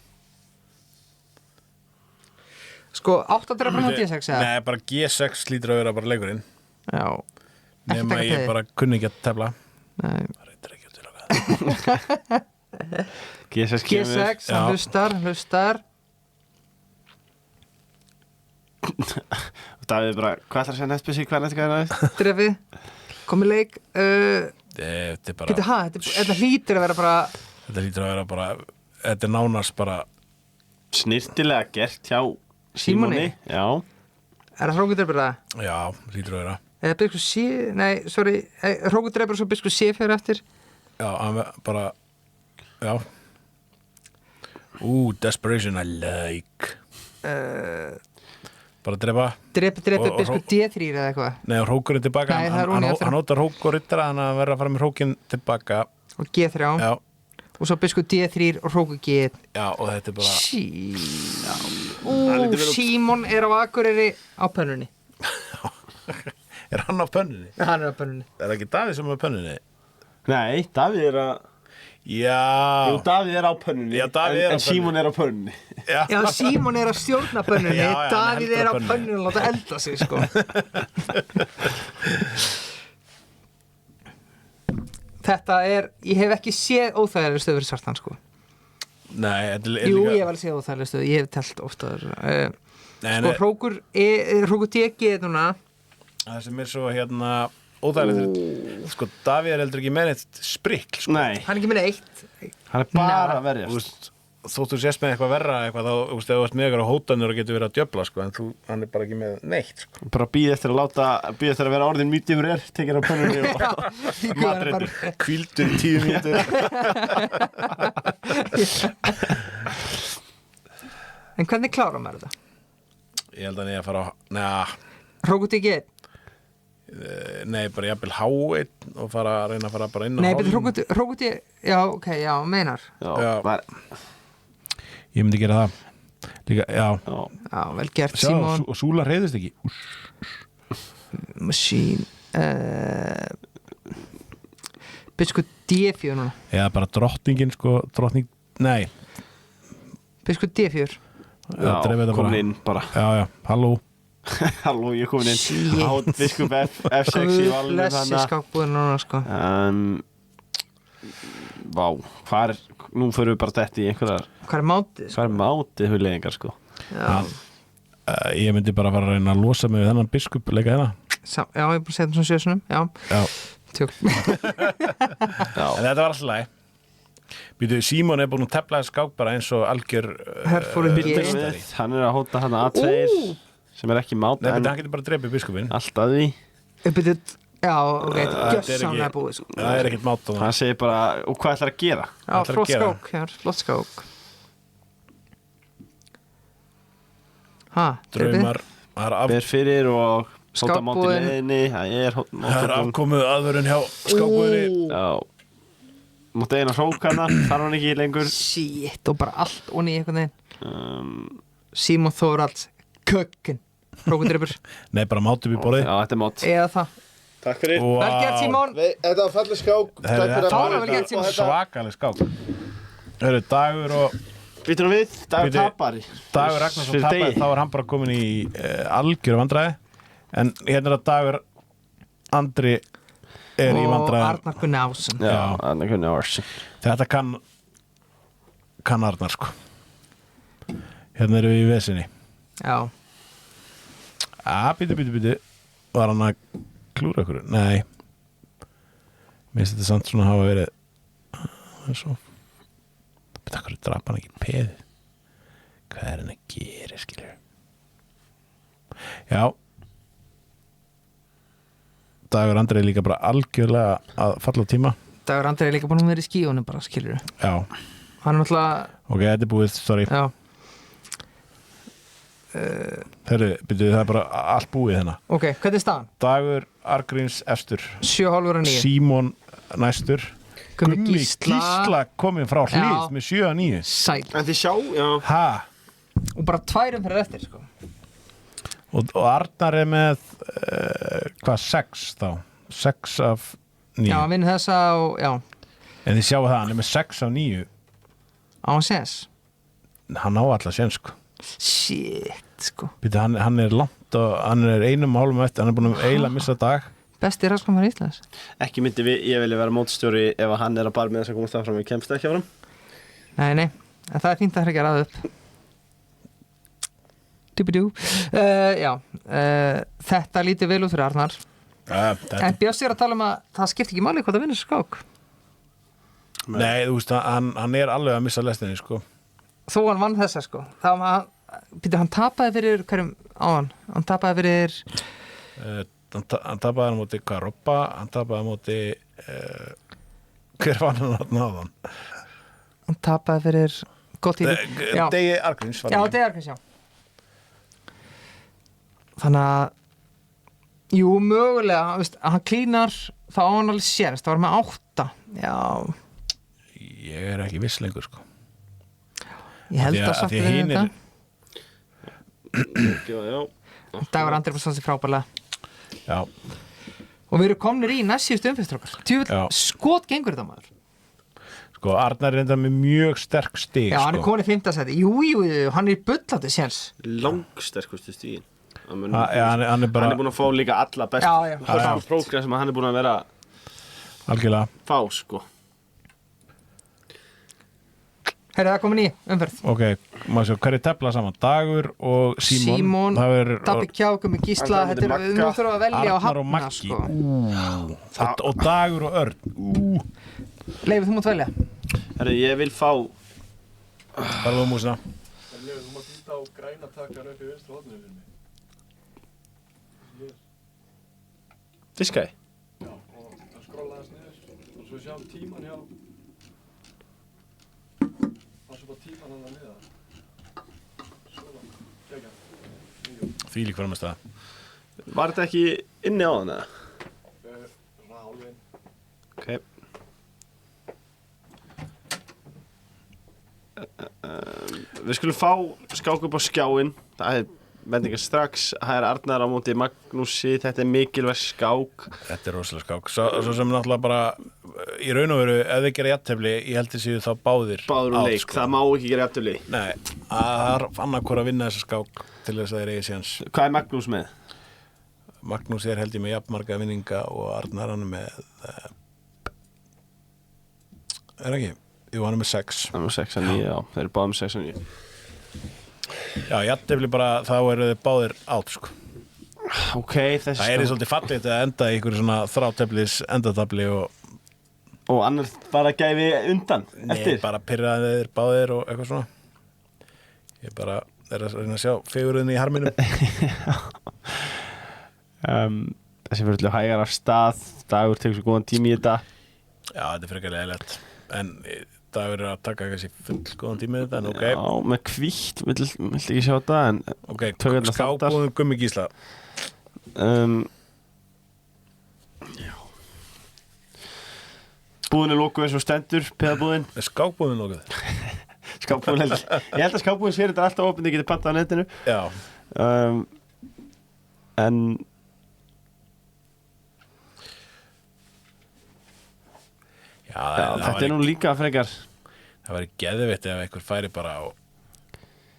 Sko, 8 drefna á D6 eða? Nei, bara G6 lítur að vera bara leikurinn. Já. Nema ég bara kunni ekki að tefla. Nei. Það reyndar ekki að til okkar. G6 G6, hann hlustar. Davíð bara, hvað ætlar að segja næst byssi, hvað er næst? Drefið, komið leik. Þetta er bara... Þetta hlýtur að vera bara... Þetta lítur að vera bara... Þetta er nánast bara... Snirtilega gert hjá Símoni? Já. Er það hrókudreipur það? Já, lítur að vera. Eða biskup C... Nei, sorry. Hrókudreipur og svo biskup C fyrir eftir. Já, hann bara... Já. Desperation I like. Bara drepa. Drepi Og- biskup D3 eða eitthvað. Nei, rókurinn tilbaka. Nei, það er ofan í eftir. Hann notar rók og ryttara, hann að vera að fara með rókinn tilbaka. Og G3. Já, Og svo biskup D3 og hróku G1. já, og þetta er bara... Hann lítur vel út. Símon er á Akureyri á pönnunni. Er hann á pönnunni? Hann er á pönnunni. Er það ekki Davíð sem er á pönnunni? Nei, Davíð er að... Já. Jú, Davíð er á pönnunni. Já, Davíð er á en Símon er á pönnunni. Já, Símon er að stjórna pönnunni. Já, já, hann Davíð heldur er á á pönnunni. pönnunni og láta elda sig, sko. Þetta er, ég hef ekki séð óþægilega stöð fyrir Sartan, sko. Nei, þetta er Jú, líka... ég hef alveg séð óþægilega stöð, ég hef telt ofta. Nei, Sko, hrókur DG núna. það sem er svo hérna óþægilegt, sko, Davíð er heldur ekki með eitt sprikl, sko. Nei, Hann er ekki minna eitt. hann er bara Nei. að verjast. Þú veist, þóttu sést með eitthvað verra eitthvað, þá, þú veist, ef þú ert með eitthvað hótanur og getur verið að djöfla, sko, en hann er bara ekki með neitt, sko. Bara býð eftir að vera orðin medium rare, tekir á pönnunni og Matreitur, hvíldu í 10 mínútur. En hvernig klára maður þetta? Ég held að ég að fara á, Hrókur DG? nei, bara jafnvel H1 og reyna að fara bara inn á Nei, hálfum. betur hrókur DG, já, ok, já, meinar. Já. Ég myndi gera það. Líka, já. Já, vel gert, Sjá, Símon. og Súla reyðist ekki. Machine Biskup D4 núna. Eða bara drottningin, sko, nei. Biskup D4. Já, dreifið þetta komin inn bara. Já, halló. Halló, ég er komin inn. Shit. Át biskup F6 í valinu Blessi skákbúðin núna, sko. Vá, nú fyrir við bara þetta í einhverjar, Hvað er mátið? hvað er mátið hugleiðingar, sko? Já, Ég myndi bara fara að reyna að losa mig við þennan biskup leika hérna. já, ég er bara að segja þetta svona sjösunum. Já, Já. tjók. En þetta var alltaf læg. Býtu, Símon er búin að tefla þessi skák bara eins og algjör Herfórin G. meistari. Hann er að hóta hann A2 sem er ekki mát, Nei, en býtu, hann getur bara drepið biskupin. alltaf því. Já, ok, Þetta er gjössamlega ekki- búið, sko. Það er ekkert mát á það. Hann segir bara, og hvað ætlar að gera? Já, ætlar að flott gera? skák, já, flott skák. Ha, Draumar, það er Ber fyrir og hóta máti Skákbúðin. leiðinni, það er það er afkomuð aðvörun hjá skákbúðinni. Já, mátti eina hrókana, þarf hann ekki lengur. Shit, og bara allt onni í einhvern veginn. Um, Símon Þóralds, kökkin, hrókundreipur. Nei, bara mátum við borðið. já, þetta er mát. Eða það. Takk fyrir. Vel gert, Símon. Þetta var falleg skák. Fáránlega vel gert, Símon. Svakaleg skák. Það eru Dagur og Býtum við, Dagur Bíddu. tapari. Dagur Ragnarsson Fyrir tapaði, degi. þá er hann bara komin í algjöru vandræði. En hérna er að Dagur Andri er í Og vandræði. Arnar Gunni Ásson. Já, Já. hann er kunni árs. Þetta kann Arnar, sko. Hérna erum við í vesinni. Já. Bíddu. Var hann að klúra ykkur? Nei. Mér finnst þetta samt svona hafa verið það er svo Bíddu, hverju drap hann ekki peð? Hvað er hann að gera, skilur? Já. Dagur Andri er líka bara algjörlega að falla á tíma. Dagur Andri er líka búin að vera í skíunum bara, skilur. Já. Hann er náttúrulega... Ok, þetta er búið, sorry. Já. Herru, byrju, það er bara allt búið hérna. Ok, hvernig er staðan? Dagur Arngríms efstur. 7,5-9. Símon næstur. Gummi Gísla komin frá hlið með 7-9. Sæl. En þið sjá, já. Ha? Og bara 2 fyrir eftir, sko. Og Arnar er með, 6 þá? 6 af 9. Já, hann vinnur þessa og, já. En þið sjáu það, hann er með 6 af 9. Á hann séns. Hann á alla séns, sko. Shit, sko. Býtu, hann er langt og hann er 1,5 eftir, hann er búin að eiginlega missa dag. Besti raskómar í Íslands. Ekki myndi ég vilja vera mótstjóri ef hann er að bara með þess að komast það fram við kemst ekki áfram. Nei, en það er fínt að hrekja ræða upp. Dúbidú. Þetta lítið vel út fyrir Arnar. En Bjössi er að tala að það skiptir ekki máli hvað það vinnur skák. Nei, þú veist, hann er alveg að missa lestinni, sko. Þó hann vann þessa, sko. Hann tapaði fyrir hverjum áðan. Hann tapaði fyrir... Hann tapaði hann móti Karoppa, hann tapaði móti... hver vann hann áðan? Hann tapaði fyrir... Degi Arngríms. Já, Degi Arngríms, já. Þannig að... Jú, mögulega, veist, hann klínar þá á hann alveg séns. Það var með 8. Já. Ég er ekki viss lengur, sko. Ég held að samt við þetta. Já. Dagur Andri var sanns í frábærlega. Já. Og við erum komnir í næst síðustu umfyrstrókar. Skot gengur þetta, maður. Sko, Arnar er enda með mjög sterk stig, Já, hann er komin í 5. sæti. Jú, hann er í bullandi séns. Langsterkustu stigin. Hann er bara... Hann er búin að fá líka alla best. Já. Prógram sem hann er búin að vera... Algjörlega. Fá, sko. Herra, það komin í umferð. Ok, maður sjá, hverju tefla saman? Dagur og Símon. Dabbi Kják með Gísla. Nú þurfum að velja á Arnar og hafna, Maggi. sko. Og Dagur og Örn. Leifur, þú mátt velja. Herri, ég vil fá... Bara þú músina. Þú mátt íta á græna takkan upp í vinstri horninu fyrir mig. Diskæði? Já, og það skrolla þess niður og svo sjáum tíman hjá svo bara tíman hann að liða svona, gegja Því lík framast það. Var þetta ekki inni á hann eða? Rálvin Ok. Við skulum fá skák upp á skjáinn. Það er vendingar strax. Það er Arnar á móti Magnúsi. Þetta er mikilvæg skák. Þetta er rosalega skák. Svo sem náttúrulega bara í raun og veru, ef þið gera jafntefli, ég held að séu þá báðir Báður og leik, sko. það má ekki gera jafntefli. Nei, það er annarkor að vinna þessa skák til þess að þeir eigi séns. Hvað er Magnús með? Magnús er held ég með jafnmarga vinninga og Arnar hann er með er ekki? Jú, hann er með 6. Hann er með 6 að 9, já. Þeir eru báðir með 6 að 9. Já, jafntefli bara, þá eru þið báðir átt, sko. Ok, þessi Það er svolítið fallegt að enda í einhverju svona þráteflis endatabli og annar bara gæfi undan eftir? Nei, bara pyrraði þeir báðir og eitthvað svona. Ég bara er að reyna að sjá fegurðinni í harminum. Þessi fyrir alltaf hægar af stað. Dagur tekur svo góðan tími í þetta. Já, þetta er frekar leiðilegt. En Dagur er að taka kannski fullgóðan tími í þetta, en ok. Já, með hvítt, vill ekki sjá þetta, en ok, skábúðum Gummi Gísla. Já. Búðin er lokuð eins og stendur, peðabúðin. Er skábúðin lokuð? Skábúðin held ég held að skábúðin sér þetta alltaf opið, þið getið pantað á netinu. Já. En Já, þetta er nú líka frekar. Það væri geðveitt ef einhver færi bara og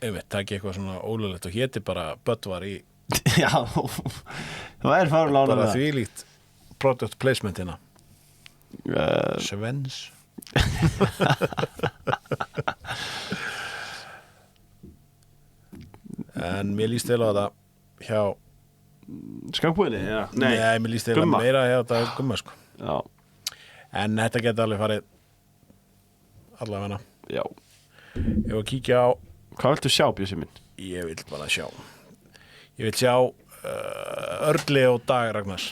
taki eitthvað svona ólöglegt og héti bara Böttvar í Já, það er fárlega ánægð bara þvílíkt product placement hérna. Svens. En mér líst vel á þetta hjá Skákbúðinni, já. Nei, mér líst eiginlega Gumma. meira hjá þetta Gumma sko. Já, En þetta geti alveg farið allavega. já. Ég var að kíkja á, Hvað viltu sjá, Bjössi minn? ég vil bara sjá. Ég vil sjá Örli og Dag Ragnars.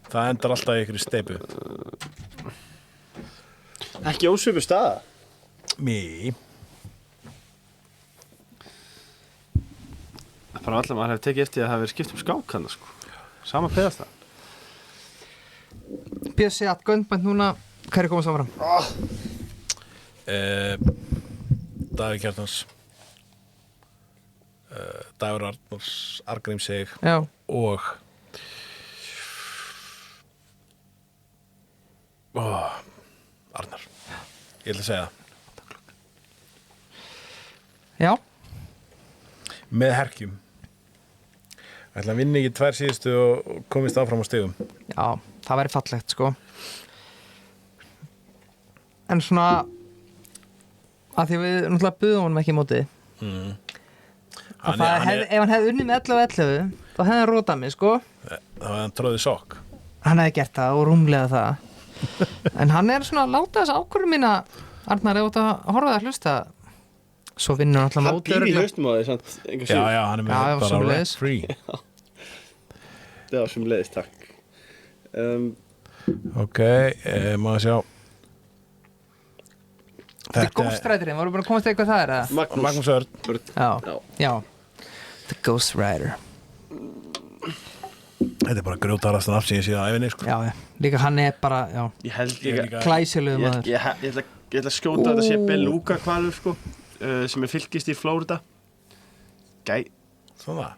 Það endar alltaf í ykkur steipu. Ekki ósvipu staða. Mí. Bara allar maður hefur tekið eftir að það hafi verið skipt skák hann, sko. Sama peðast það. Bjössi að göndbænt núna, hverju komast áfram? Davíð Kjartans, Dagur Arnars, Arngrímseyg Já, og Arnar. Ég ætla að segja það. já, Með herkjum. Ætla að vinna ekki 2 síðustu og komist áfram á stigum. já, það væri fallegt sko. En svona að því við náttúrulega buðum honum ekki í mótið að það ef hann hefði unnið með 11 og 11 þá hefði hann rótað mig sko. Það var hann tróðið sokk. Hann hefði gert það og rúmlega það en hann er svona að láta þess ákvörðum mína Arnar, ef þú ert að horfa að hlusta svo vinnur hann alltaf Hann mótið býr í örugglega. haustum á því, sant? Engu Já, síður. já, hann er með Já, já, bara sömuleiðis. rent free. Já, sem leiðist, takk. Ok, maður sjá. Þetta er Ghost Riderinn, voru bara að komast eitthvað það er eða? Magnús Örn. Já, Já. já The Ghost Rider. Þetta er bara grjótarast en afsýðin síðan æfinni, sko. Já, já, líka hann er bara, já, Ég held Ég er líka... líka- glæsilegur Ég maður. ætla að skjóta að þetta sé Beluga hvalur, sko, sem er fylgist í Flórida. Svona,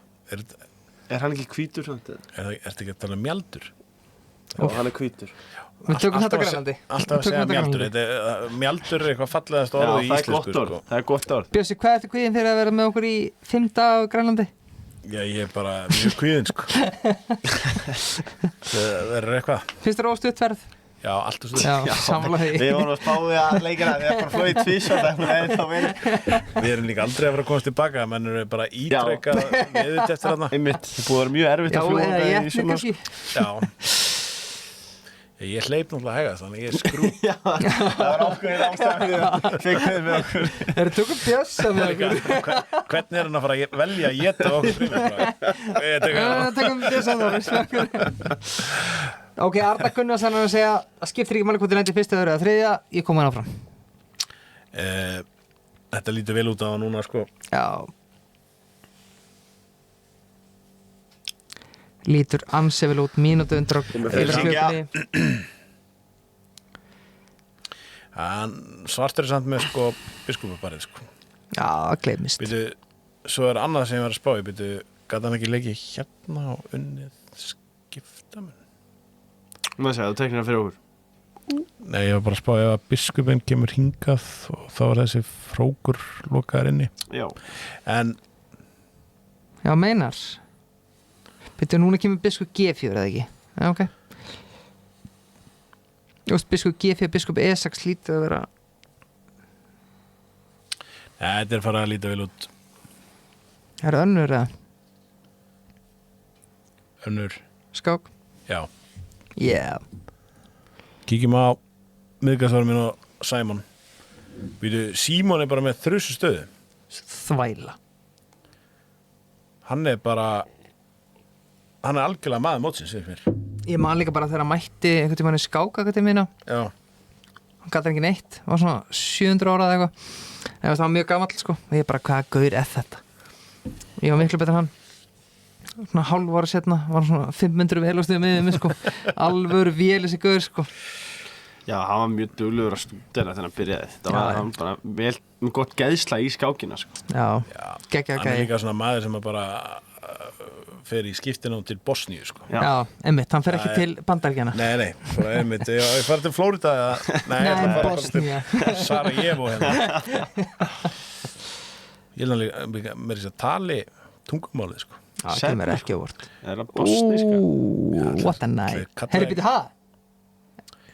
Er hann ekki hvítur, sant? ertu ekki að tala um mjaldur? Já, hann er hvítur. Við tökum þetta Alltaf að grænandi. Alltaf að segja mjaldur. Mjaldur er eitthvað fallegast Já, orð í það er íslensku, gott orð. sko. Það er gott orð. Bjössi, hvað ertu kvíðin fyrir að vera með okkur í 5 daga á Grænlandi? Já, ég er bara mjög kvíðinn, sko. Það verður eitthvað. Finnst þér óstutt verð? Já, allt og stuð. Já, sammála því. Við vorum að spáði að leikina, við erum bara flóið tvísvar, það er þá verið. Við erum líka aldrei að fara að komast tilbaka, menn eru bara ítrekka meðut eftir þarna. Einmitt, það búið að vera mjög erfitt Já, að fljúga eða ég í ætli sumar. kannski. Já. Ég hleyp náttúrulega hægast, þannig ég er skrú. Já, það var ákveðin ástæðan við það. Fekkum við okkur. Þeir tökum Bjössa með okkur. Hvernig er hann að fara að velja að geta okkur frímið? Tökum Bjössa með okkur. Ok, Arnar Gunnars hann er að segja að skiptir ekki máli hvort þið lendir fyrsta, öðru eða þriðja, ég kom hann áfram. Þetta lítur vel út á það núna, sko. Já. Lítur ansi vel út, mínútu undir Komum við fyrir klukkunni. Svartur er samt með, sko, biskupabarið, sko. Já, gleymist. Býtu, svo er annað sem ég var að spá í, býtu, gæti hann ekki leikið hérna og unnið skiptamenn? Má segja, þú teknir það fyrir okkur. Nei, ég var bara að spá ef að biskupinn kemur hingað og þá er þessi frókur lokaðar inni. Já. En, Já, meinar. Býttu, núna kemur biskup G4 eða ekki? Já, ok. Just biskup G4, biskup E6 lítið að vera. þetta er farið að líta vel út. Er það önnur eða? Önnur, Skák? já. Yeah. Kíkjum á miðgasvarum minn og Sæmon. Býtu, Símon er bara með þrjusu stöðu. Þvæla. Hann er algjörlega maður mótsins, segir mér. Ég man líka bara þegar hann mætti einhvern tímann í skák eitthvað mína. Já. Hann gæti ekki neitt. Var svona 700 ára eða eitthvað. En það var mjög gamall sko. Og ég bara, hvaða gaur er þetta? Ég var miklu betur en hann. Svona hálf ára setna var hann svona 500 velustuði með mig sko. Alvöru vél þessi gaur sko. Já, hann var mjög duglegur að stúdera þegar hann byrjaði. Það var hann bara vel með gott geðsla í skákina, sko. Já, geggja Hann er gæði. líka svona maður sem að bara fer í skiptinu til Bosníu, sko. Já, einmitt, hann fer ekki til Bandaríkjanna. Nei, bara einmitt. Ég fara til Flórida eða... Nei, ég ætla að fara Bosnía. til Sarajevo hérna. Ég er líka með þess að tali tungumálið, sko. Það kemur ekki á vort. Það er að bosníska. What a night. Kallaði- Herri, býttu, hæ?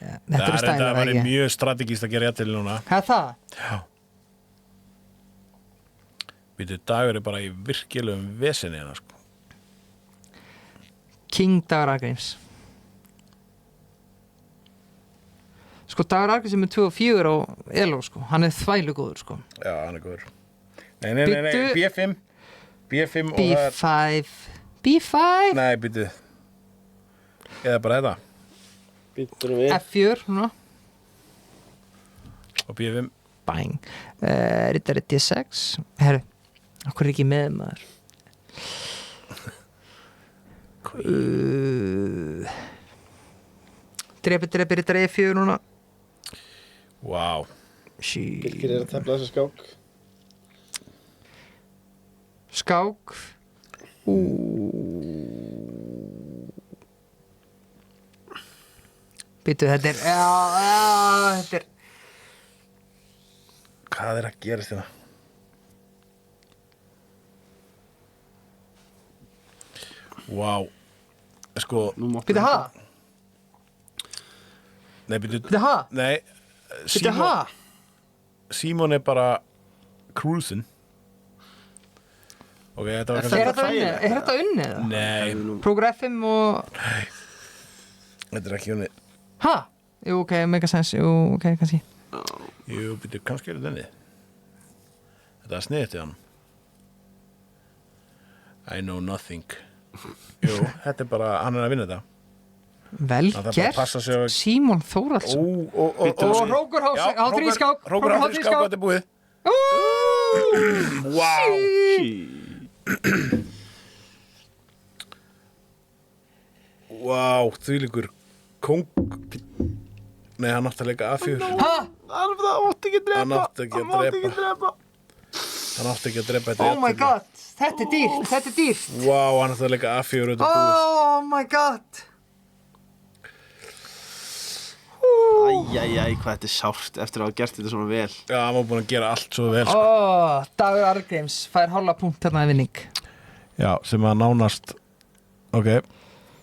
Þetta eru stælar, Það var ekki? mjög strategíst að gera ég til núna. Hvað er það? Já. Býtu, Dagur er bara í virkilegum vesinni hérna, sko. King Dagur Argríms. Sko Dagur Argríms er með 2 og 4 á Elo sko, hann er þvælugóður sko. Já, hann er góður. Nei, B5 og B5 B5 Nei, býtu. Eða bara þetta. Býttur við. F4 núna. Og B5. Bang. Rittari D6. Herru, okkur er ekki með maður. Drepi rittari E4 núna. Wow. Birkir að tefla þessa skák. Skák. Býtu, þetta er þetta er Hvað er að gerast hérna? Wow. Sko, Býtu, ha? nei, býtu. Býtu, ha? Nei, Býtu, ha? Símon er bara cruising. Ok, þetta var Er þetta unnið? Nei, Prógur F5 og þetta er ekki unnið. ha? Jú, ok, mega sense. Jú, ok, kannski. Jú, býtu, kannski er þetta unnið. Þetta er sniðið til hann. I know nothing. Jú, þetta er bara, hann er að vinna þetta. Vel Það þarf bara að gert. passa sig að- Símon Þórhallsson. Og Rókur Háttri í skák. Rókur Háttri í skák, þetta er búið. Wow, þvílíkur kóng. Nei, hann átti að leika A4. Ha? Það átti ekki að drepa. Hann átti ekki að drepa. Hann átti ekki að drepa þetta. Oh my god. Þetta er dýrt. Þetta er dýrt. Wow, hann átti að leika A4 og þetta er búið. Oh my god. Æjæjæj, hvað þetta er sárt eftir að hafa gert þetta svona vel. Já, hann var búinn að gera allt svo vel, sko. Dagur Argríms fær hálfa punkt hérna í vinning. Já, sem að nánast. Ok,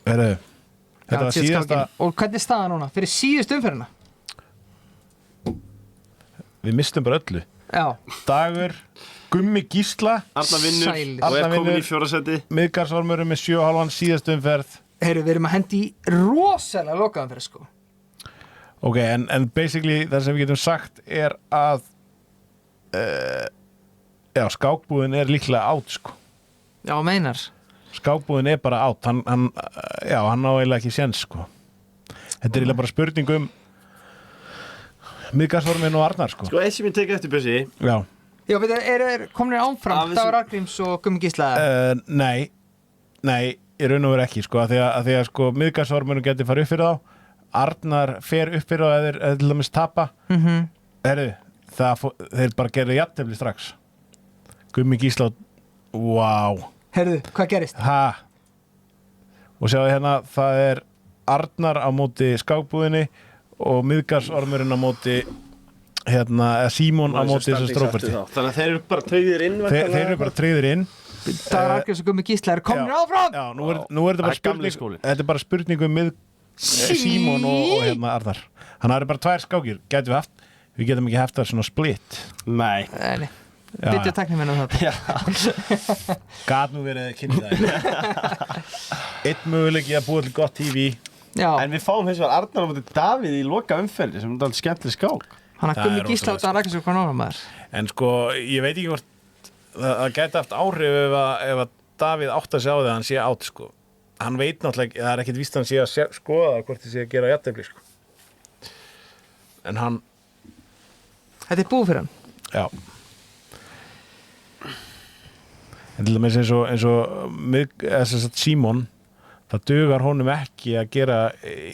herru. Þetta var síðasta. Og hvernig er staðan núna? Fyrir síðust umferðina? Við mistum bara öllu. Já. Dagur, Gummi Gísla, Arnar vinnur Sælir. og er Arnar komin í vinnur. 4. seti. Miðgarðsormurinn með 7,5 síðast umferð. Heyrðu, við erum að hendi í rosalega lokaumferð, sko. Ok, en basically það sem við getum sagt er að já, skákbúðin er líklega átt, sko. Já, meinar. Skákbúðin er bara átt. Hann á eiginlega ekki séns, sko. Þetta er eiginlega bara spurning um Miðgarðsorminn og Arnar, sko. Sko, eitt sem ég tek eftir, Bjössi. Já. Já, við er komin áfram Dagur Argríms og Gummi Gísla. Nei, í raun og veru ekki, sko, að því að sko, Miðgarðsormurinn geti farið upp fyrir þá. Arnar fer upp fyrir þá eða til dæmis tapa. Herru, þeir bara gerðu jafntefli strax. Gummi Gísla, wow. Heyrðu, hvað gerist? Ha. Og sjáðu hérna, það er Arnar á móti skákbúðinni og Miðgarðsormurinn á móti eða Símon á móti þessu stróperti. Þannig að þeir eru bara tryggðir inn. Þeir eru bara tryggðir inn. Dagur Argríms og Gummi Gísla eru komin áfram. Já, nú er þetta bara gamli spurning. skóli. Þetta er bara spurning um Símon og Arnar. Hann er bara 2 skákir. Við getum ekki haft það svona split. Nei. Nei. Já, Byttu tækniminn um þetta. Gat nú verið að kynna það. Eitt möguleiki að búa til gott TV. Já, En við fáum hins vegar Arnar á móti Davíð í loka umferði sem er alveg skemmtileg skák. hann að Það Gummi er Gísla og rosalega Dagur Argríms og hvað náður maður. En sko, ég veit ekki hvort það gæti haft áhrif ef að Davíð átt að sjá það að hann sé átt, sko. Hann veit náttúrulega, það er ekkert víst að hann sé að skoða hvort þið sé að gera jafntefli, sko. En hann, Þetta er búið fyrir hann. já. En til dæmis eins og Símon, það dugar honum ekki að gera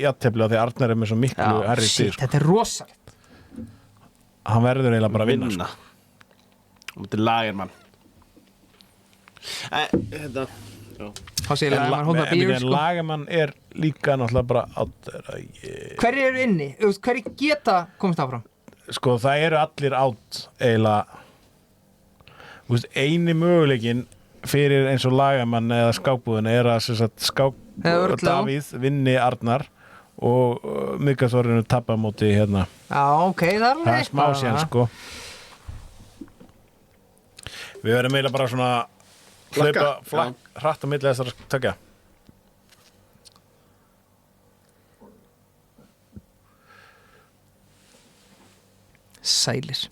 jafntefli á því að Arnar er með svo miklu Já, herri shit, stig, sko. þetta er rosalegt. Hann verður eiginlega bara að vinna, sko. Á móti Lagermann. Þetta, já. Þá segir ég að maður hóta bíur, sko. Lagermann er líka náttúrulega bara átt. Hverjir eru inni? Hverjir geta komist áfram? Sko, það eru allir átt eiginlega. Þú veist, eini möguleikin fyrir eins og Lagermann eða skákbúðin er að sem sagt, Eða Örn Leó. Davíð vinni Arnar og Miðgarðsormurinn tappa á móti hérna. Já, ok, það er Það er smá síðan, sko. Við verðum eiginlega bara svona Flakka, hratt á milli þessar tökja. Sælir.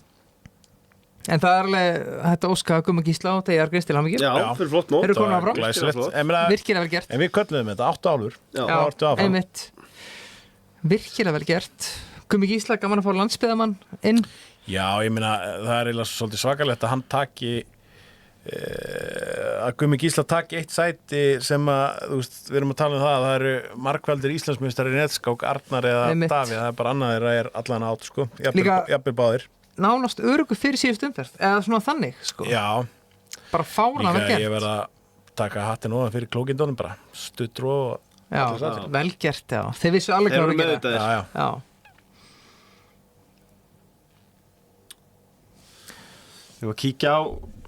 En það er alveg hægt að óska Gumma Gísla og Tegar Grist til hamingju. Já, fyrir flott mót. Eru komin áfram? Glæsilegt. Virkilega Virkilega vel gert. En við kölluðum þetta 8 álur. Já, þá ertu áfram. Einmitt. Virkilega vel gert. Gummi Gísla, gaman að fá landsbyggðamann inn. Já, ég meina, það er eiginlega svolítið svakalegt að hann taki að Gummi Gísla taki eitt sæti sem að, þú veist, við erum að tala um það eru margveldir Íslandsmeistari í netskák, Arnar eða Einmitt. Davíð, það er bara annað þeirra er allan átt, sko. Líka- Jafnvel báðir. Nánast örugur fyrir síðust umferð. Eða svona þannig, sko. Já, Bara fárana vel líka gert. ég verð að taka hattin ofan fyrir klókindónum bara, stuttur og Já, allir sætir. vel gert, já. Þeir vissu alveg Þeir hvað eru voru að gera. meðvitaðir. Já, já. Já. Við varum að kíkja á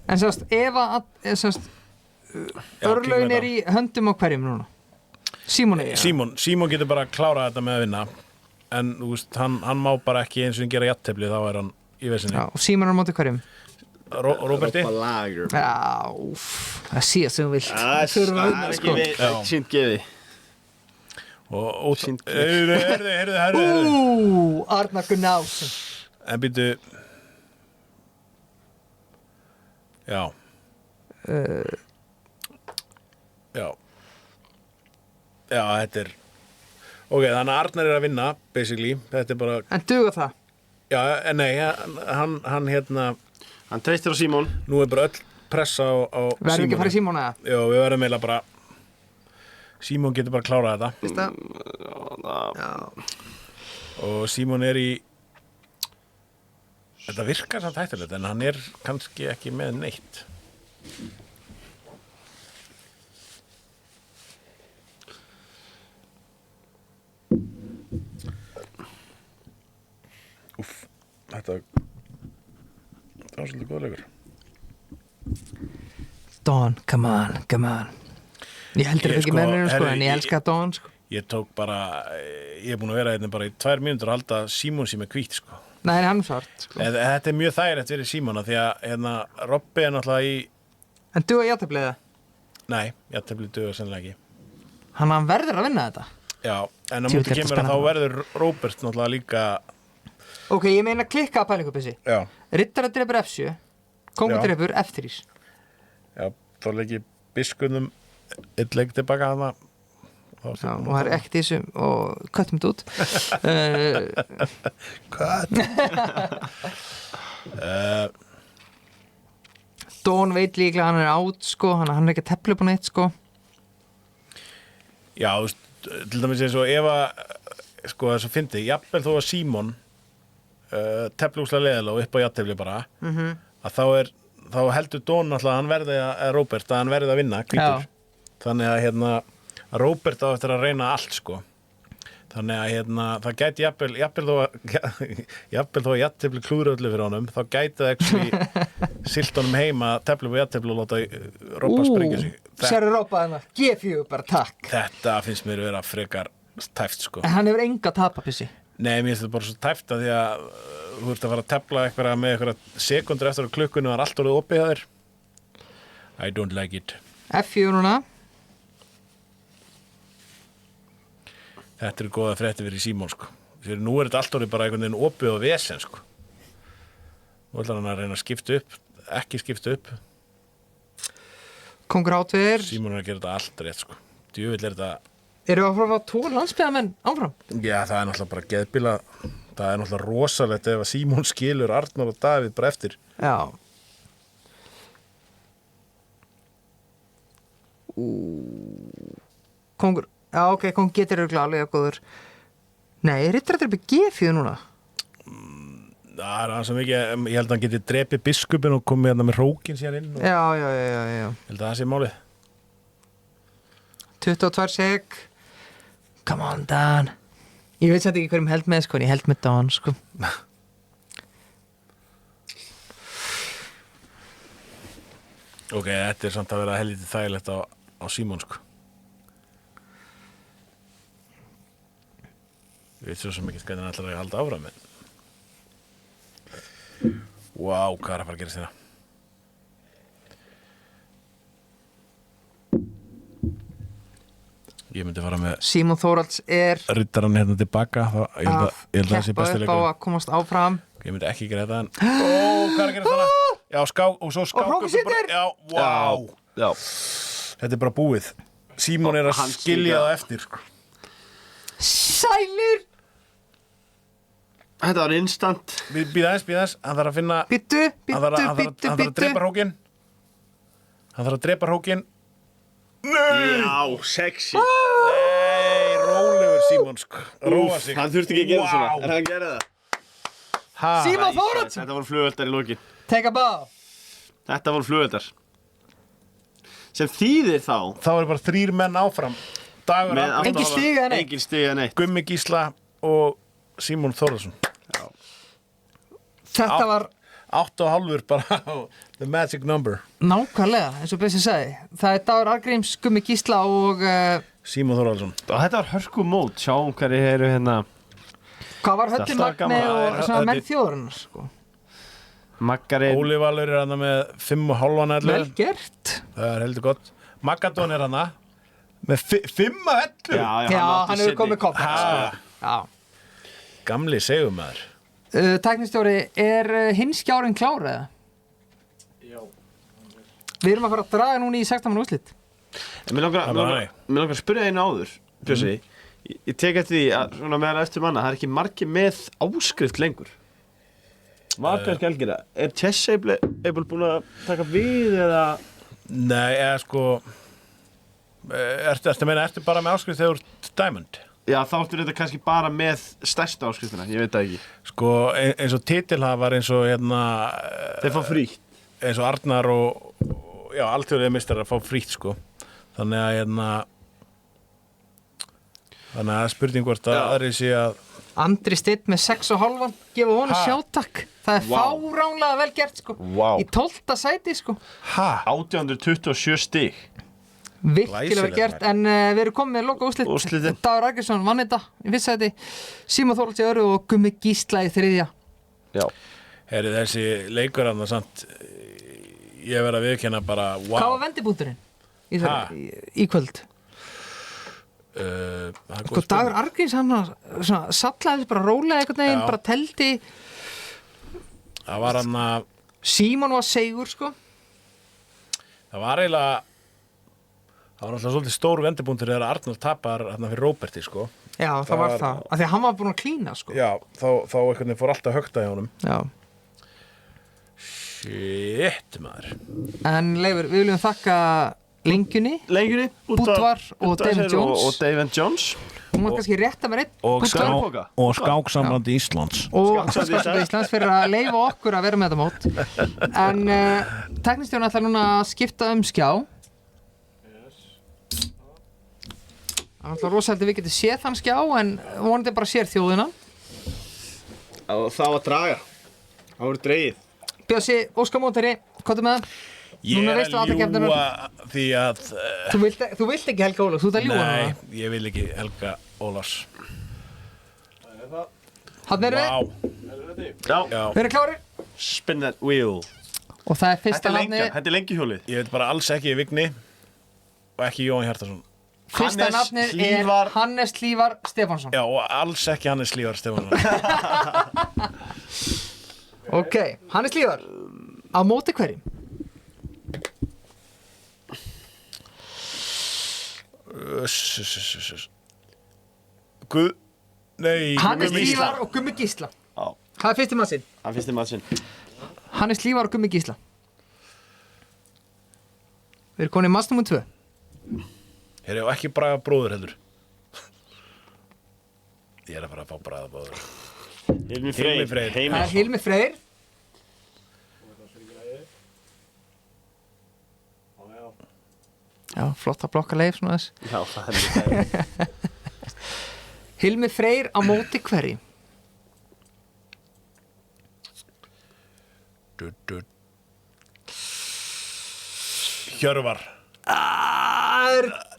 En semst, örlögin er í höndum á hverjum núna. Símoni. Símon getur bara að klára þetta með að vinna en þú veist, hann má bara ekki eins og gera jafntefli, þá er hann í vesinni. Já, og Símon er á móti hverjum. Róberti? Lager. Já, úff, það sé sem þú vilt. Það Þurfa að vinna, sko. Já. Sýnt gefi. Og Sýnt- herðu. Arnar Gunnarsson. En býtu Já Já þetta er ok, þannig að Arnar er að vinna basically, þetta er bara En duga það? já, nei, hann Hann treystir á Símon. nú er bara öll pressa á Verðum ekki að fara í Símoni. Símon eða? Já, við verðum eiginlega bara Símon getur bara að klára þetta Fyrst það? Já. og Símon er í þetta virkar samt hættulegt en hann er kannski ekki með neitt þetta var svolítið góð leikur Dawn, come on. Ég heldur Ég ekki sko, með mér, sko, herri, en ég elska Dawn, sko. ég tók bara ég er búin að vera hérna bara í 2 mínútur að halda Símon sem er hvítt sko. Nei, hann er svart, sko. Þetta er mjög þægilegt fyrir Símona því að hérna, Robby er náttúrulega í En duga játefliða? nei, ég tefli duga sennilega ekki Hann verður að vinna þetta. já, en á Djöfull, múti er þetta kemur að þá spennandi. verður Róbert náttúrulega líka Ok, ég meina klikka að pælingu pissi. já, Rittara drefur F7, Kongur Já. drefur F3. já, þá leiki biskunum eitt leik tilbaka hana Já, og það er ekkert í þessu og köttum þetta út. hvað Dawn veit líklega að hann er átt, sko, hann er ekki að tefla upp á neitt, sko. já, þú veist, til dæmis eins og ef að sko þess að fyndi, jafnvel þó að Símon tefli úslega leðilega og upp á jafntefli bara að þá heldur Dón alltaf að hann verði að Róbert að hann verði að vinna hvítur Já. þannig að hérna að Róbert á eftir að reyna allt sko þannig að hérna það gæti jafnvel þó að jafntefli klúður öllu fyrir honum þá gæti það ekki silt honum heima tefli og jafntefli og láta Rópa springa sig Sérðu Rópa þarna, G4 bara takk. þetta finnst mér vera frekar tæft sko En hann hefur enga að tapa pissi. Nei, mér finnst þetta bara svo tæft að því að þú ert að fara að tefla eitthvað með eitthvað sekundur eftir á klukkunni og það er allt orðið opið að þér I don't like it F4 núna. Þetta eru góða frétti fyrir Símon sko fyrir nú er þetta allt orðið bara einhvern veginn opið og vesen sko og ætlar hann að reyna að skipta upp ekki skipta upp Kongur H2. Símon er að gera þetta allt rétt sko djöfull er þetta Eru við að fara að fá 2 landsbyggðamenn áfram? já það er náttúrulega bara geðbíla það er náttúrulega rosalegt ef að Símon skilur Arnar og Davíð bara eftir Já. Kongur, já ok, kongur getur örugglega alveg góður. Nei, Rittara drefur G4 núna. það er hann sem ekki ég held að hann geti drepið biskupin og komið hérna með hrókin síðan inn og Já. ég held að það sé málið 22 sek. Come on, Dan. Ég veit samt ekki hverjum held með, sko, en ég held með Dan, sko. Ok, þetta er samt að vera helviti þægilegt á Símon sko Ég veit svo sem ekki hvernig hann ætlar að halda áfram en Vá, hvað er að fara að gerast hérna Ég myndi fara með Símon Þóralds er Rittaran hérna tilbaka ég held að það sé keppa besti upp á leikur að komast áfram. Ok, Ég myndi ekki gera þetta en hvað er að gera þarna? Já, og svo skák Hróki situr! Já, vá Já. Þetta er bara búið Símon er að Hann skilja líka. það eftir sko. Sælir! Þetta var instant. Býða þess Hann þarf að finna Bittu Hann þarf að drepa hrókin Hann þarf að drepa hrókin Já, sexy. Nei, rólegur Símon sko. Róa sig Hann þurfti ekki að gera Vá. svona. En hann gerði það. Ha, Símon Þóroddsson! Þetta voru flugöldar í lokin. Take a bow! Þetta voru flugöldar. Sem þýðir þá Þá er bara 3 menn áfram Dagur með Arnór, Engin stig eða neitt. Engin stig eða neitt. Gummi Gísla og Símon Þóroddsson Þetta var 8,5 bara the magic number nákvæmlega, eins og Bessi sagði. Það er Dagur Arngríms, Gummi Gísla og Símon Þóroddsson Og þetta var hörku mót. Sjáum hverju eru hérna. hvað var Höllin alltaf Magni gaman. og svona Þetta- menn þjóðurinnar sko. Maggarinn. Óli Valur er hann með 5,5 Vel gert. Það er heldur gott Magadón er hann með 5,11 Já, Já, átti hann hefur Sydney. komið kopp. Ha, Já. gamli segumæður Tæknistjóri, er hinn skjárin klár eða? Já. Við erum að fara að draga núna í 16 mann úrslit. En Mér langar Það er bara mér langar að spyrja einu áður, Bjössi. Ég tek eftir því að svona meðal eftir manna, það er ekki margir með áskrift lengur. Var kannski algjörða. Er Chessable búin að taka við eða? Nei, eða sko Ertu bara með áskrift þegar þú ert Diamond? Já, þá ertu þetta kannski bara með stærsta áskriftina, ég veit það ekki. Sko, eins og titilhafar eins og hérna Þeir fá frítt. eins og Arnar og já, alltjóðlega mistar að fá frítt sko þannig að hérna þannig að spurning hvort að Já. aðri sé að Andri Steinn með 6,5, gefa honum Ha? sjátakk. Það er Vá. fáránlega vel gert sko. Vá. Í 12. sæti sko. ha? 1827 stig. Virkilega vel Glæsilegt, gert, en við erum komið með loka úrslit. Úrslitin. Dagur Arngrímsson vann þetta í fyrst sæti, Símon Þóroddsson í öðru og Gummi Gísla í 3. Já. Herri, þessi leikur hann samt ég verð að viðkenna bara Hvað var wow vendibúndurinn í, Ha? í kvöld? það er góð Sko, Dagur spurning. Arngríms, hann sallaði þessi bara rólega einhvern veginn, Já. bara teldi. Það var hann að Símon var segur sko. það var eiginlega það var náttúrulega svolítið stór vendibúndur þegar Arnold tapar hérna fyrir Róberti sko Já, það var það, af því að hann var búinn að klína sko. já, þá einhvern veginn fór alltaf högta í honum Já. shit maður En Leifur, við viljum þakka lengjunni, Lengjunni. Búdvar og David Jones. Og David Jones. Hún var kannski rétt að mér einn og, Búdvar Skákpoka. og skáksamlandi Íslands og Skáksamband Skáksamband Íslands fyrir að leyfa okkur að vera með þetta mót. En teknistjórn ætlar núna að skipta um skjá. Það er alltaf rosalega við getum séð þann skjá, en vonandi bara sér þjóðina. Og þá að draga. Það voru dreigið. Bjössi, Óskar Mótari, hvað er með það? ég Núna er veistu að alla keppnirnar. ljúga því að Þú vilt ekki Helga Ólafs, þú ert að ljúga nei, núna. ég vil ekki Helga Ólafs Hann erum við, Vá, Já. já, við erum klárir. Spin that wheel. Og það er Þetta fyrsta er nafni, lengjan. Þetta er lengjihjólið. ég veit bara alls ekki Vigni og ekki Jóhann Hjartarsson fyrsta Hannes nafnið Hlífar. er Hannes Hlífar Stefánsson. já, og alls ekki Hannes Lívar Stefánsson Ok, Hannes Hlífar, á móti hverjum? Guð, nei Hannes Gummi Gísla. Hlífar og Gummi Gísla. Já. Það er fyrsti maður Hann fyrsti maður sinn. Hannes Hlífar og Gummi Gísla. Við erum komin í maður nummer 2. Hér er ekki Braga bróður heldur ég er að fara að fá Braga bróður Hilmi Hilmi Freyr. Freyr. Það er Heimisson. Hilmi Freyr. Já, flott að blokka leif svona þess. Já, það er líka. Hilmi Freyr á móti hverjum? Hjörvar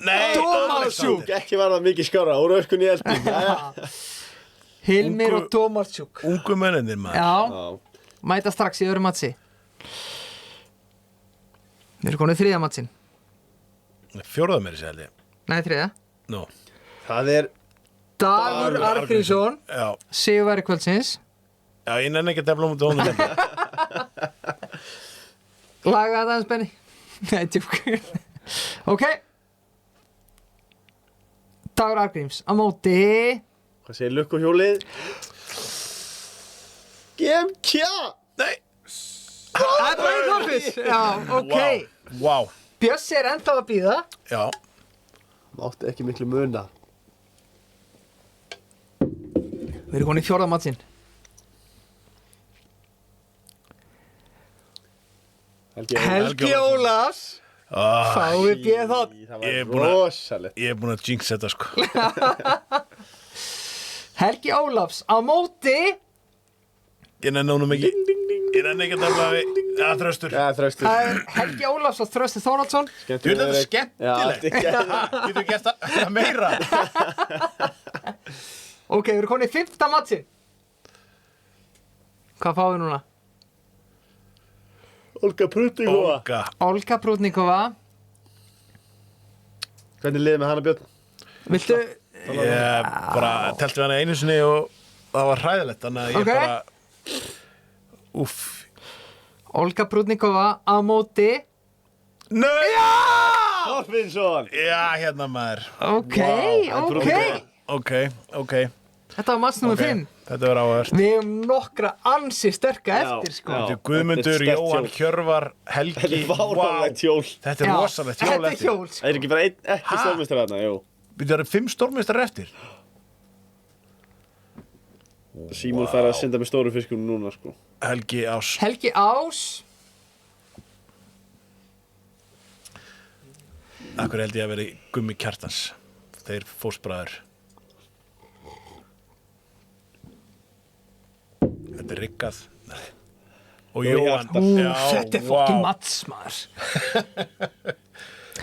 nei, Tómasjúk. Ekki var það mikið skára. Úr örkunni í elding. Hilmir Ungu- og Tómasjúk. ungu mennir maður Já, mæta strax í öðru matsi. Við erum konið í 3. matsin. fjórða mér sér held ég Nei, 3. nú Það er Dagur Arngrímsson, já, sigurveri kvöldsins. Já, ég nenni ekki að tefla mútið honum. Laga þetta aðeins, Benni. Nei, tjúk. Ok. Dagur Arngríms á móti. Hvað segir lukkuhjólið? GMK! Nei. Það er bara einn orðis. Já, ok. Vá. Bjössi er ennþá að bíða. Já. Mátti ekki miklu muna. Við erum konið í fjórða mattsinn. Helgi Ólafs. Fáið bíð þátt. Það Ég er var búinn að- rosalegt. Ég er búinn að jinx þetta, sko. Helgi Ólafs á móti. Ég nenni honum ekki. Ég nenni ekki að tefla við. Já, Þröstur. Já, Þröstur. Það er Helgi Ólafs og Þröstur Þórhallsson. Þú veit þetta er skemmtilegt. Getur við gert það meira? Ok, við erum konið í 5. mattsinn. Hvað fáum við núna? Olga Prutnikova. Olga. Olga Prudnikova. Hvernig liðið með hana, Björn? Viltu... Ég bara telti við hana einu sinni og það var hræðilegt, þannig að ég Ok. bara... Úff. Olga Prudnikova á móti. Nei! Þorfinnsson. Já, hérna maður. Ok, ok. Ok. Þetta var matts nummer 5. Þetta var áhört. Við hefum nokkra ansi sterka eftir, sko. Þetta er Guðmundur, Jóhann, Hjörvar, Helgi. Þetta er fáránlegt hjól. Þetta er rosalegt hjól Þetta er eftir. hjól, sko. Það er ekki bara ekki stórmeistar þarna, jú. Það eru 5 stórmeistarar eftir. Símon fær að synda með stóru fiskunum núna, sko. Helgi Ás. Helgi Ás. Akkur held ég að veri Gummi Kjartans. Þeir fóstbræður. Þetta er riggað. Og Jóhann. Þetta er fokkin matts, maður.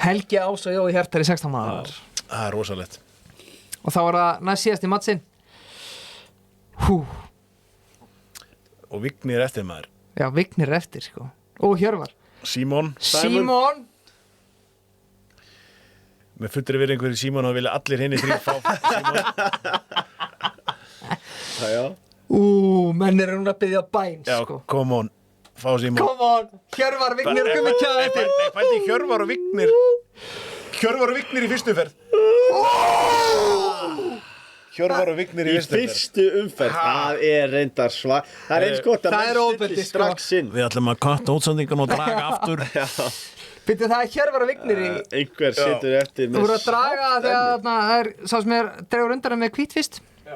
Helgi Ás og Jói Hjartar í 16 maður. Það er rosalegt. Og þá var það næst síðast í mattsinn. Og Vignir eftir maður. Já, Vignir er eftir, sko. Og Hjörvar. Símon. Símon. Með fullri virðingu fyrir Símon og vilja allir hinni 3 fá Símon. Já. Menn eru núna að byggja bæn, Já, sko. come on. Fá Símon. Come on. Hjörvar, Vignir og Gummi kjáði eftir. Nei, pældi Hjörvar og Vignir. Hjörvar og Vignir í fyrstu ferð. Hjörvar og Vignir í Í fyrstu ferð. fyrstu umferð. Það er reyndar svag. Það er eins gott að Það er menn ofbeldi, stilli sko. strax inn. Við ætlum að katta útsendingan og draga aftur. Byrju, það er Hjörvar og Vignir í... Einhver situr eftir Þú voru að draga þegar það er sá sem er dregur undan með hvítfist. Já.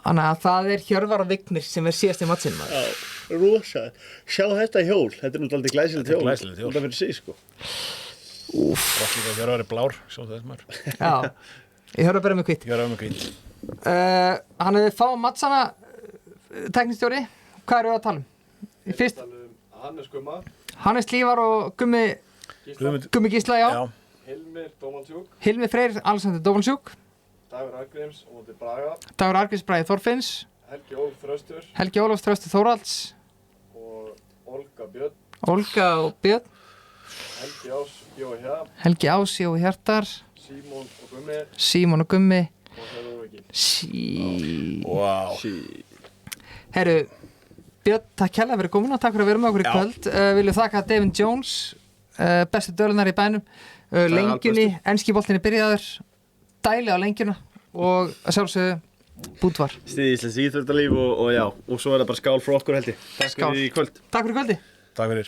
Þannig að það er Hjörvar og Vignir sem er síðast í mattsinn, maður. Já, rosa. Sjá þetta hjól. Þetta er náttúrulega aldrei glæsilegt hjól. Glæsilegt hjól. Það fyrir sig, sko. Gott líka að Hjörvar er blár. Sjá þess maður. Já, ég höfðu bara með hvitt. Hjörvar með hvít. Hann hefði fá mattsana teknistjóri. Hvað eru við að tala um? Í fyrst, Hannes Gumma, Hannes Lívar og Gummi Gísla, já. Já. Hilmir Dómansjúk, Hilmi Freyr, Alexander Dóvansjúk, Dagur Arngríms og móti Braga, Dagur Arngríms, Bragi Þorfinns, Helgi Ólf Þröstur Helgi Ólafs, Þröstur Þórhalds, og Olga Björn, Olga og Björn, Helgi Ás, Jói Hjab, Helgi Ási og Hjartar, Símon og Gummi Símon og Gummi. og Herru Viki. Vá. Herru, Björn, takk hérlega fyrir komuna, takk fyrir að vera með okkur í Já. kvöld. Viljum þakka Devin Jones, bestu dölunar í bænum, lengjunni, enski boltinni byrjaður, dæli á lengjuna og að sjálfsögðu Búdvar. Stiði Íslands íþróttalíf og já, og svo er það bara skál frá okkur held ég. Takk Skál. fyrir í kvöld. Takk fyrir kvöldi. Takk fyrir.